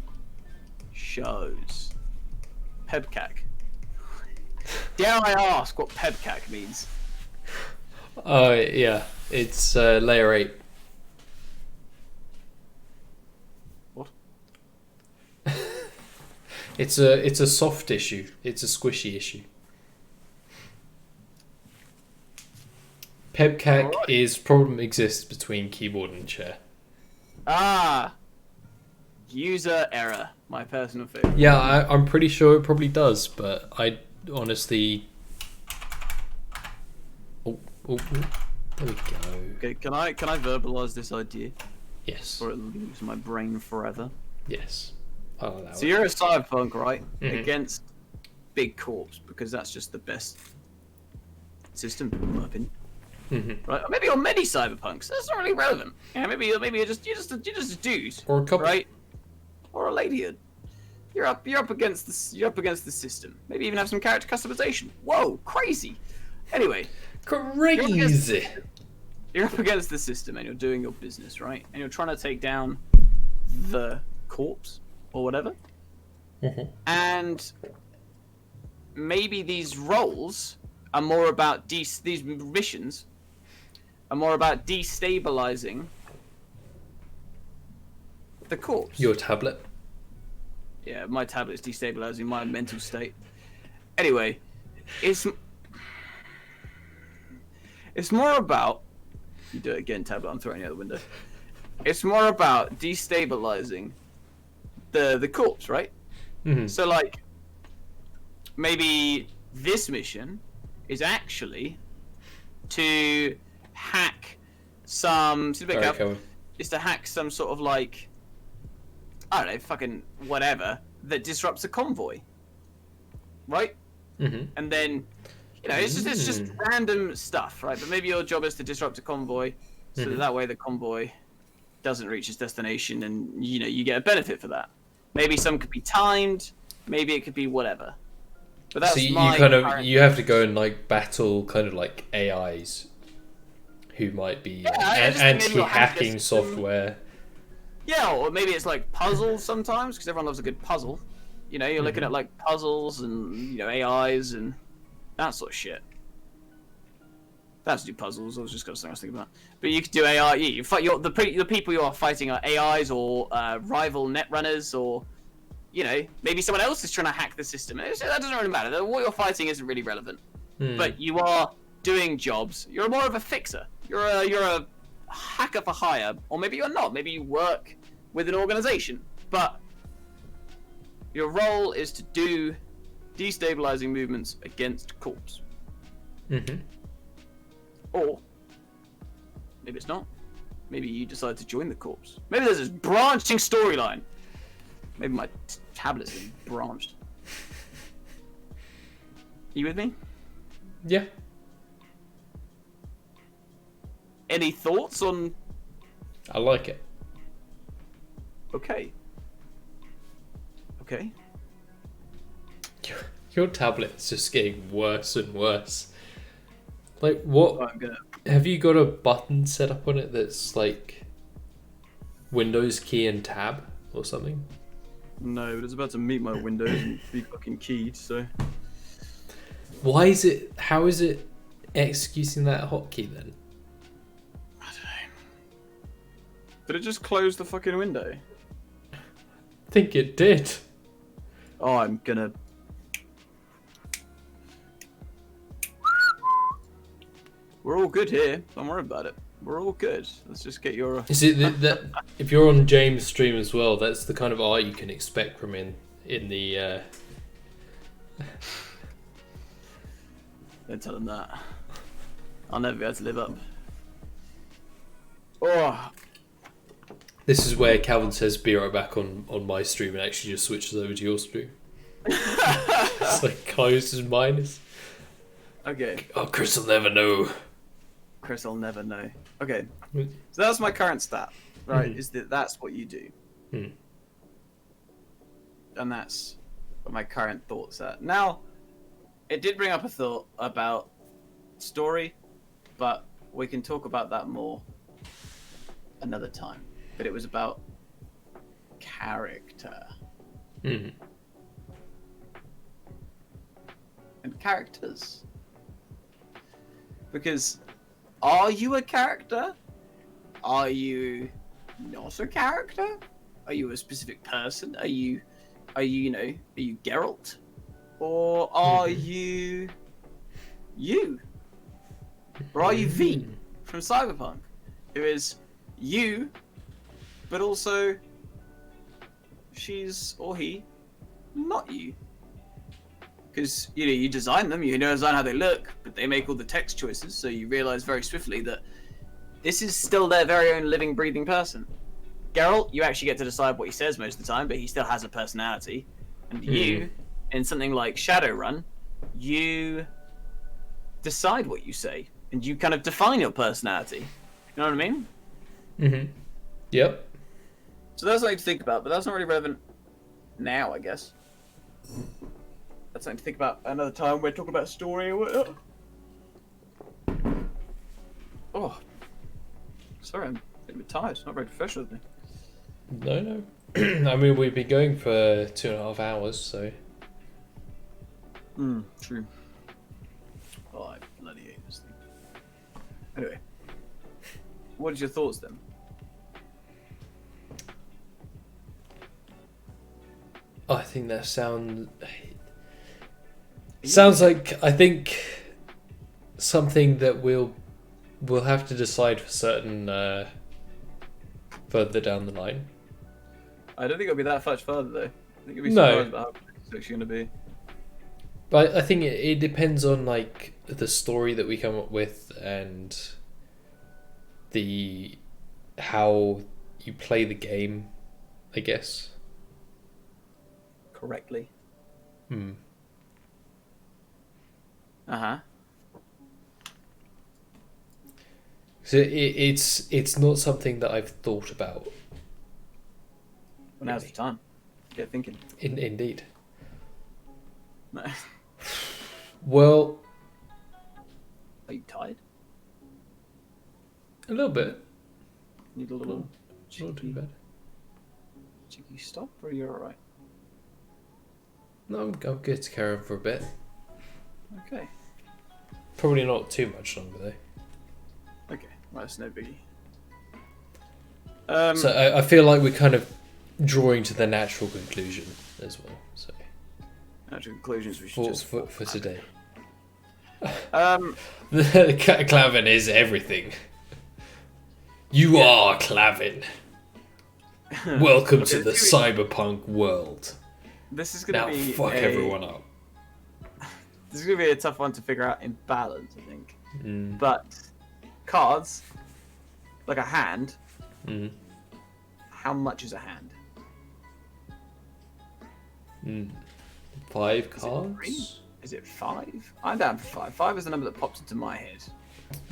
shows. Pebcac. Dare I ask what pebcac means? Yeah. It's layer 8. What? It's a soft issue. It's a squishy issue. Pebcac Alright. is problem exists between keyboard and chair. Ah! User error. My personal favorite. Yeah, I'm pretty sure it probably does, but I honestly... Oh, there we go. Okay, can I verbalize this idea? Yes. Or it leaves my brain forever? Yes. I'll allow So it. you're a cyberpunk, right? Mhm. Against big corps, because that's just the best system, in my opinion. Right? Or maybe you're many cyberpunks. That's not really relevant. Yeah, maybe you're just a dude. Or a couple. Right? Or a ladyhood. You're up against the system. Maybe even have some character customization. Whoa, crazy. Anyway, Crazy! you're up against the system and you're doing your business, right? And you're trying to take down the corpse or whatever. And maybe these roles are more about these missions are more about destabilizing the corpse. Your tablet. Yeah, my tablet's destabilizing my mental state. Anyway, it's more about... You do it again, tablet, I'm throwing you out the window. It's more about destabilizing the corpse, right? So, like, maybe this mission is actually to hack some... Is to hack some sort of, like... I don't know, fucking whatever, that disrupts a convoy. Right? And then, you know, it's just random stuff, right? But maybe your job is to disrupt a convoy, so that way the convoy doesn't reach its destination and, you know, you get a benefit for that. Maybe some could be timed, maybe it could be whatever. But that's so you my kind of current... you have to go and like battle kind of like AIs who might be anti-hacking software. Yeah, or maybe it's like puzzles sometimes, because everyone loves a good puzzle. You know, you're looking at like puzzles and, you know, AIs and that sort of shit. That's do puzzles. I was just got something I was thinking about. But you could do AI. You fight the people you are fighting are AIs or rival netrunners, or, you know, maybe someone else is trying to hack the system. That doesn't really matter. What you're fighting isn't really relevant. But you are doing jobs. You're more of a fixer. You're a hacker for hire, or maybe you're not. Maybe you work with an organization, but your role is to do destabilizing movements against corps. Or maybe it's not. Maybe you decide to join the corps. Maybe there's this branching storyline. Maybe my tablet's getting branched. You with me? Yeah. Any thoughts on... I like it. Okay. Okay. Your tablet's just getting worse and worse. Like, what? Have you got a button set up on it that's like Windows key and tab or something? No, but it's about to meet my Windows and be fucking keyed, so. Why is it? How is it executing that hotkey then? I don't know. Did it just close the fucking window? I think it did. Oh, I'm gonna. We're all good here. Don't worry about it. We're all good. Let's just get your. Is it that if you're on James' stream as well, that's the kind of art you can expect from in the. Don't tell him that. I'll never be able to live up. Oh. This is where Calvin says be right back on my stream and actually just switches over to your stream. It's like closed as mine is. Okay. Oh, Chris will never know. Chris will never know. Okay. So that's my current stat, right? Mhm. Is that's what you do. Hmm. And that's what my current thoughts are. Now, it did bring up a thought about story, but we can talk about that more another time. But it was about character. Hmm. And characters. Because are you a character? Are you not a character? Are you a specific person? Are you Geralt? Or are you? Or are you V from Cyberpunk? Who is you, but also she's or he not you. Because you design them, you design how they look, but they make all the text choices, so you realize very swiftly that this is still their very own living, breathing person. Geralt, you actually get to decide what he says most of the time, but he still has a personality. And you, in something like Shadowrun, you decide what you say, and you kind of define your personality. You know what I mean? Mm-hmm. Yep. So that's something to think about, but that's not really relevant now, I guess. That's something to think about another time. We're talking about story or whatever. Oh. Sorry, I'm a bit tired. It's not very professional of me. No. I mean, we've been going for 2.5 hours, so. True. Oh, I bloody hate this thing. Anyway. What are your thoughts then? I think that sounds like, I think, something that we'll have to decide for certain further down the line. I don't think it'll be that much further though. I think you'll be surprised about how it's actually going to be. But I think it depends on like the story that we come up with and how you play the game, I guess. Correctly. Hmm. Uh-huh. So it's not something that I've thought about. Well, now's the time. Get thinking. Indeed. No. Well, Are you tired? a little bit. Need a little Not too bad. cheeky stop, or are you alright? No, I'm good to carry on for a bit. Okay. Probably not too much longer though. Okay. Well, that's no biggie. So I feel like we're kind of drawing to the natural conclusion as well. So natural conclusions we should for today. Um. Clavin is everything. You are Clavin. Welcome to the cyberpunk world. This is gonna Now be fuck everyone up. This is gonna be a tough one to figure out in balance, I think. Mm. But cards, like a hand. How much is a hand? 5 cards? Is it 5? I'm down for 5. 5 is the number that pops into my head.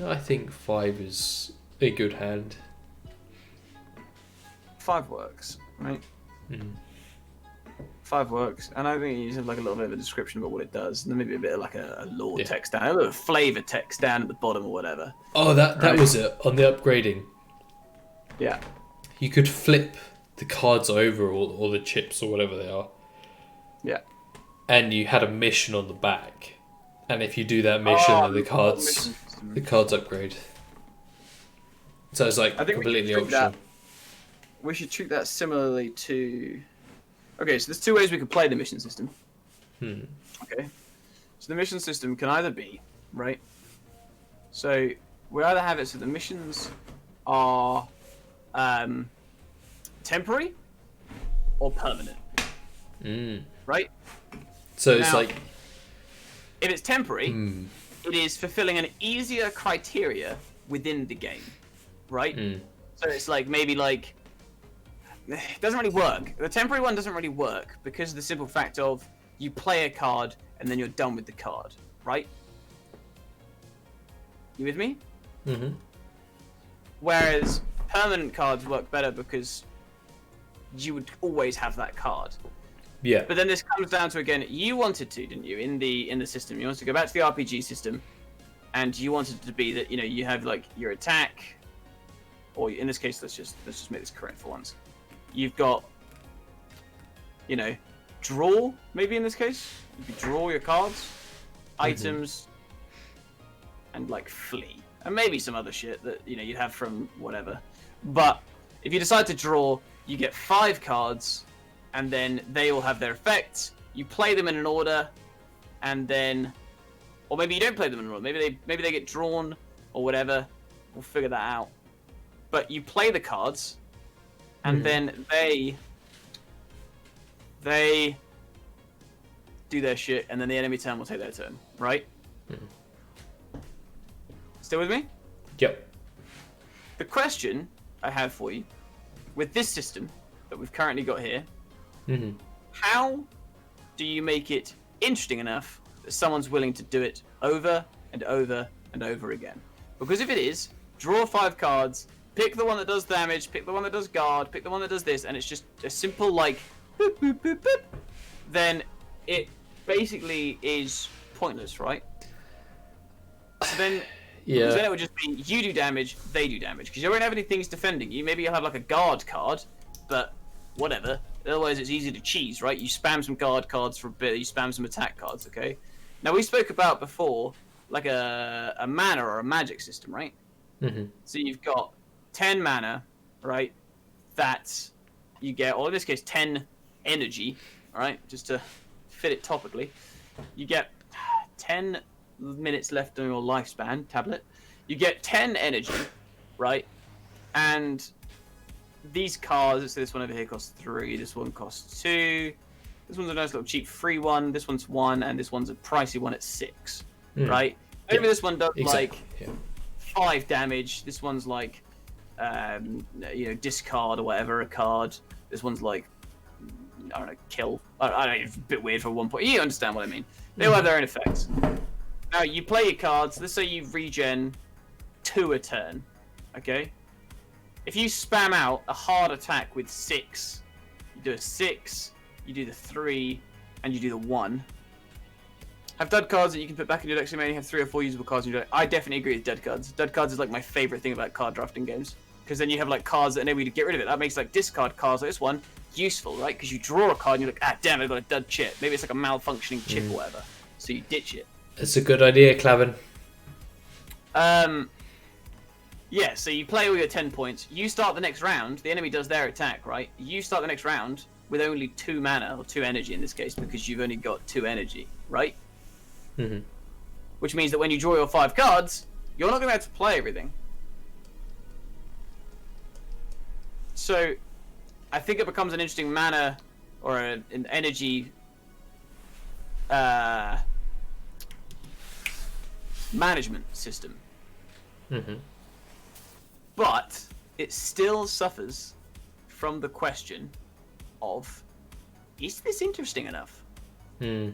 I think 5 is a good hand. 5 works, right? 5 works, and I think you have like a little bit of a description about what it does, and then maybe a bit of like a lore Yeah. text down, a little flavor text down at the bottom or whatever. Oh, that Right. was it on the upgrading. Yeah. You could flip the cards over, or the chips, or whatever they are, Yeah. and you had a mission on the back. And if you do that mission, then the cards upgrade. So it's like I think we should completely treat optional. We should treat that similarly to. Okay, so there's 2 ways we could play the mission system. Okay, so the mission system can either be right. So we either have it so the missions are temporary or permanent, right? So it's Now, like if it's temporary, it is fulfilling an easier criteria within the game, right? So it's like maybe like it doesn't really work. The temporary one doesn't really work because of the simple fact of you play a card and then you're done with the card, right? You with me? Mhm. Whereas permanent cards work better because you would always have that card. yeah, But then this comes down to, again, you wanted to, didn't you, in the system? You wanted to go back to the RPG system, and you wanted it to be that, you know, you have like your attack, or in this case, let's just make this correct for once. You've got, you know, draw, maybe in this case. You could draw your cards, items, and like flee. And maybe some other shit that, you know, you'd have from whatever. But if you decide to draw, you get 5 cards, and then they all have their effects. You play them in an order, and then, or maybe you don't play them in an order. Maybe they get drawn or whatever. We'll figure that out. But you play the cards, and then they do their shit, and then the enemy turn will take their turn, right? Still with me? yep. The question I have for you, with this system that we've currently got here, how do you make it interesting enough that someone's willing to do it over and over and over again? Because if it is, draw 5 cards, pick the one that does damage, pick the one that does guard, pick the one that does this, and it's just a simple like boop, boop, boop, boop, then it basically is pointless, right? So then, Yeah. then it would just be you do damage, they do damage, because you won't have any things defending you. Maybe you'll have like a guard card, but whatever. Otherwise, it's easy to cheese, right? You spam some guard cards for a bit, you spam some attack cards, okay? Now, we spoke about before, like a mana or a magic system, right? So you've got 10 mana, right? That you get, or in this case, 10 energy, right? Just to fit it topically. You get 10 minutes left on your lifespan tablet. You get 10 energy, right? And these cards, so this one over here costs 3, this one costs 2, this one's a nice little cheap free one, this one's 1, and this one's a pricey one at 6, right? Maybe this one does like 5 damage, this one's like, you know, discard or whatever, a card, this one's like, I don't know, kill, I don't know, it's a bit weird for one point, you understand what I mean. They all have their own effects. Now, you play your cards, let's say you regen 2 a turn, okay? If you spam out a hard attack with 6, you do a 6, you do the 3, and you do the 1. Have dud cards that you can put back in your deck, so you may only have 3 or 4 usable cards in your deck. I definitely agree with dud cards. Dud cards is like my favorite thing about card drafting games. Because then you have like cards that enable you to get rid of it. That makes like discard cards like this one useful, right? Because you draw a card and you're like, ah, damn, I got a dud chip. Maybe it's like a malfunctioning chip or whatever. So you ditch it. It's a good idea, Clavin. Yeah, so you play all your 10 points. You start the next round. The enemy does their attack, right? You start the next round with only 2 mana, or 2 energy in this case, because you've only got 2 energy, right? Which means that when you draw your 5 cards, you're not going to be able to play everything. So, I think it becomes an interesting mana, or an energy management system. But it still suffers from the question of, is this interesting enough? You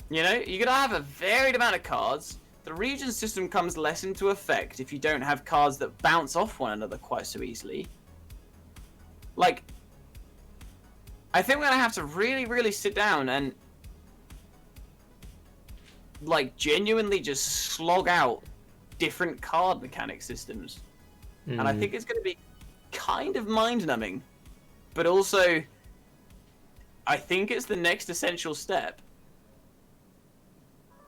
know, you're going to have a varied amount of cards. The region system comes less into effect if you don't have cards that bounce off one another quite so easily. Like, I think we're gonna have to really, really sit down and like genuinely just slog out different card mechanic systems. And I think it's gonna be kind of mind-numbing, but also I think it's the next essential step.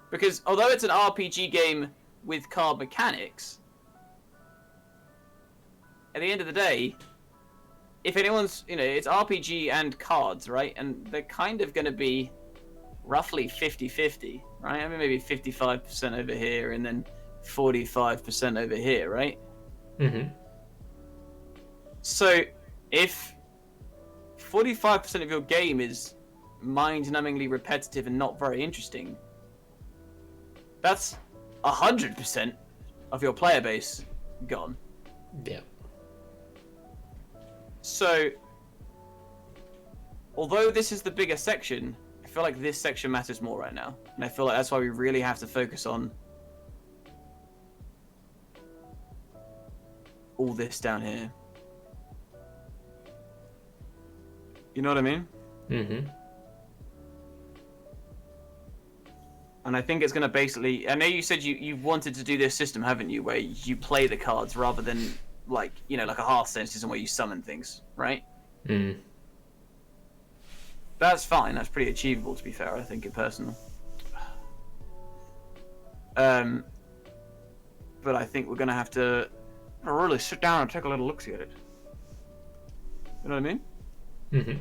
Because although it's an RPG game with card mechanics, at the end of the day, if anyone's, it's RPG and cards, right? And they're kind of going to be roughly 50-50, right? I mean, maybe 55% over here and then 45% over here, right? Mm-hmm. So if 45% of your game is mind-numbingly repetitive and not very interesting, that's 100% of your player base gone. Yeah. So, although this is the bigger section, I feel like this section matters more right now. And I feel like that's why we really have to focus on all this down here. You know what I mean? Mm-hmm. And I think it's going to basically... I know you said you wanted to do this system, haven't you? Where you play the cards rather than, like a Hearthstone system where you summon things, right? Mm. That's fine. That's pretty achievable, to be fair, I think, in personal. But I think we're going to have to really sit down and take a little look at it. You know what I mean? Mm-hmm.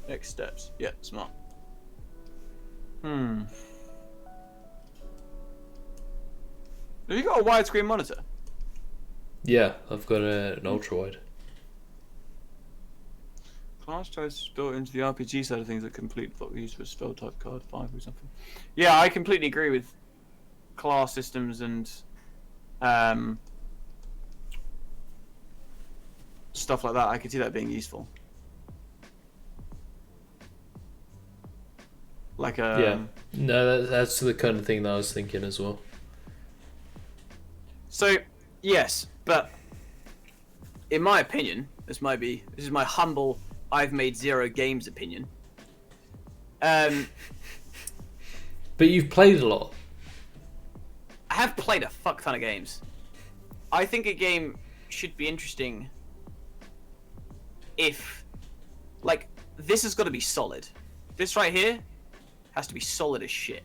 Next steps. Yeah, smart. Have you got a widescreen monitor? Yeah, I've got an ultra wide. Class choice built into the RPG side of things that complete block used for spell type card 5 or something. Yeah, I completely agree with class systems and stuff like that. I could see that being useful. Like a Yeah. No, that's the kind of thing that I was thinking as well. So, yes, but in my opinion, this is my humble I've made 0 games opinion. But you've played a lot. I have played a fuck ton of games. I think a game should be interesting if, like, this has got to be solid. This right here has to be solid as shit.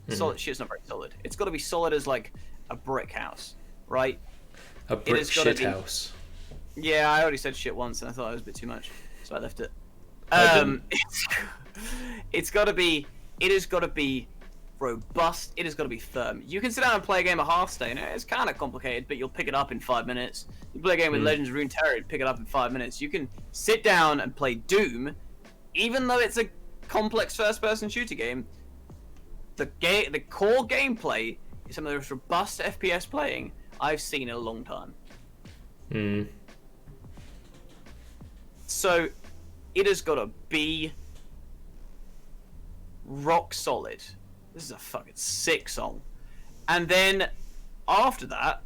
Solid shit's not very solid. It's got to be solid as, like, a brick house, right? A brick shit house. Yeah, I already said shit once and I thought it was a bit too much, so I left it. It's got to be. It has got to be robust. It has got to be firm. You can sit down and play a game of Hearthstone. It's kind of complicated, but you'll pick it up in 5 minutes. You play a game with Legends of Runeterra, pick it up in 5 minutes. You can sit down and play Doom, even though it's a complex first-person shooter game. The core gameplay is some of the most robust FPS playing I've seen in a long time. So, it has got to be rock solid. This is a fucking sick song. And then, after that,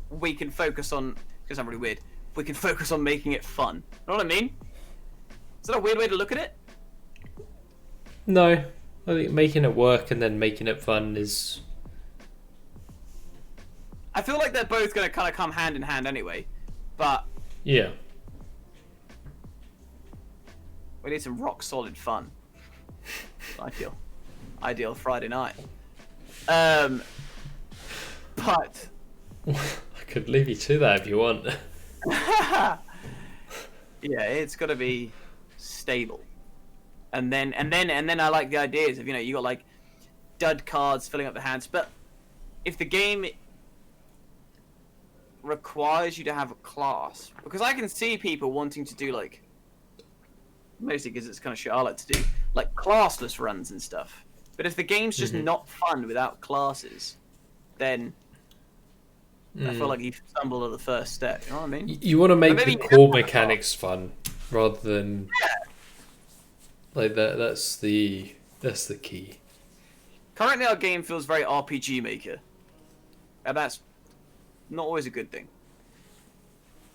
we can focus on... Because I'm really weird. We can focus on making it fun. You know what I mean? Is that a weird way to look at it? No. I think making it work and then making it fun is... I feel like they're both going to kind of come hand in hand anyway. But... Yeah. We need some rock solid fun. Ideal Friday night. But I could leave you to that if you want. yeah, it's got to be stable. And then I like the ideas of, you got like dud cards filling up the hands, but if the game requires you to have a class, because I can see people wanting to do like, mostly because it's kind of shit I like to do, like classless runs and stuff. But if the game's just not fun without classes, then I feel like you've stumbled at the first step. You know what I mean? You want to make the core mechanics fun rather than like that. That's the key. Currently, our game feels very RPG Maker, and that's not always a good thing.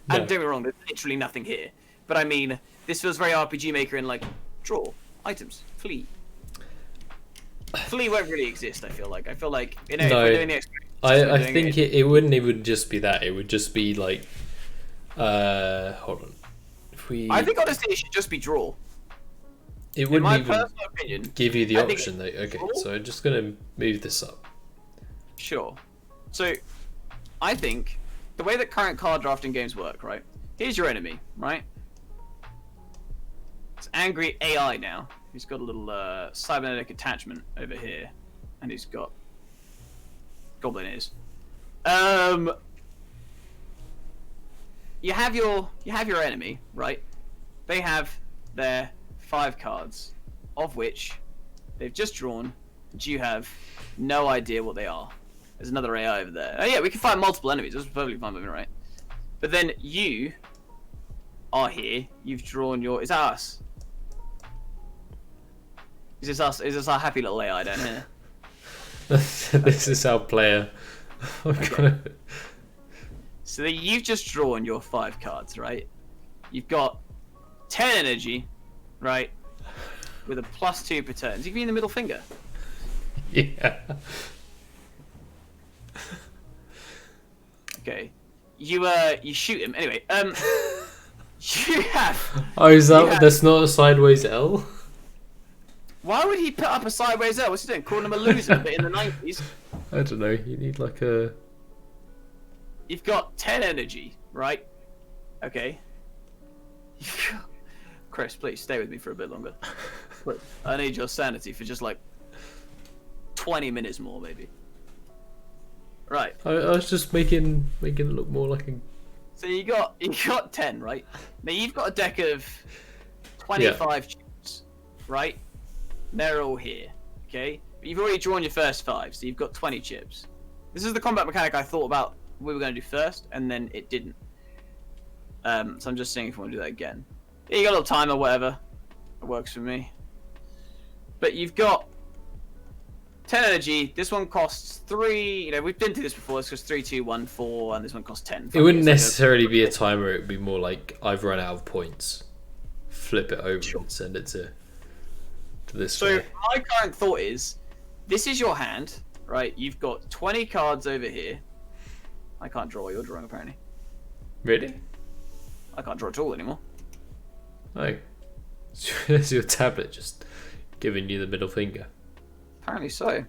No. And don't get me wrong, there's literally nothing here. But I mean, this feels very RPG Maker in like, draw, items, flee. Flee won't really exist, I feel like. I feel like, you know, No. if we're doing the experience, I think it wouldn't even just be that. It would just be like, hold on. If we, I think honestly it should just be draw. it In wouldn't my even personal opinion, give you the I think option though. Okay, draw. so I'm just gonna move this up. sure. So, I think the way that current card drafting games work, right? Here's your enemy, right? It's angry AI now. He's got a little cybernetic attachment over here, and he's got goblin ears. You have your enemy, right? They have their 5 cards, of which they've just drawn, and you have no idea what they are. There's another AI over there. Oh yeah, we can fight multiple enemies. That's perfectly fine with me, right? But then you are here. You've drawn your. Is that us? Is this us? Is this our happy little AI down here? This is our player. Okay. So you've just drawn your 5 cards, right? You've got 10 energy, right? With a +2 per turn. So you give me the middle finger. Yeah. Okay. You shoot him. Anyway, you have. Oh, is that Yeah. that's not a sideways L? Why would he put up a sideways L? What's he doing? Calling him a loser, but in the 90s. I don't know. You need like a. You've got 10 energy, right? Okay. Chris, please stay with me for a bit longer. I need your sanity for just like 20 minutes more, maybe. Right. I was just making it look more like a. So you got 10, right? Now you've got a deck of 25 chips, right? They're all here, okay? But you've already drawn your first 5, so you've got 20 chips. This is the combat mechanic I thought about we were going to do first, and then it didn't. So I'm just seeing if I want to do that again. Yeah, you got a little time or whatever. It works for me. But you've got 10 energy. This one costs 3. You know, we've been through this before. This costs 3, 2, 1, 4, and this one costs 10. It wouldn't necessarily be a timer. It would be more like I've run out of points. Flip it over and send it to this So guy. my current thought is, this is your hand, right? You've got 20 cards over here. I can't draw. You're drawing apparently. Really? I can't draw at all anymore. Oh. Is your tablet just giving you the middle finger? Apparently so.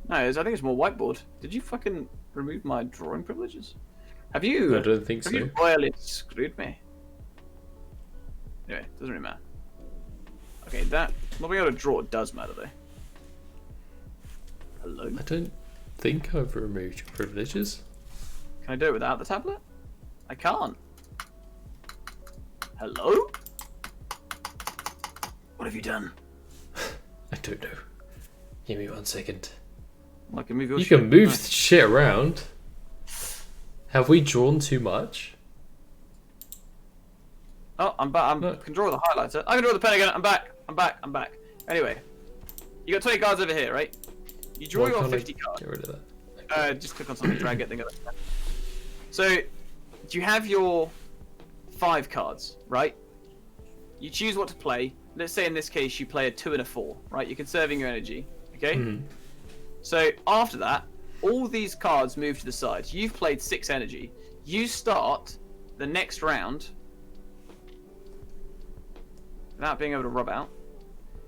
No, I think it's more whiteboard. Did you fucking remove my drawing privileges? Have you? I don't think Have so. you royally screwed me? Anyway, doesn't really matter. Okay, that not being able to draw does matter though. Hello. I don't think I've removed your privileges. Can I do it without the tablet? I can't. Hello? What have you done? I don't know. Give me 1 second. I can move your You shit. can move Nice. shit around. Have we drawn too much? Oh, I'm back. I can draw the highlighter. I can draw the pen again. I'm back. I'm back. Anyway, you got 20 cards over here, right? You draw Why your can't I 50 cards. Get rid of that. Just click on something, drag it, then go back. So, you have your 5 cards, right? You choose what to play. Let's say in this case you play a 2 and a 4, right? You're conserving your energy, okay? Mhm. So after that, all these cards move to the side. You've played 6 energy. You start the next round without being able to rub out.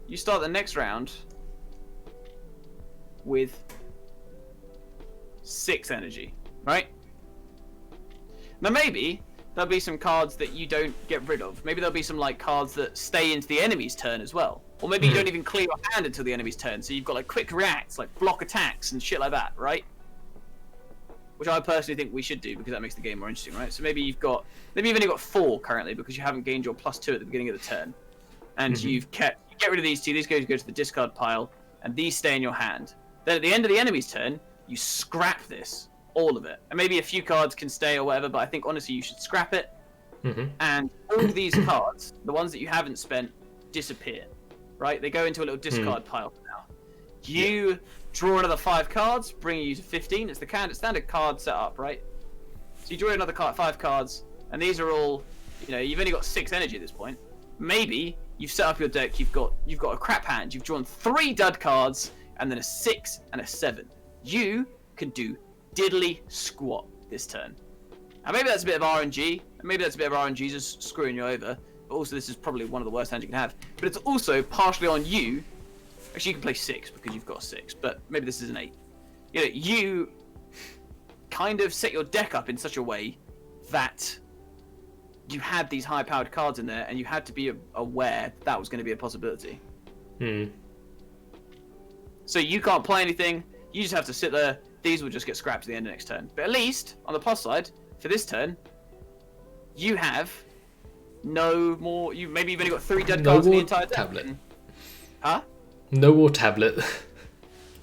You start the next round with 6 energy, right? Now maybe there'll be some cards that you don't get rid of. Maybe there'll be some like cards that stay into the enemy's turn as well. Or maybe you don't even clear your hand until the enemy's turn, so you've got like quick reacts, like block attacks and shit like that, right? Which I personally think we should do because that makes the game more interesting, right? So maybe you've only got 4 currently because you haven't gained your +2 at the beginning of the turn. And you get rid of these 2, these go to the discard pile, and these stay in your hand. Then at the end of the enemy's turn, you scrap this. All of it. And maybe a few cards can stay or whatever, but I think honestly you should scrap it. And all these cards, the ones that you haven't spent, disappear. Right? They go into a little discard pile for now. You draw another 5 cards, bringing you to 15. It's the standard card setup, right? So you draw another 5 cards, and these are all, you've only got 6 energy at this point. Maybe you've set up your deck. You've got a crap hand. You've drawn 3 dud cards, and then a 6 and a 7. You can do diddly squat this turn. And maybe that's a bit of RNG, and maybe that's a bit of RNG just screwing you over, but also this is probably one of the worst hands you can have. But it's also partially on you. Actually, you can play 6 because you've got 6, but maybe this is an 8. You kind of set your deck up in such a way that you had these high-powered cards in there, and you had to be aware that was going to be a possibility. So you can't play anything, you just have to sit there. These will just get scrapped at the end of next turn. But at least, on the plus side, for this turn, you have no more. Maybe you've only got 3 dead cards in the entire deck. Tablet. Huh? No more tablet.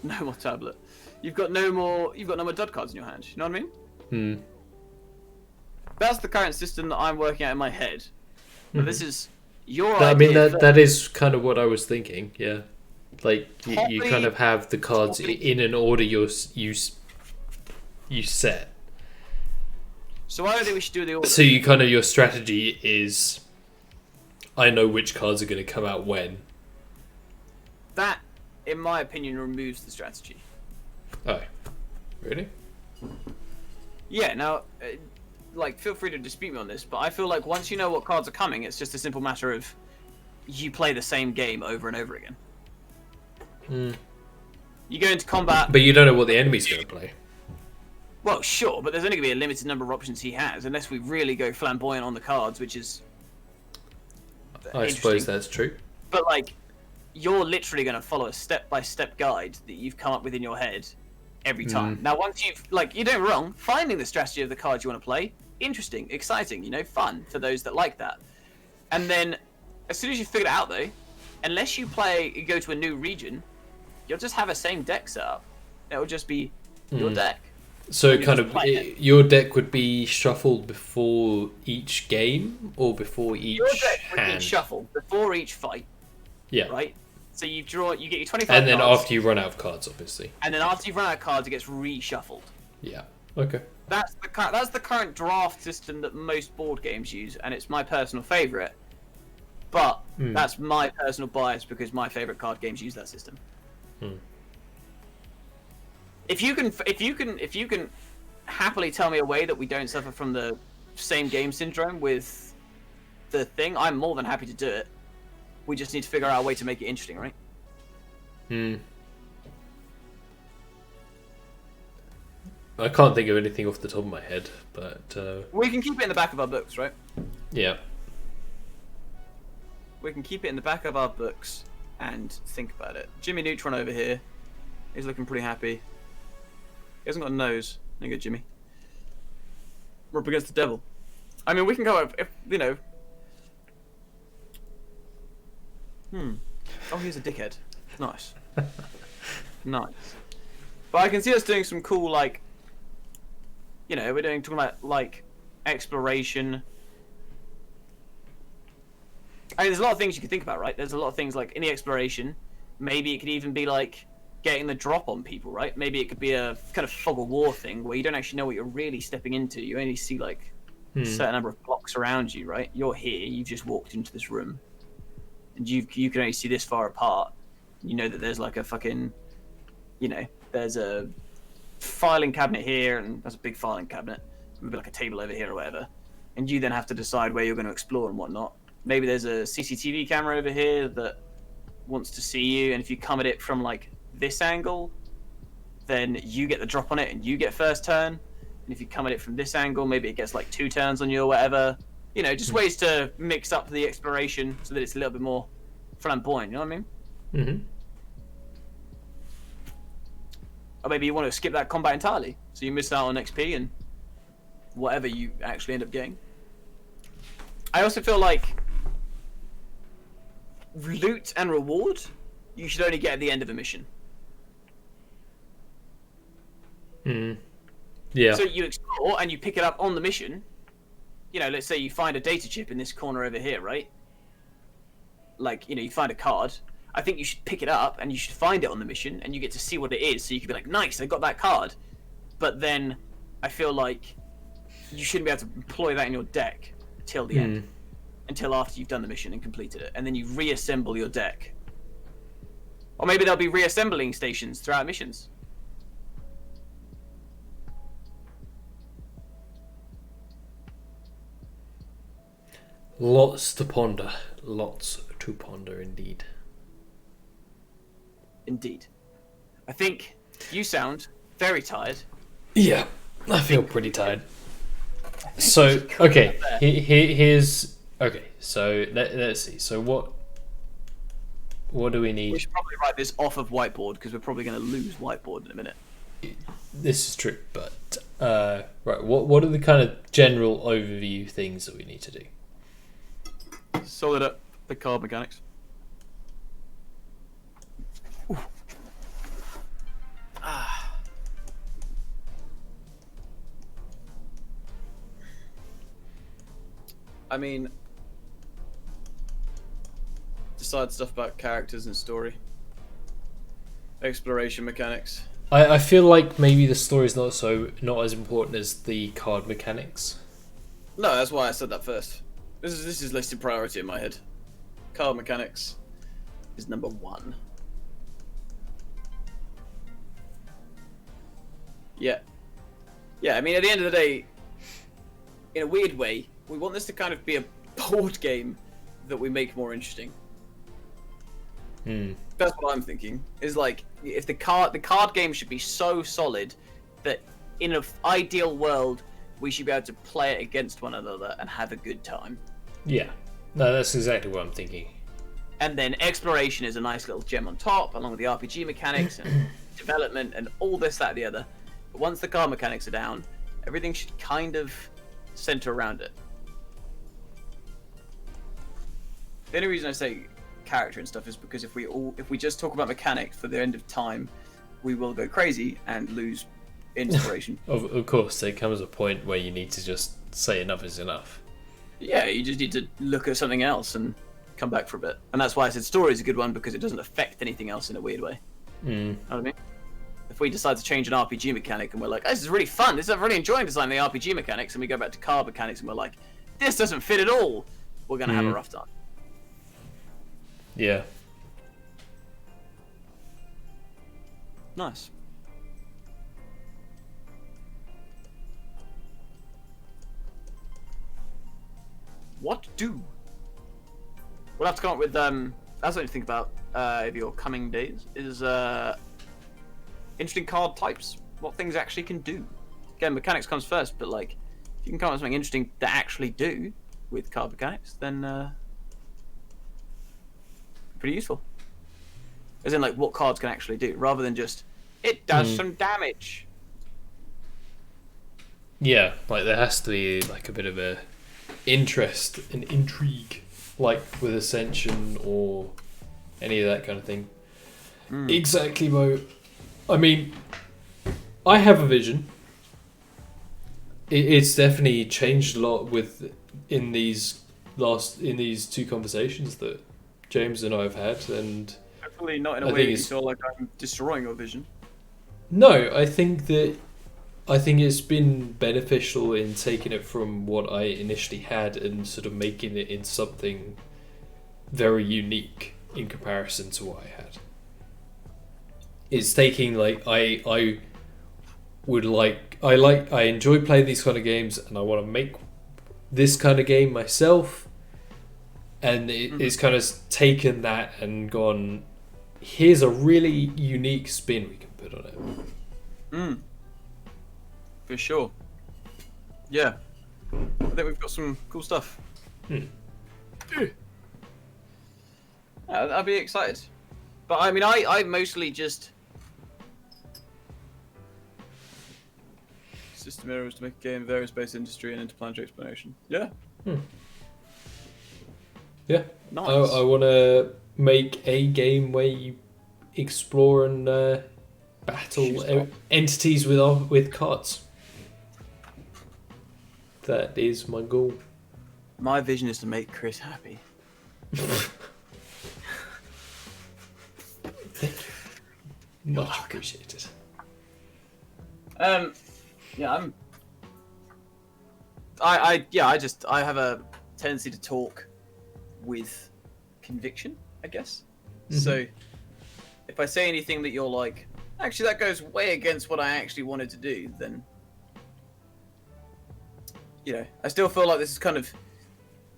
No more tablet. You've got no more dud cards in your hand. You know what I mean? That's the current system that I'm working out in my head. But this is your idea. That is kind of what I was thinking. Yeah, like you kind of have the cards in an order you set. So I don't think we should do the order. So your strategy is, I know which cards are going to come out when. That, in my opinion, removes the strategy. Oh, really? Yeah. Now, feel free to dispute me on this, but I feel like once you know what cards are coming, it's just a simple matter of you play the same game over and over again. You go into combat, but you don't know what the enemy's going to play. Well, sure, but there's only going to be a limited number of options he has, unless we really go flamboyant on the cards, which is. I suppose that's true. But you're literally going to follow a step-by-step guide that you've come up with in your head every time. Now, once you're doing wrong, finding the strategy of the cards you want to play, interesting, exciting, fun for those that like that. And then, as soon as you figure it out, though, unless you go to a new region, you'll just have a same deck set up. It'll just be your deck. So your deck would be shuffled before each game, or before each Your deck would hand? be shuffled before each fight. Yeah. Right? So you get your 25 and then cards, after you run out of cards, obviously. and then after you've run out of cards, it gets reshuffled. Yeah. Okay. That's the current draft system that most board games use, and it's my personal favourite. But that's my personal bias because my favourite card games use that system. If you can happily tell me a way that we don't suffer from the same game syndrome with the thing, I'm more than happy to do it. We just need to figure out a way to make it interesting, right? I can't think of anything off the top of my head, but We can keep it in the back of our books, right? yeah. We can keep it in the back of our books and think about it. Jimmy Neutron over here is looking pretty happy. He hasn't got a nose. There you go, Jimmy. We're up against the devil. I mean, we can go up, Oh, here's a dickhead. Nice. Nice. But I can see us doing some cool, we're talking about, exploration. I mean, there's a lot of things you could think about, right? There's a lot of things, in the exploration. Maybe it could even be, getting the drop on people, right? Maybe it could be a kind of fog of war thing where you don't actually know what you're really stepping into. You only see, a certain number of blocks around you, right? You're here, you've just walked into this room. And you can only see this far apart. You know that there's a fucking, there's a filing cabinet here, and there's a big filing cabinet, maybe a table over here or whatever. And you then have to decide where you're going to explore and whatnot. Maybe there's a CCTV camera over here that wants to see you, and if you come at it from this angle, then you get the drop on it and you get first turn. And if you come at it from this angle, maybe it gets 2 turns on you or whatever. Just ways to mix up the exploration so that it's a little bit more flamboyant, you know what I mean? Or maybe you want to skip that combat entirely, so you miss out on XP and whatever you actually end up getting. I also feel loot and reward, you should only get at the end of a mission. Yeah. So you explore and you pick it up on the mission. Let's say you find a data chip in this corner over here, right? You find a card. I think you should pick it up and you should find it on the mission and you get to see what it is. So you could be like, nice, I got that card. But then I feel like you shouldn't be able to employ that in your deck till the end. Until after you've done the mission and completed it. And then you reassemble your deck. Or maybe there'll be reassembling stations throughout missions. Lots to ponder. Lots to ponder indeed. Indeed. I think you sound very tired. Yeah, I feel pretty tired. So, okay, here's... Okay, so let's see. So what do we need? We should probably write this off of whiteboard because we're probably going to lose whiteboard in a minute. This is true, but... right, what are the kind of general overview things that we need to do? Solid up the card mechanics. I mean, decide stuff about characters and story. Exploration mechanics. I feel like maybe the story's not as important as the card mechanics. No, that's why I said that first. This is listed priority in my head. Card mechanics is number 1. Yeah. Yeah, I mean, at the end of the day, in a weird way, we want this to kind of be a board game that we make more interesting. That's what I'm thinking. Is like, if the card game should be so solid that in an ideal world, we should be able to play it against one another and have a good time. Yeah. No, that's exactly what I'm thinking. And then exploration is a nice little gem on top, along with the RPG mechanics and development and all this, that, and the other. But once the card mechanics are down, everything should kind of center around it. The only reason I say character and stuff is because if we just talk about mechanics for the end of time, we will go crazy and lose inspiration. Of course, there comes a point where you need to just say enough is enough. Yeah, you just need to look at something else and come back for a bit. And that's why I said story is a good one, because it doesn't affect anything else in a weird way. Know what I mean? If we decide to change an RPG mechanic and we're like, this is really fun, I'm really enjoying designing the RPG mechanics, and we go back to card mechanics and we're like, this doesn't fit at all, we're going to have a rough time. Yeah. Nice. What do? We'll have to come up with, that's something to think about over your coming days, is interesting card types. What things actually can do. Again, mechanics comes first, but like, if you can come up with something interesting to actually do with card mechanics, then pretty useful. As in, like, what cards can actually do, rather than just, it does some damage. Yeah, like there has to be like a bit of a interest and intrigue, like with Ascension or any of that kind of thing. Exactly, Mo. I mean, I have a vision. It's definitely changed a lot in these 2 conversations that James and I have had, and hopefully not in a way that you feel like I'm destroying your vision. No, I think it's been beneficial in taking it from what I initially had and sort of making it in something very unique in comparison to what I had. It's taking, like, I enjoy playing these kind of games, and I want to make this kind of game myself. And it's kind of taken that and gone, here's a really unique spin we can put on it. For sure. Yeah. I think we've got some cool stuff. I'd be excited. But I mean, I mostly just... System errors to make a game, various based industry and interplanetary explanation. Yeah. Yeah. Nice. I want to make a game where you explore and battle entities with cards. That is my goal. My vision is to make Chris happy. Much appreciated. Yeah, I have a tendency to talk with conviction, I guess. So if I say anything that you're like, actually that goes way against what I actually wanted to do, then I still feel like this is kind of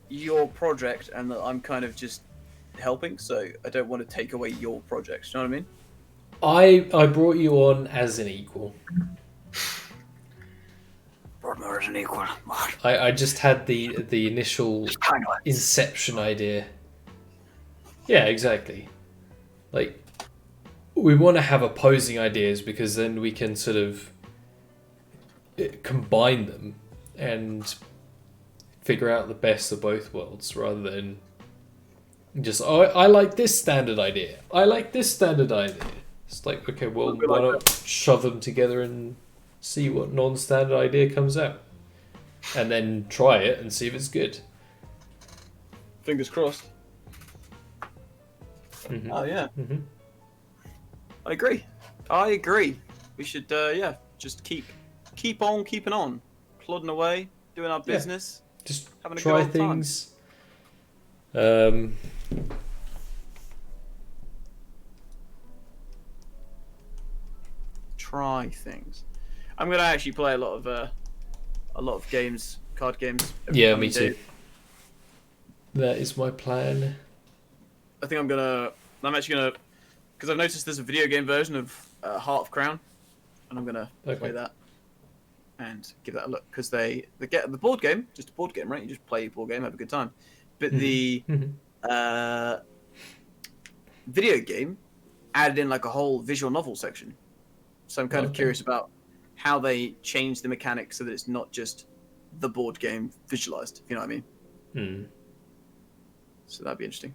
your project and that I'm kind of just helping, so I don't want to take away your project. You know what I mean? I brought you on as an equal. Brought me as an equal. I just had the initial inception idea. Yeah, exactly. Like, we want to have opposing ideas because then we can sort of combine them and figure out the best of both worlds rather than just, I like this standard idea. I like this standard idea. It's like, okay, well, why not shove them together and see what non-standard idea comes out? And then try it and see if it's good. Fingers crossed. Mm-hmm. Oh, yeah. Mm-hmm. I agree. We should, just keep on keeping on. Plodding away, doing our business. Just having a try good old things. Try things. I'm gonna actually play a lot of games, card games. Yeah, me too. That is my plan. I think I'm actually gonna, because I've noticed there's a video game version of Heart of Crown, and I'm gonna play that and give that a look, because the board game, just a board game, right? You just play a board game, have a good time. But the video game added in like a whole visual novel section. So I'm kind of curious about how they change the mechanics so that it's not just the board game visualized, if you know what I mean. So that'd be interesting.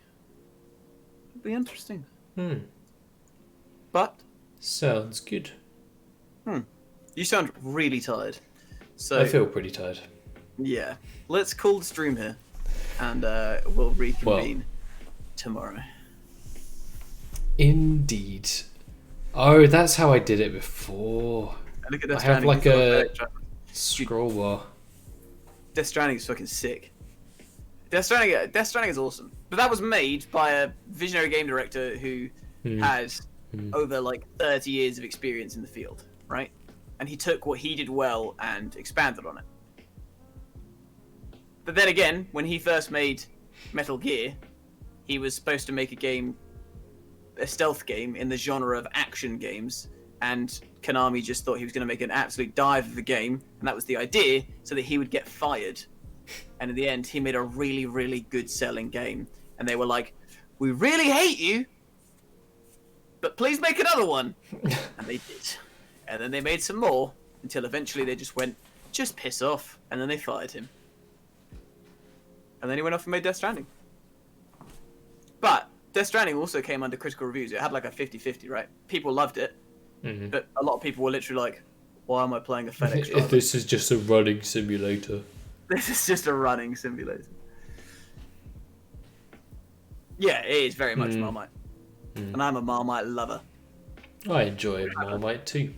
But sounds good. You sound really tired. So I feel pretty tired. Yeah. Let's call the stream here, and we'll reconvene tomorrow. Indeed. Oh, that's how I did it before. Look at Death I have Stranding. like a scroll bar. Death Stranding is fucking sick. Death Stranding is awesome. But that was made by a visionary game director who has over like 30 years of experience in the field, right? And he took what he did well and expanded on it. But then again, when he first made Metal Gear, he was supposed to make a stealth game in the genre of action games, and Konami just thought he was going to make an absolute dive of the game, and that was the idea, so that he would get fired. And in the end, he made a really, really good selling game. And they were like, we really hate you, but please make another one. And they did. And then they made some more, until eventually they just went, just piss off. And then they fired him. And then he went off and made Death Stranding. But Death Stranding also came under critical reviews. It had like a 50-50, right? People loved it. But a lot of people were literally like, why am I playing a FedEx driver? This is just a running simulator. This is just a running simulator. Yeah, it is very much Marmite. And I'm a Marmite lover. I enjoy Marmite too.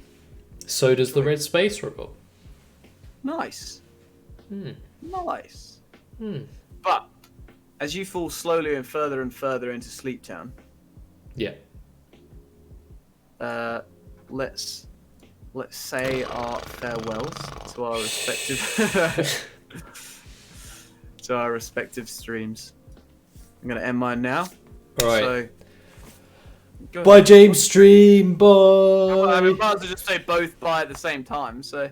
So does the Red Space Robot. Nice. Nice. But as you fall slowly and further into Sleep Town. Yeah. Let's say our farewells to our respective streams. I'm gonna end mine now. All right. So, bye, James Stream. Bye. I might as well just say both bye at the same time. So,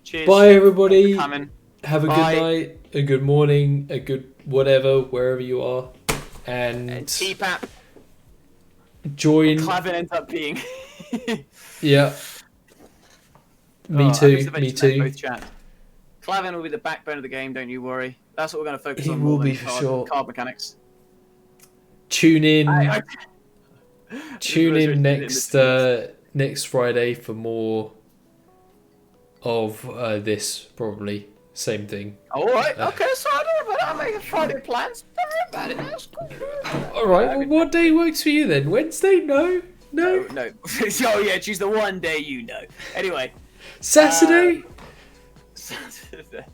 cheers. Bye, everybody. Have a Bye. good night, a good morning, a good whatever, wherever you are, and TPAP. Join. Clavin ends up being. Yeah. Me too. Me too. Both chat. Clavin will be the backbone of the game. Don't you worry. That's what we're going to focus He on. will more be than for sure. Card mechanics. Tune in. Tune in next next Friday for more of this. Probably same thing. All right. Okay. So I don't know about I'm making Friday plans. Don't worry about it. That's cool. All right. Well, what day works for you then? Wednesday? No. No. No. Oh yeah, choose the one day you know. Anyway. Saturday. Saturday.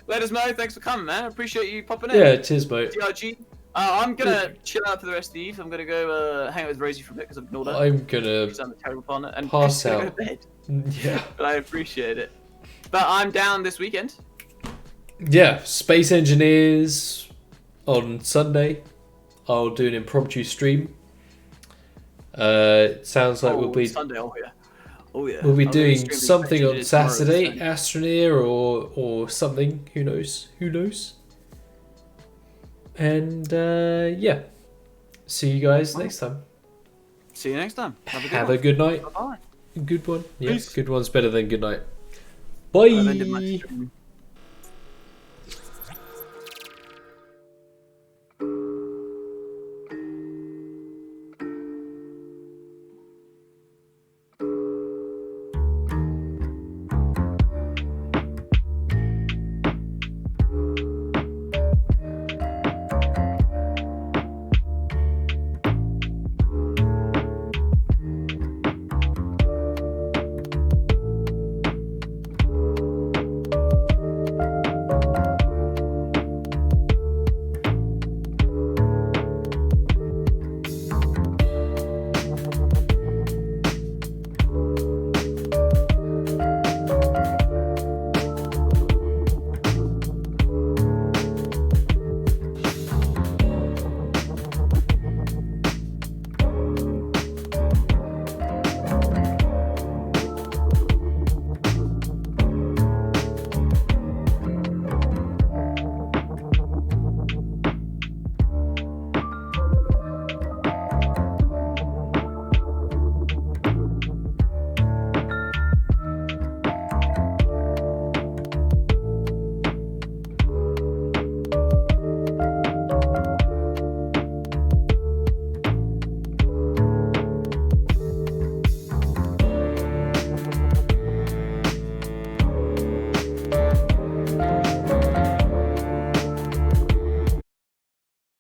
Let us know. Thanks for coming, man. I appreciate you popping in. Yeah, cheers, mate. TRG. I'm gonna chill out for the rest of the eve. I'm gonna go hang out with Rosie for a bit because I've ignored her. I'm gonna I'm a terrible partner. And pass Chris is gonna out. go to bed. Yeah. But I appreciate it. But I'm down this weekend. Yeah, Space Engineers on Sunday. I'll do an impromptu stream. It sounds like we'll be Sunday. Oh yeah. Oh yeah. we'll be I'm gonna doing stream something Space on Engineers tomorrow, Saturday, so- Astroneer or something. Who knows? Who knows? And yeah, see you guys next time. See you next time. Have a good night. Bye. Good one. Yes, Peace. good one's better than good night. I've ended my Bye. stream.